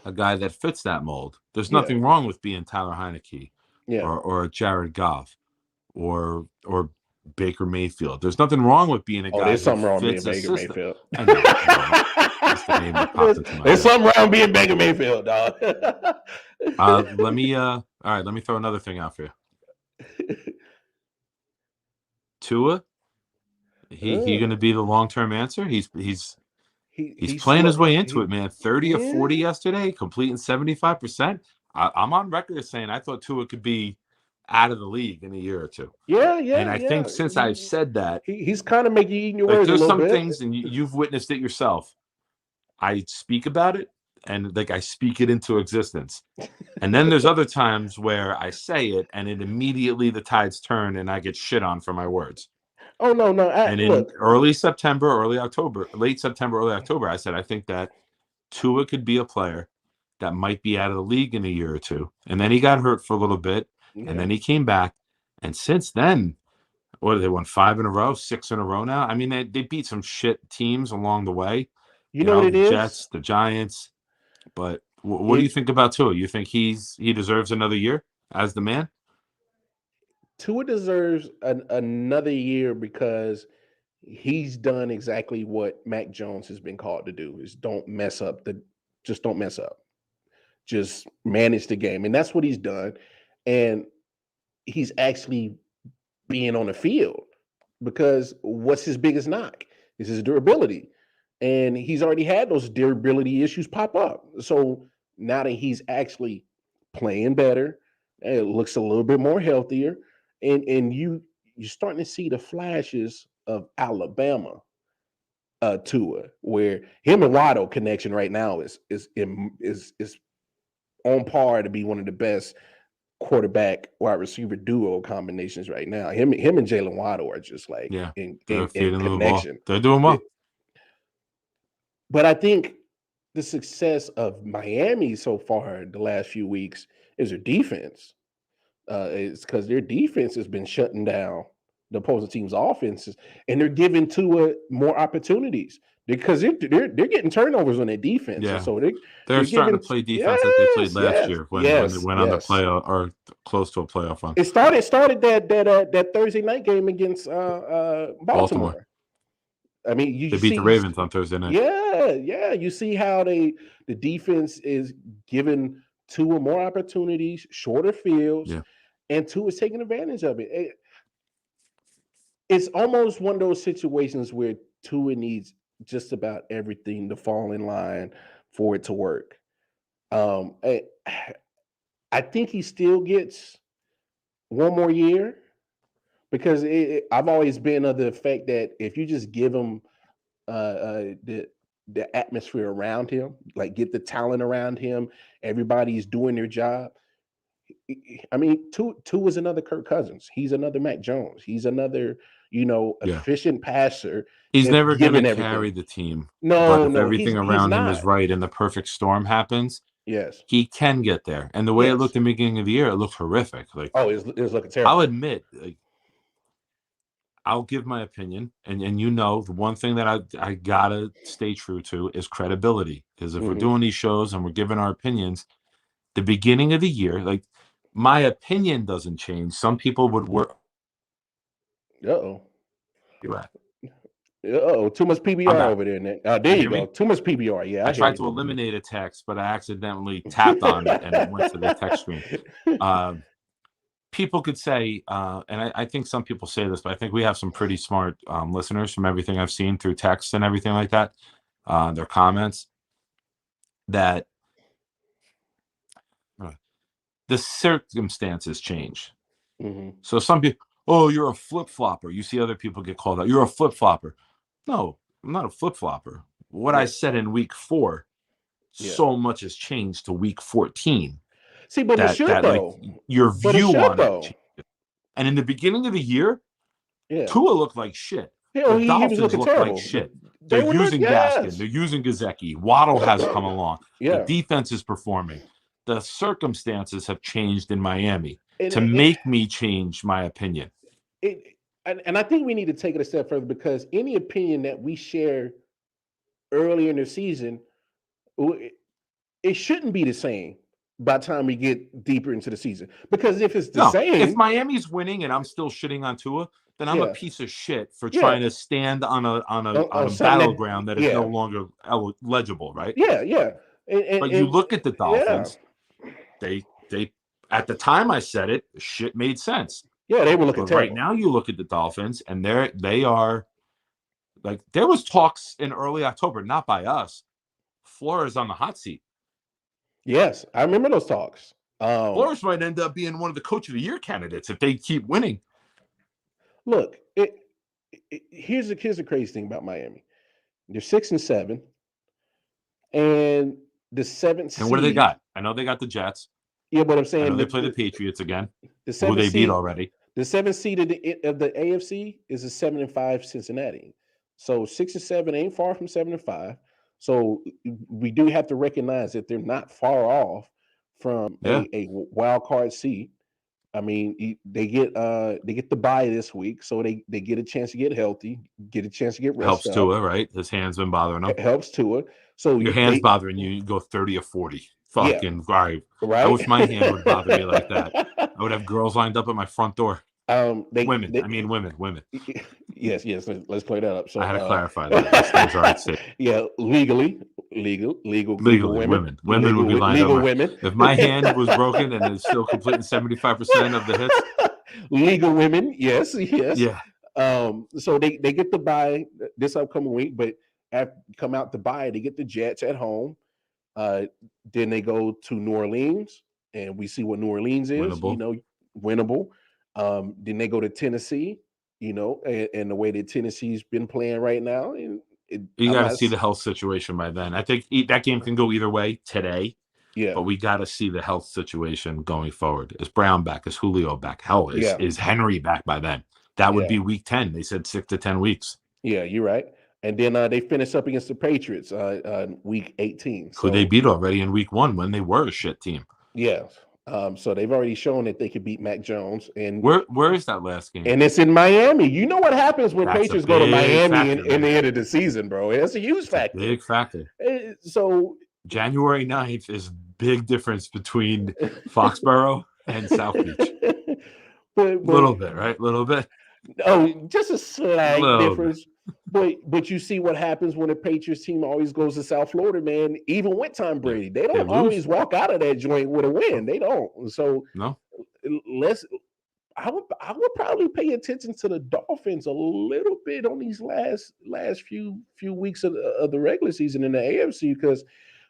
[SPEAKER 2] a guy that fits that mold. There's nothing wrong with being Tyler Heineke or Jared Goff or Baker Mayfield. There's nothing wrong with being a guy.
[SPEAKER 1] There's something wrong with being Baker Mayfield.
[SPEAKER 2] I the name that popped into my
[SPEAKER 1] There's
[SPEAKER 2] head.
[SPEAKER 1] something wrong being Baker Mayfield, dog.
[SPEAKER 2] Let me all right, let me throw another thing out for you. Tua, he going to be the long-term answer? He's playing his way into it, man. 30 or 40 yesterday, completing 75%. I'm on record as saying I thought Tua could be out of the league in a year or two.
[SPEAKER 1] Yeah.
[SPEAKER 2] And I think since I've said that,
[SPEAKER 1] he's kind of making you eating your
[SPEAKER 2] like
[SPEAKER 1] words a
[SPEAKER 2] there's
[SPEAKER 1] little
[SPEAKER 2] some
[SPEAKER 1] bit.
[SPEAKER 2] things, and you've witnessed it yourself. I speak about it, and like I speak it into existence. And then there's other times where I say it, and it immediately the tides turn, and I get shit on for my words.
[SPEAKER 1] Oh no!
[SPEAKER 2] And in early September, early October, late September, early October, I said I think that Tua could be a player that might be out of the league in a year or two. And then he got hurt for a little bit, and then he came back. And since then, what, they won 5 in a row, 6 in a row now? I mean, they beat some shit teams along the way.
[SPEAKER 1] You know what it
[SPEAKER 2] the
[SPEAKER 1] is?
[SPEAKER 2] Jets, the Giants. But what do you think about Tua? You think he deserves another year as the man?
[SPEAKER 1] Tua deserves another year because he's done exactly what Mac Jones has been called to do: is don't mess up. Just don't mess up. Just manage the game, and that's what he's done. And he's actually being on the field, because what's his biggest knock is his durability, and he's already had those durability issues pop up. So now that he's actually playing better, it looks a little bit more healthier, and you're starting to see the flashes of Alabama Tua, where him and Waddle connection right now is on par to be one of the best quarterback wide receiver duo combinations right now. Him and Jalen Waddle are just like in connection.
[SPEAKER 2] They're doing well.
[SPEAKER 1] But I think the success of Miami so far the last few weeks is their defense. It's because their defense has been shutting down the opposing team's offenses, and they're giving Tua more opportunities because they're getting turnovers on their defense.
[SPEAKER 2] Yeah,
[SPEAKER 1] and so
[SPEAKER 2] they're starting to play defense that they played last year when they went on the playoff or close to a playoff run.
[SPEAKER 1] It started that Thursday night game against Baltimore. I mean,
[SPEAKER 2] they beat the Ravens on Thursday night.
[SPEAKER 1] Yeah. You see how the defense is giving Tua more opportunities, shorter fields, and Tua is taking advantage of it. It's almost one of those situations where Tua needs just about everything to fall in line for it to work. I think he still gets one more year, because I've always been of the fact that if you just give him the atmosphere around him, like get the talent around him, everybody's doing their job. I mean, Tua is another Kirk Cousins. He's another Mac Jones. He's another, efficient passer.
[SPEAKER 2] He's never going to carry the team.
[SPEAKER 1] No,
[SPEAKER 2] but if everything around him is right and the perfect storm happens, he can get there. And the way it looked at the beginning of the year, it looked horrific. Like,
[SPEAKER 1] it was looking terrible.
[SPEAKER 2] I'll admit, I'll give my opinion, and the one thing that I gotta stay true to is credibility. Because if we're doing these shows and we're giving our opinions, the beginning of the year, like, my opinion doesn't change. Some people would work.
[SPEAKER 1] Too much PBR over there, Nick. There you go. Too much PBR. Yeah,
[SPEAKER 2] I tried to eliminate a text, but I accidentally tapped on it and it went to the text screen. People could say, and I think some people say this, but I think we have some pretty smart listeners from everything I've seen through text and everything like that, their comments, that the circumstances change. So some people, oh, you're a flip-flopper. You see other people get called out. You're a flip-flopper. No, I'm not a flip-flopper. What I said in week 4, so much has changed to week 14.
[SPEAKER 1] See, but it should, though.
[SPEAKER 2] Like, your view on it. And in the beginning of the year, Tua looked like shit. The Dolphins looked like shit. They're using Gaskin. They're using Gesicki. Waddle has come along. The defense is performing. The circumstances have changed in Miami to make me change my opinion.
[SPEAKER 1] And I think we need to take it a step further, because any opinion that we share earlier in the season, it shouldn't be the same by the time we get deeper into the season. Because if it's the
[SPEAKER 2] No,
[SPEAKER 1] same,
[SPEAKER 2] if Miami's winning and I'm still shitting on Tua, then I'm a
[SPEAKER 1] yeah,
[SPEAKER 2] piece of shit for
[SPEAKER 1] yeah,
[SPEAKER 2] trying to stand on a
[SPEAKER 1] something that,
[SPEAKER 2] battleground that is no
[SPEAKER 1] yeah,
[SPEAKER 2] longer legible, right?
[SPEAKER 1] yeah, yeah,
[SPEAKER 2] But you look at the
[SPEAKER 1] yeah,
[SPEAKER 2] Dolphins, they at the time I said it, shit made sense.
[SPEAKER 1] yeah, they were looking
[SPEAKER 2] But right
[SPEAKER 1] terrible.
[SPEAKER 2] now you look at the Dolphins and they are like there was talks in early October, not by us. Flores on the hot seat.
[SPEAKER 1] Yes, I remember those talks.
[SPEAKER 2] Flores might end up being one of the coach of the year candidates if they keep winning.
[SPEAKER 1] Look, here's the crazy thing about Miami. They're 6-7, and the seventh
[SPEAKER 2] And what do they
[SPEAKER 1] seed.
[SPEAKER 2] got? I know they got the Jets.
[SPEAKER 1] Yeah, but I'm
[SPEAKER 2] I know
[SPEAKER 1] saying
[SPEAKER 2] they play the Patriots again,
[SPEAKER 1] the
[SPEAKER 2] who
[SPEAKER 1] seventh
[SPEAKER 2] they beat
[SPEAKER 1] seed,
[SPEAKER 2] already.
[SPEAKER 1] the seventh seed of the AFC is a 7-5 Cincinnati. So 6-7 ain't far from 7-5. So we do have to recognize that they're not far off from
[SPEAKER 2] Yeah,
[SPEAKER 1] a wild card seed. I mean, they get the bye this week, so they get a chance to get healthy, get a chance to get
[SPEAKER 2] helps
[SPEAKER 1] rested up.
[SPEAKER 2] Tua, right? His hand's been bothering him.
[SPEAKER 1] It helps Tua. So
[SPEAKER 2] Your hand's bothering you. You go 30 or 40.
[SPEAKER 1] yeah,
[SPEAKER 2] Fucking right. I
[SPEAKER 1] right.
[SPEAKER 2] wish my hand would bother me like that. I would have girls lined up at my front door. Women. I mean women.
[SPEAKER 1] Yes. Let's play that up.
[SPEAKER 2] I
[SPEAKER 1] So
[SPEAKER 2] had to clarify that. These things are at stake.
[SPEAKER 1] yeah, legal
[SPEAKER 2] Legally, women would be lined
[SPEAKER 1] legal
[SPEAKER 2] up.
[SPEAKER 1] women.
[SPEAKER 2] If my hand was broken and it's still completing 75% of the hits,
[SPEAKER 1] legal women, yes.
[SPEAKER 2] yeah,
[SPEAKER 1] So they get the bye this upcoming week, but after come out to bye, they get the Jets at home. Then they go to New Orleans, and we see what New Orleans is.
[SPEAKER 2] winnable.
[SPEAKER 1] Winnable. Then they go to Tennessee. And the way that Tennessee's been playing right now, and
[SPEAKER 2] You
[SPEAKER 1] I'm
[SPEAKER 2] got to
[SPEAKER 1] not.
[SPEAKER 2] see the health situation by then. I think that game can go either way today.
[SPEAKER 1] Yeah,
[SPEAKER 2] But we got to see the health situation going forward. Is Brown back? Is Julio back? Hell,
[SPEAKER 1] yeah,
[SPEAKER 2] is Henry back by then? That would
[SPEAKER 1] yeah,
[SPEAKER 2] be week 10. They said 6 to 10 weeks.
[SPEAKER 1] yeah. You're right. And then they finish up against the Patriots week 18.
[SPEAKER 2] Who they
[SPEAKER 1] So
[SPEAKER 2] beat already in week 1 when they were a shit team.
[SPEAKER 1] yeah. So they've already shown that they could beat Mac Jones, and
[SPEAKER 2] Where is that last game?
[SPEAKER 1] and it's in Miami. You know what happens when
[SPEAKER 2] That's a
[SPEAKER 1] Patriots go to
[SPEAKER 2] big
[SPEAKER 1] Miami
[SPEAKER 2] factor,
[SPEAKER 1] in the
[SPEAKER 2] man.
[SPEAKER 1] end of the season, bro. It's a huge
[SPEAKER 2] It's a
[SPEAKER 1] factor.
[SPEAKER 2] big factor.
[SPEAKER 1] So
[SPEAKER 2] January 9th is big difference between Foxborough and South Beach.
[SPEAKER 1] but
[SPEAKER 2] Little bit, right? Little bit.
[SPEAKER 1] oh, just a slight
[SPEAKER 2] Little
[SPEAKER 1] difference. But you see what happens when a Patriots team always goes to South Florida, man. Even with Tom Brady, they don't always walk out of that joint with a win. They don't. So
[SPEAKER 2] no.
[SPEAKER 1] I would probably pay attention to the Dolphins a little bit on these last few weeks of the regular season in the AFC, because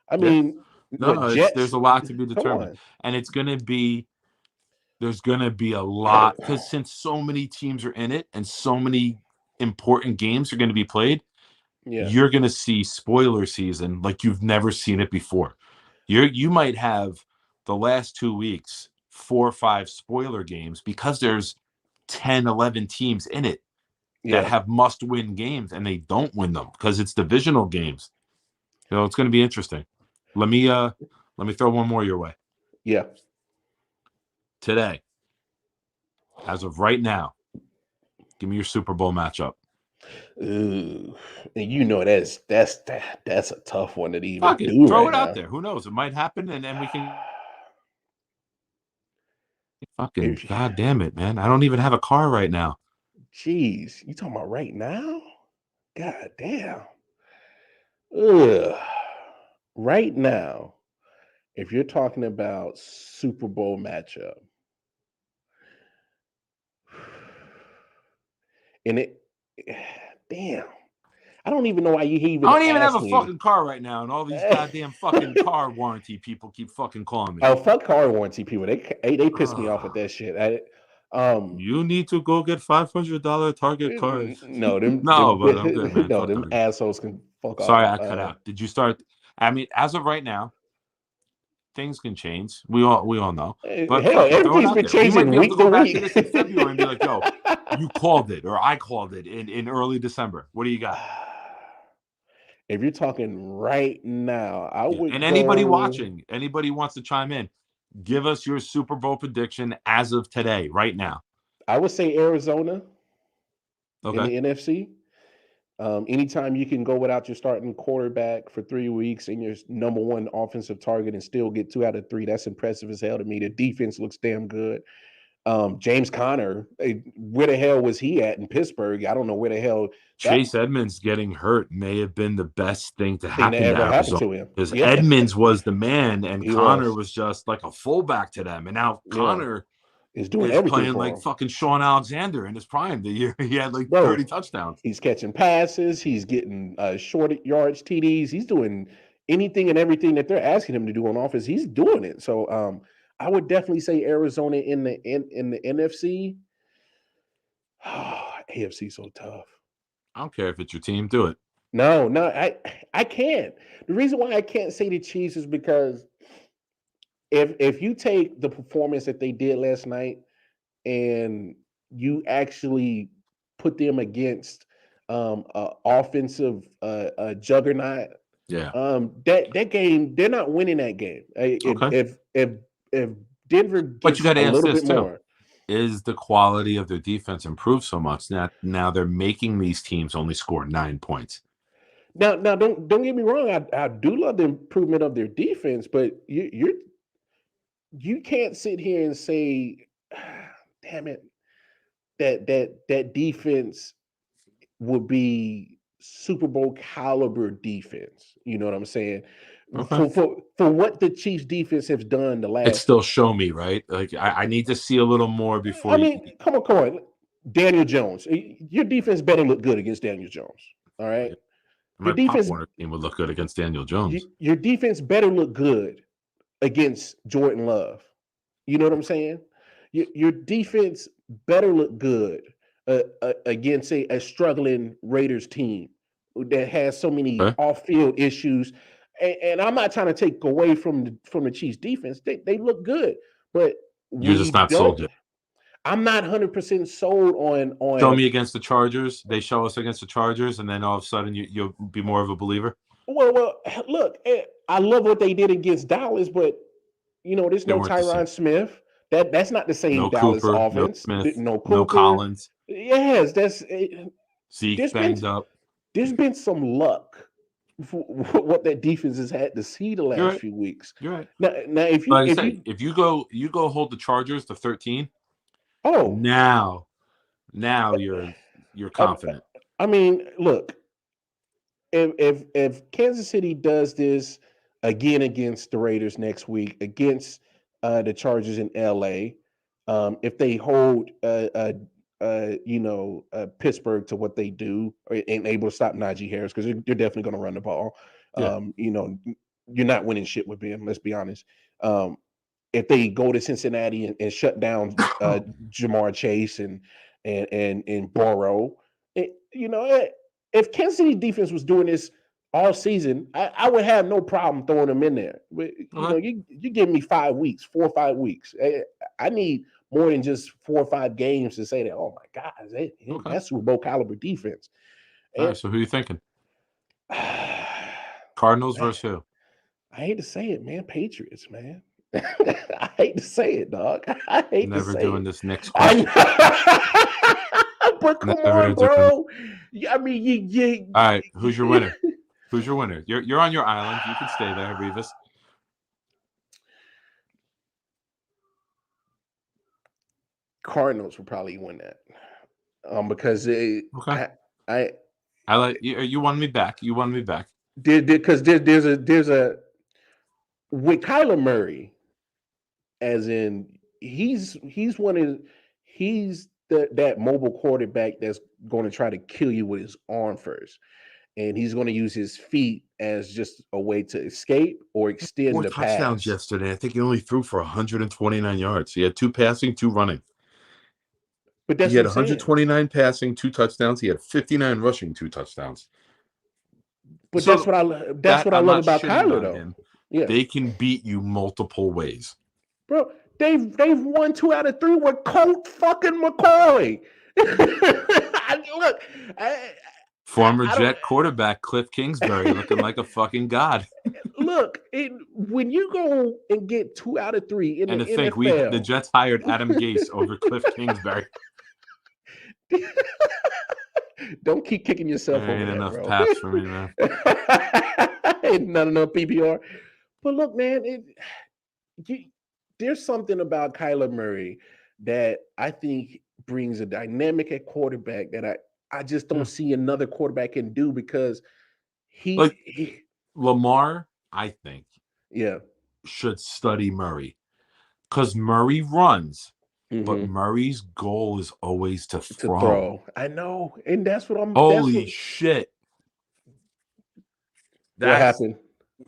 [SPEAKER 1] I mean,
[SPEAKER 2] there's a lot to be determined, and it's gonna be. There's going to be a lot because since so many teams are in it and so many important games are going to be played, you're going to see spoiler season like you've never seen it before. You might have the last 2 weeks, 4 or 5 spoiler games because there's 10, 11 teams in it that have must-win games and they don't win them because it's divisional games. It's going to be interesting. Let me throw one more your way.
[SPEAKER 1] Yeah.
[SPEAKER 2] Today, as of right now, give me your Super Bowl matchup.
[SPEAKER 1] Ooh, and that's a tough one to even do.
[SPEAKER 2] Throw
[SPEAKER 1] right
[SPEAKER 2] it
[SPEAKER 1] now.
[SPEAKER 2] out there. Who knows? It might happen, and then we can. Fucking god damn it, man! I don't even have a car right now.
[SPEAKER 1] Jeez, you talking about right now? God damn. Ugh. Right now, if you're talking about Super Bowl matchup, and damn, I don't even know why you even.
[SPEAKER 2] I don't even have a
[SPEAKER 1] me.
[SPEAKER 2] fucking car right now, and all these goddamn fucking car warranty people keep fucking calling me.
[SPEAKER 1] Oh, fuck car warranty people. They piss me off with that shit.
[SPEAKER 2] You need to go get $500 Target cars.
[SPEAKER 1] No,
[SPEAKER 2] but I'm good, man.
[SPEAKER 1] No, them assholes can fuck off.
[SPEAKER 2] Sorry, I cut out. Did you start? I mean, as of right now, things can change. We all know. But
[SPEAKER 1] hell, everything's been changing week to week.
[SPEAKER 2] To this in February and be like, "Yo, you called it, or I called it in early December." What do you got?
[SPEAKER 1] If you're talking right now, I would.
[SPEAKER 2] And anybody watching, anybody wants to chime in, give us your Super Bowl prediction as of today, right now.
[SPEAKER 1] I would say Arizona.
[SPEAKER 2] Okay.
[SPEAKER 1] In the NFC. Anytime you can go without your starting quarterback for 3 weeks and your number one offensive target and still get 2 out of 3, that's impressive as hell to me. The defense looks damn good. James Conner, where the hell was he at in Pittsburgh? I don't know where the hell that
[SPEAKER 2] Chase Edmonds getting hurt may have been the best thing to
[SPEAKER 1] thing that
[SPEAKER 2] happen to
[SPEAKER 1] ever happened
[SPEAKER 2] Arizona,
[SPEAKER 1] to him.
[SPEAKER 2] because
[SPEAKER 1] Yeah,
[SPEAKER 2] Edmonds was the man and
[SPEAKER 1] he
[SPEAKER 2] Connor
[SPEAKER 1] was.
[SPEAKER 2] was just like a fullback to them. And now
[SPEAKER 1] Yeah,
[SPEAKER 2] Connor
[SPEAKER 1] he's doing
[SPEAKER 2] is
[SPEAKER 1] everything
[SPEAKER 2] playing
[SPEAKER 1] for
[SPEAKER 2] like
[SPEAKER 1] him,
[SPEAKER 2] fucking Sean Alexander in his prime. The year he had like
[SPEAKER 1] bro.
[SPEAKER 2] 30 touchdowns.
[SPEAKER 1] He's catching passes. He's getting short yards, TDs. He's doing anything and everything that they're asking him to do on offense. He's doing it. So I would definitely say Arizona in the NFC. AFC so tough.
[SPEAKER 2] I don't care if it's your team, do it.
[SPEAKER 1] No, I can't. The reason why I can't say the Chiefs is because if you take the performance that they did last night and you actually put them against offensive juggernaut,
[SPEAKER 2] Yeah.
[SPEAKER 1] that game they're not winning that game.
[SPEAKER 2] Okay.
[SPEAKER 1] If Denver
[SPEAKER 2] But you
[SPEAKER 1] gets
[SPEAKER 2] got to
[SPEAKER 1] a
[SPEAKER 2] ask
[SPEAKER 1] little
[SPEAKER 2] this
[SPEAKER 1] bit
[SPEAKER 2] too.
[SPEAKER 1] more.
[SPEAKER 2] Is the quality of their defense improved so much that now they're making these teams only score 9 points?
[SPEAKER 1] Now don't get me wrong. I do love the improvement of their defense, but you can't sit here and say, damn it, that defense would be Super Bowl caliber defense. You know what I'm saying?
[SPEAKER 2] Okay.
[SPEAKER 1] For what the Chiefs defense has done the
[SPEAKER 2] It's
[SPEAKER 1] last.
[SPEAKER 2] still show me, right? Like I need to see a little more before
[SPEAKER 1] I
[SPEAKER 2] you.
[SPEAKER 1] mean, come on. Daniel Jones, your defense better look good against Daniel Jones. All right, your
[SPEAKER 2] My Pop
[SPEAKER 1] defense,
[SPEAKER 2] Warner team would look good against Daniel Jones.
[SPEAKER 1] your defense better look good against Jordan Love. You know what I'm saying? Your defense better look good against a struggling Raiders team that has so many
[SPEAKER 2] Okay?
[SPEAKER 1] off-field issues. And I'm not trying to take away from the Chiefs defense. They look good, but
[SPEAKER 2] You're
[SPEAKER 1] when
[SPEAKER 2] just
[SPEAKER 1] you
[SPEAKER 2] not sold
[SPEAKER 1] don't,
[SPEAKER 2] yet.
[SPEAKER 1] I'm not 100% sold
[SPEAKER 2] Show
[SPEAKER 1] on.
[SPEAKER 2] me against the Chargers. They show us against the Chargers, and then all of a sudden you'll be more of a believer.
[SPEAKER 1] Well, look, I love what they did against Dallas, but there's
[SPEAKER 2] They
[SPEAKER 1] no
[SPEAKER 2] weren't the same.
[SPEAKER 1] Tyron Smith. That's not the same
[SPEAKER 2] No
[SPEAKER 1] Dallas
[SPEAKER 2] Cooper, no
[SPEAKER 1] offense.
[SPEAKER 2] Smith,
[SPEAKER 1] No
[SPEAKER 2] no
[SPEAKER 1] Cooper.
[SPEAKER 2] Collins.
[SPEAKER 1] Yes,
[SPEAKER 2] Zeke
[SPEAKER 1] there's been
[SPEAKER 2] banged up.
[SPEAKER 1] there's been some luck for what that defense has had to see the
[SPEAKER 2] You're
[SPEAKER 1] last
[SPEAKER 2] right.
[SPEAKER 1] few weeks.
[SPEAKER 2] You're right.
[SPEAKER 1] Now if
[SPEAKER 2] Like I say, if you go hold the Chargers to 13,
[SPEAKER 1] oh
[SPEAKER 2] now you're confident.
[SPEAKER 1] I mean, look, if Kansas City does this again against the Raiders next week, against the Chargers in LA, if they hold Pittsburgh to what they do and able to stop Najee Harris, because they're definitely going to run the ball.
[SPEAKER 2] Yeah.
[SPEAKER 1] You're not winning shit with them. Let's be honest. If they go to Cincinnati and shut down Jamar Chase and Burrow, if Kansas City defense was doing this all season, I would have no problem throwing them in there. But you give me 5 weeks, 4 or 5 weeks. I need more than just 4 or 5 games to say that. Oh my God, that's Super Bowl caliber defense.
[SPEAKER 2] All right, so who are you thinking? Cardinals versus who?
[SPEAKER 1] I hate to say it, man. Patriots, man. I hate to say it, dog. I hate
[SPEAKER 2] Never
[SPEAKER 1] to say
[SPEAKER 2] doing
[SPEAKER 1] it.
[SPEAKER 2] this next question.
[SPEAKER 1] But come on, bro. I mean, you.
[SPEAKER 2] All right, who's your winner? Who's your winner? You're on your island. You can stay there, Revis.
[SPEAKER 1] Cardinals will probably win that. Because
[SPEAKER 2] okay.
[SPEAKER 1] I
[SPEAKER 2] like you won me back. You won me back.
[SPEAKER 1] Because there's a with Kyler Murray, as in he's that mobile quarterback that's going to try to kill you with his arm first, and he's going to use his feet as just a way to escape or extend
[SPEAKER 2] 4
[SPEAKER 1] the
[SPEAKER 2] touchdowns
[SPEAKER 1] pass.
[SPEAKER 2] yesterday. I think he only threw for 129 yards. He had 2 passing, 2 running.
[SPEAKER 1] But that's
[SPEAKER 2] he had
[SPEAKER 1] what I'm
[SPEAKER 2] 129 passing, 2 touchdowns. He had 59 rushing, 2 touchdowns.
[SPEAKER 1] But so that's what I love about Kyler, though.
[SPEAKER 2] Him. Yeah, they can beat you multiple ways,
[SPEAKER 1] bro. They've won 2 out of 3 with Colt fucking McCoy.
[SPEAKER 2] Former Jet quarterback Cliff Kingsbury looking like a fucking god.
[SPEAKER 1] Look, when you go and get 2 out of 3 in the NFL,
[SPEAKER 2] the Jets hired Adam Gase over Cliff Kingsbury.
[SPEAKER 1] Don't keep kicking yourself
[SPEAKER 2] There
[SPEAKER 1] over
[SPEAKER 2] ain't
[SPEAKER 1] there,
[SPEAKER 2] enough
[SPEAKER 1] bro.
[SPEAKER 2] paps for me, man.
[SPEAKER 1] Ain't not enough PPR. But look, man, there's something about Kyler Murray that I think brings a dynamic at quarterback that I just don't see another quarterback can do because he
[SPEAKER 2] Lamar, I think, should study Murray because Murray runs, but Murray's goal is always to throw.
[SPEAKER 1] I know, and that's what I'm.
[SPEAKER 2] Holy shit!
[SPEAKER 1] What happened?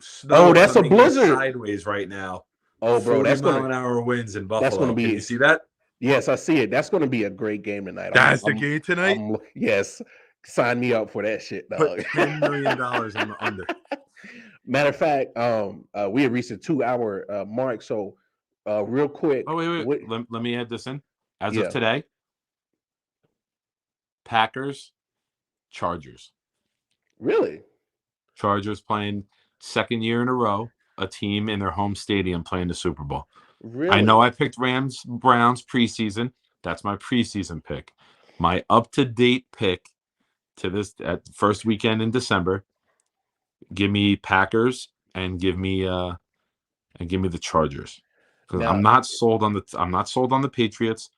[SPEAKER 2] Snow
[SPEAKER 1] that's a blizzard
[SPEAKER 2] sideways right now.
[SPEAKER 1] Oh, bro,
[SPEAKER 2] 40-mile-an-hour winds in Buffalo.
[SPEAKER 1] That's going to be.
[SPEAKER 2] Can you see that?
[SPEAKER 1] Yes, I see it. That's going to be a great game tonight.
[SPEAKER 2] That's the game tonight.
[SPEAKER 1] Yes, sign me up for that shit, dog.
[SPEAKER 2] Put $10 million on the under.
[SPEAKER 1] Matter of fact, we have reached a 2-hour mark. So, real quick.
[SPEAKER 2] Oh wait. Let me add this in. As of today, Packers, Chargers.
[SPEAKER 1] Really?
[SPEAKER 2] Chargers playing second year in a row, a team in their home stadium playing the Super Bowl.
[SPEAKER 1] Really?
[SPEAKER 2] I know I picked Rams, Browns preseason. That's my preseason pick. My up-to-date pick to this at first weekend in December. Give me Packers and give me the Chargers. Because I'm not sold on the Patriots.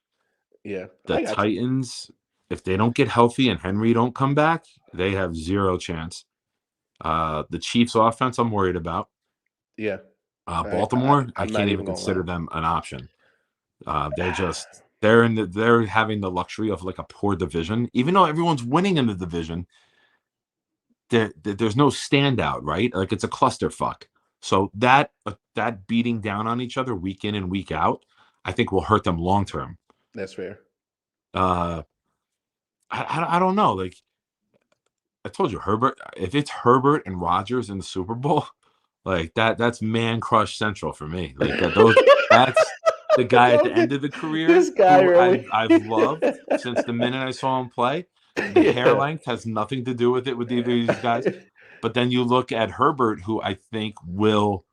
[SPEAKER 1] Yeah.
[SPEAKER 2] The Titans, if they don't get healthy and Henry don't come back, they have zero chance. The Chiefs offense I'm worried about. Yeah. Baltimore, I can't even consider them an option. They're having the luxury of like a poor division. Even though everyone's winning in the division, there's no standout, right? Like it's a clusterfuck. So that beating down on each other week in and week out, I think will hurt them long term.
[SPEAKER 1] That's fair.
[SPEAKER 2] I don't know. Like I told you, Herbert. If it's Herbert and Rodgers in the Super Bowl, like that's man crush central for me. Like that's the guy at the end of the career.
[SPEAKER 1] This guy
[SPEAKER 2] who I've loved since the minute I saw him play. The hair length has nothing to do with it with either of these guys. But then you look at Herbert, who I think will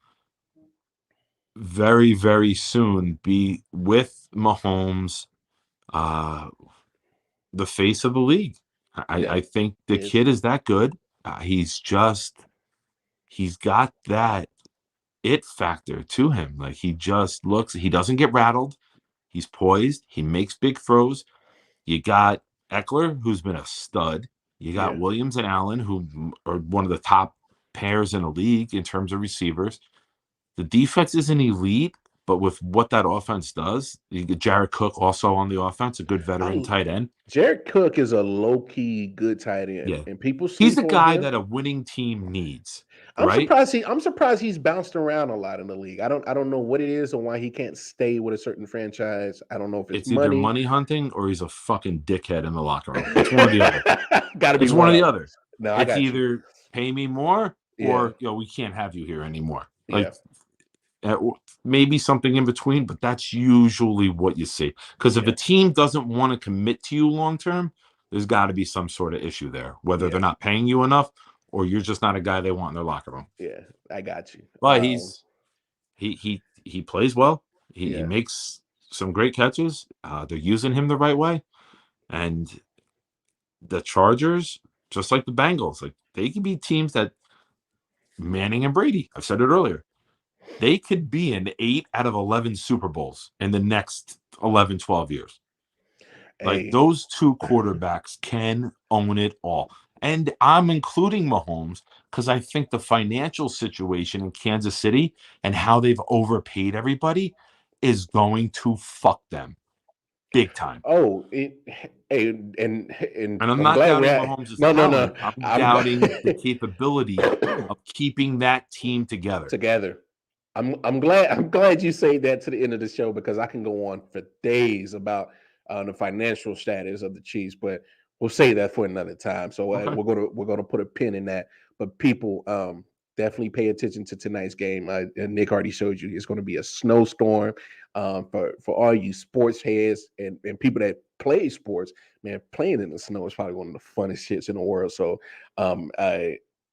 [SPEAKER 2] very, very soon be with Mahomes, the face of the league. I think the kid is that good. He's got that it factor to him. Like he doesn't get rattled. He's poised. He makes big throws. You got Eckler, who's been a stud. You got Williams and Allen, who are one of the top pairs in the league in terms of receivers. The defense isn't elite, but with what that offense does, you get Jared Cook also on the offense, a good veteran tight end.
[SPEAKER 1] Jared Cook is a low-key good tight end.
[SPEAKER 2] Yeah.
[SPEAKER 1] And people
[SPEAKER 2] he's the guy that a winning team needs.
[SPEAKER 1] I'm surprised he's bounced around a lot in the league. I don't know what it is or why he can't stay with a certain franchise. I don't know if it's
[SPEAKER 2] either money hunting or he's a fucking dickhead in the locker room. It's one or the other. It's one or the other.
[SPEAKER 1] No,
[SPEAKER 2] it's either pay me more or we can't have you here anymore. Like maybe something in between, but that's usually what you see. Because if a team doesn't want to commit to you long term, there's got to be some sort of issue there, whether they're not paying you enough or you're just not a guy they want in their locker room.
[SPEAKER 1] Yeah, I got you.
[SPEAKER 2] But he plays well. He makes some great catches. They're using him the right way. And the Chargers, just like the Bengals, like they can be teams that Manning and Brady, I've said it earlier, they could be in 8 out of 11 Super Bowls in the next 11, 12 years. Like those two quarterbacks can own it all. And I'm including Mahomes because I think the financial situation in Kansas City and how they've overpaid everybody is going to fuck them big time.
[SPEAKER 1] Oh, and
[SPEAKER 2] I'm not doubting Mahomes' talent. I'm doubting the capability of keeping that team together.
[SPEAKER 1] I'm glad you say that to the end of the show because I can go on for days about the financial status of the Chiefs, but we'll say that for another time. So we're gonna put a pin in that. But people definitely pay attention to tonight's game. And Nick already showed you it's going to be a snowstorm for all you sports heads and people that play sports. Man, playing in the snow is probably one of the funnest shits in the world. So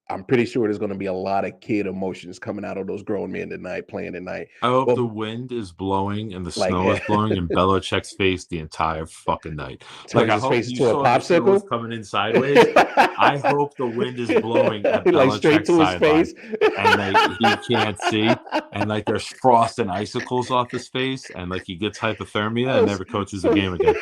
[SPEAKER 1] I'm pretty sure there's going to be a lot of kid emotions coming out of those grown men tonight, playing tonight.
[SPEAKER 2] I hope the wind is blowing and the snow is blowing in Belichick's face the entire fucking night.
[SPEAKER 1] Turns his face into a popsicle
[SPEAKER 2] coming in sideways. I hope the wind is blowing at Belichick's sideline, and he can't see, and like there's frost and icicles off his face, and like he gets hypothermia and never coaches the game again.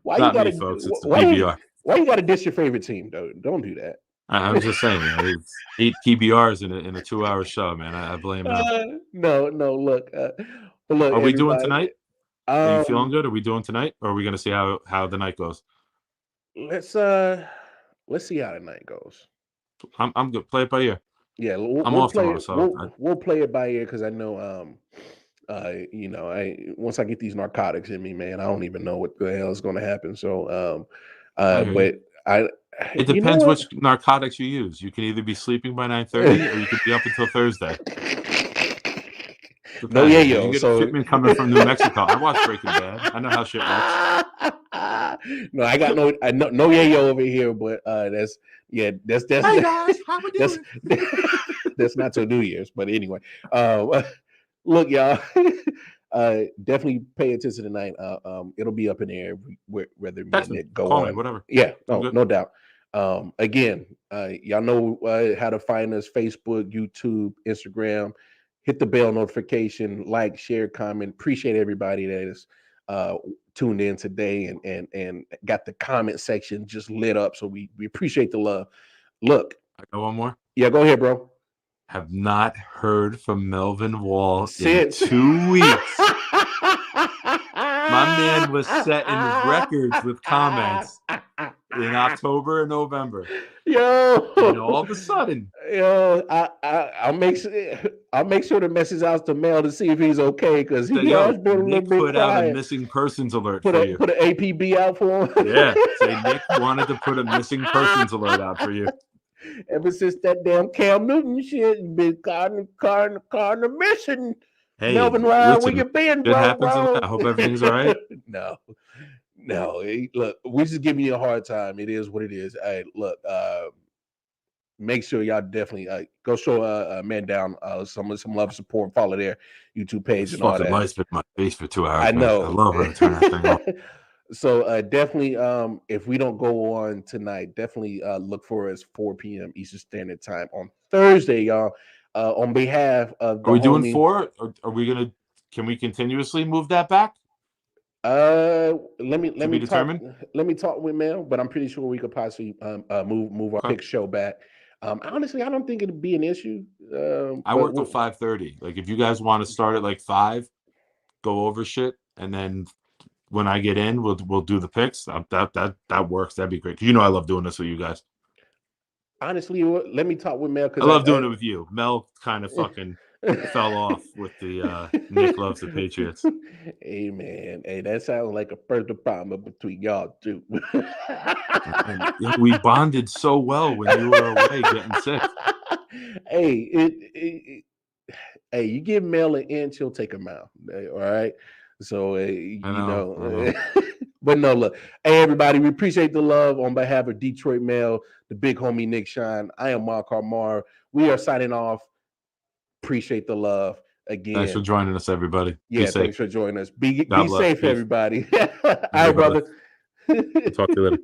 [SPEAKER 1] Why you gotta, folks? It's the PBR. Why you gotta diss your favorite team, though? Don't do that.
[SPEAKER 2] I'm just saying, it's 8 PBRs in a 2-hour show, man. I blame them.
[SPEAKER 1] No, look.
[SPEAKER 2] Are we doing tonight? Are you feeling good? Are we doing tonight, or are we going to see how the night goes?
[SPEAKER 1] Let's see how the night goes.
[SPEAKER 2] I'm good. Play it by ear.
[SPEAKER 1] Yeah,
[SPEAKER 2] I'm off tomorrow, so
[SPEAKER 1] we'll play it by ear because I know, once I get these narcotics in me, man, I don't even know what the hell is going to happen. So,
[SPEAKER 2] it depends which narcotics you use. You can either be sleeping by 9:30 or you could be up until Thursday.
[SPEAKER 1] No yayo.
[SPEAKER 2] You get a shipment coming from New Mexico. I watched Breaking Bad. I know how shit
[SPEAKER 1] works. No, I got no yayo over here, but that's
[SPEAKER 2] Hey guys, how we doing?
[SPEAKER 1] That's not till New Year's, but anyway. Look, y'all. Definitely pay attention tonight. It'll be up in the air whether it go
[SPEAKER 2] call
[SPEAKER 1] on.
[SPEAKER 2] Me, whatever.
[SPEAKER 1] Yeah, no doubt. Again, y'all know how to find us: Facebook, YouTube, Instagram. Hit the bell notification, like, share, comment. Appreciate everybody that is tuned in today and got the comment section just lit up. So we appreciate the love. Look,
[SPEAKER 2] I got one more.
[SPEAKER 1] Yeah, go ahead, bro.
[SPEAKER 2] Have not heard from Melvin Wall in 2 weeks. My man was setting records with comments in October and November.
[SPEAKER 1] Yo,
[SPEAKER 2] and all of a sudden,
[SPEAKER 1] I'll make sure to message out to Mel to see if he's okay because he has been a little bit
[SPEAKER 2] put out a missing persons alert
[SPEAKER 1] for
[SPEAKER 2] you.
[SPEAKER 1] Put an APB out for him.
[SPEAKER 2] Yeah, say Nick wanted to put a missing persons alert out for you.
[SPEAKER 1] Ever since that damn Cam Newton shit, been caught missing.
[SPEAKER 2] Hey,
[SPEAKER 1] Melvin Ryan, where you been, bro?
[SPEAKER 2] I hope everything's all right.
[SPEAKER 1] No. Look, we're just giving you a hard time. It is what it is. Hey, look, make sure y'all definitely go show man down some love and support. Follow their YouTube page and all that.
[SPEAKER 2] Light's been in my face for 2 hours.
[SPEAKER 1] I know.
[SPEAKER 2] I love her. Turn that thing off.
[SPEAKER 1] So definitely, if we don't go on tonight, definitely look for us 4 p.m. Eastern Standard Time on Thursday, y'all. On behalf of
[SPEAKER 2] are we doing 4? Or are we gonna? Can we continuously move that back?
[SPEAKER 1] Let me talk with Mel, but I'm pretty sure we could possibly move our pick show back. Honestly, I don't think it'd be an issue.
[SPEAKER 2] I work till 5:30. Like if you guys want to start at like 5, go over shit, and then when I get in, we'll do the picks. That works. That'd be great. I love doing this with you guys.
[SPEAKER 1] Honestly, let me talk with Mel because
[SPEAKER 2] I love doing it with you. Mel kind of fucking fell off with the Nick loves the Patriots.
[SPEAKER 1] Hey man, that sounds like a personal problem between y'all two.
[SPEAKER 2] We bonded so well when you were away getting sick.
[SPEAKER 1] Hey, you give Mel an inch, he'll take a mile. All right. So but no, look. Hey, everybody, we appreciate the love on behalf of Detroit Mel, the big homie Nick Shine. I am Mark Harmar. We are signing off. Appreciate the love again.
[SPEAKER 2] Thanks for joining us, everybody.
[SPEAKER 1] Yeah, thanks for joining us. Be safe, everybody. All right, brother.
[SPEAKER 2] Talk to you later.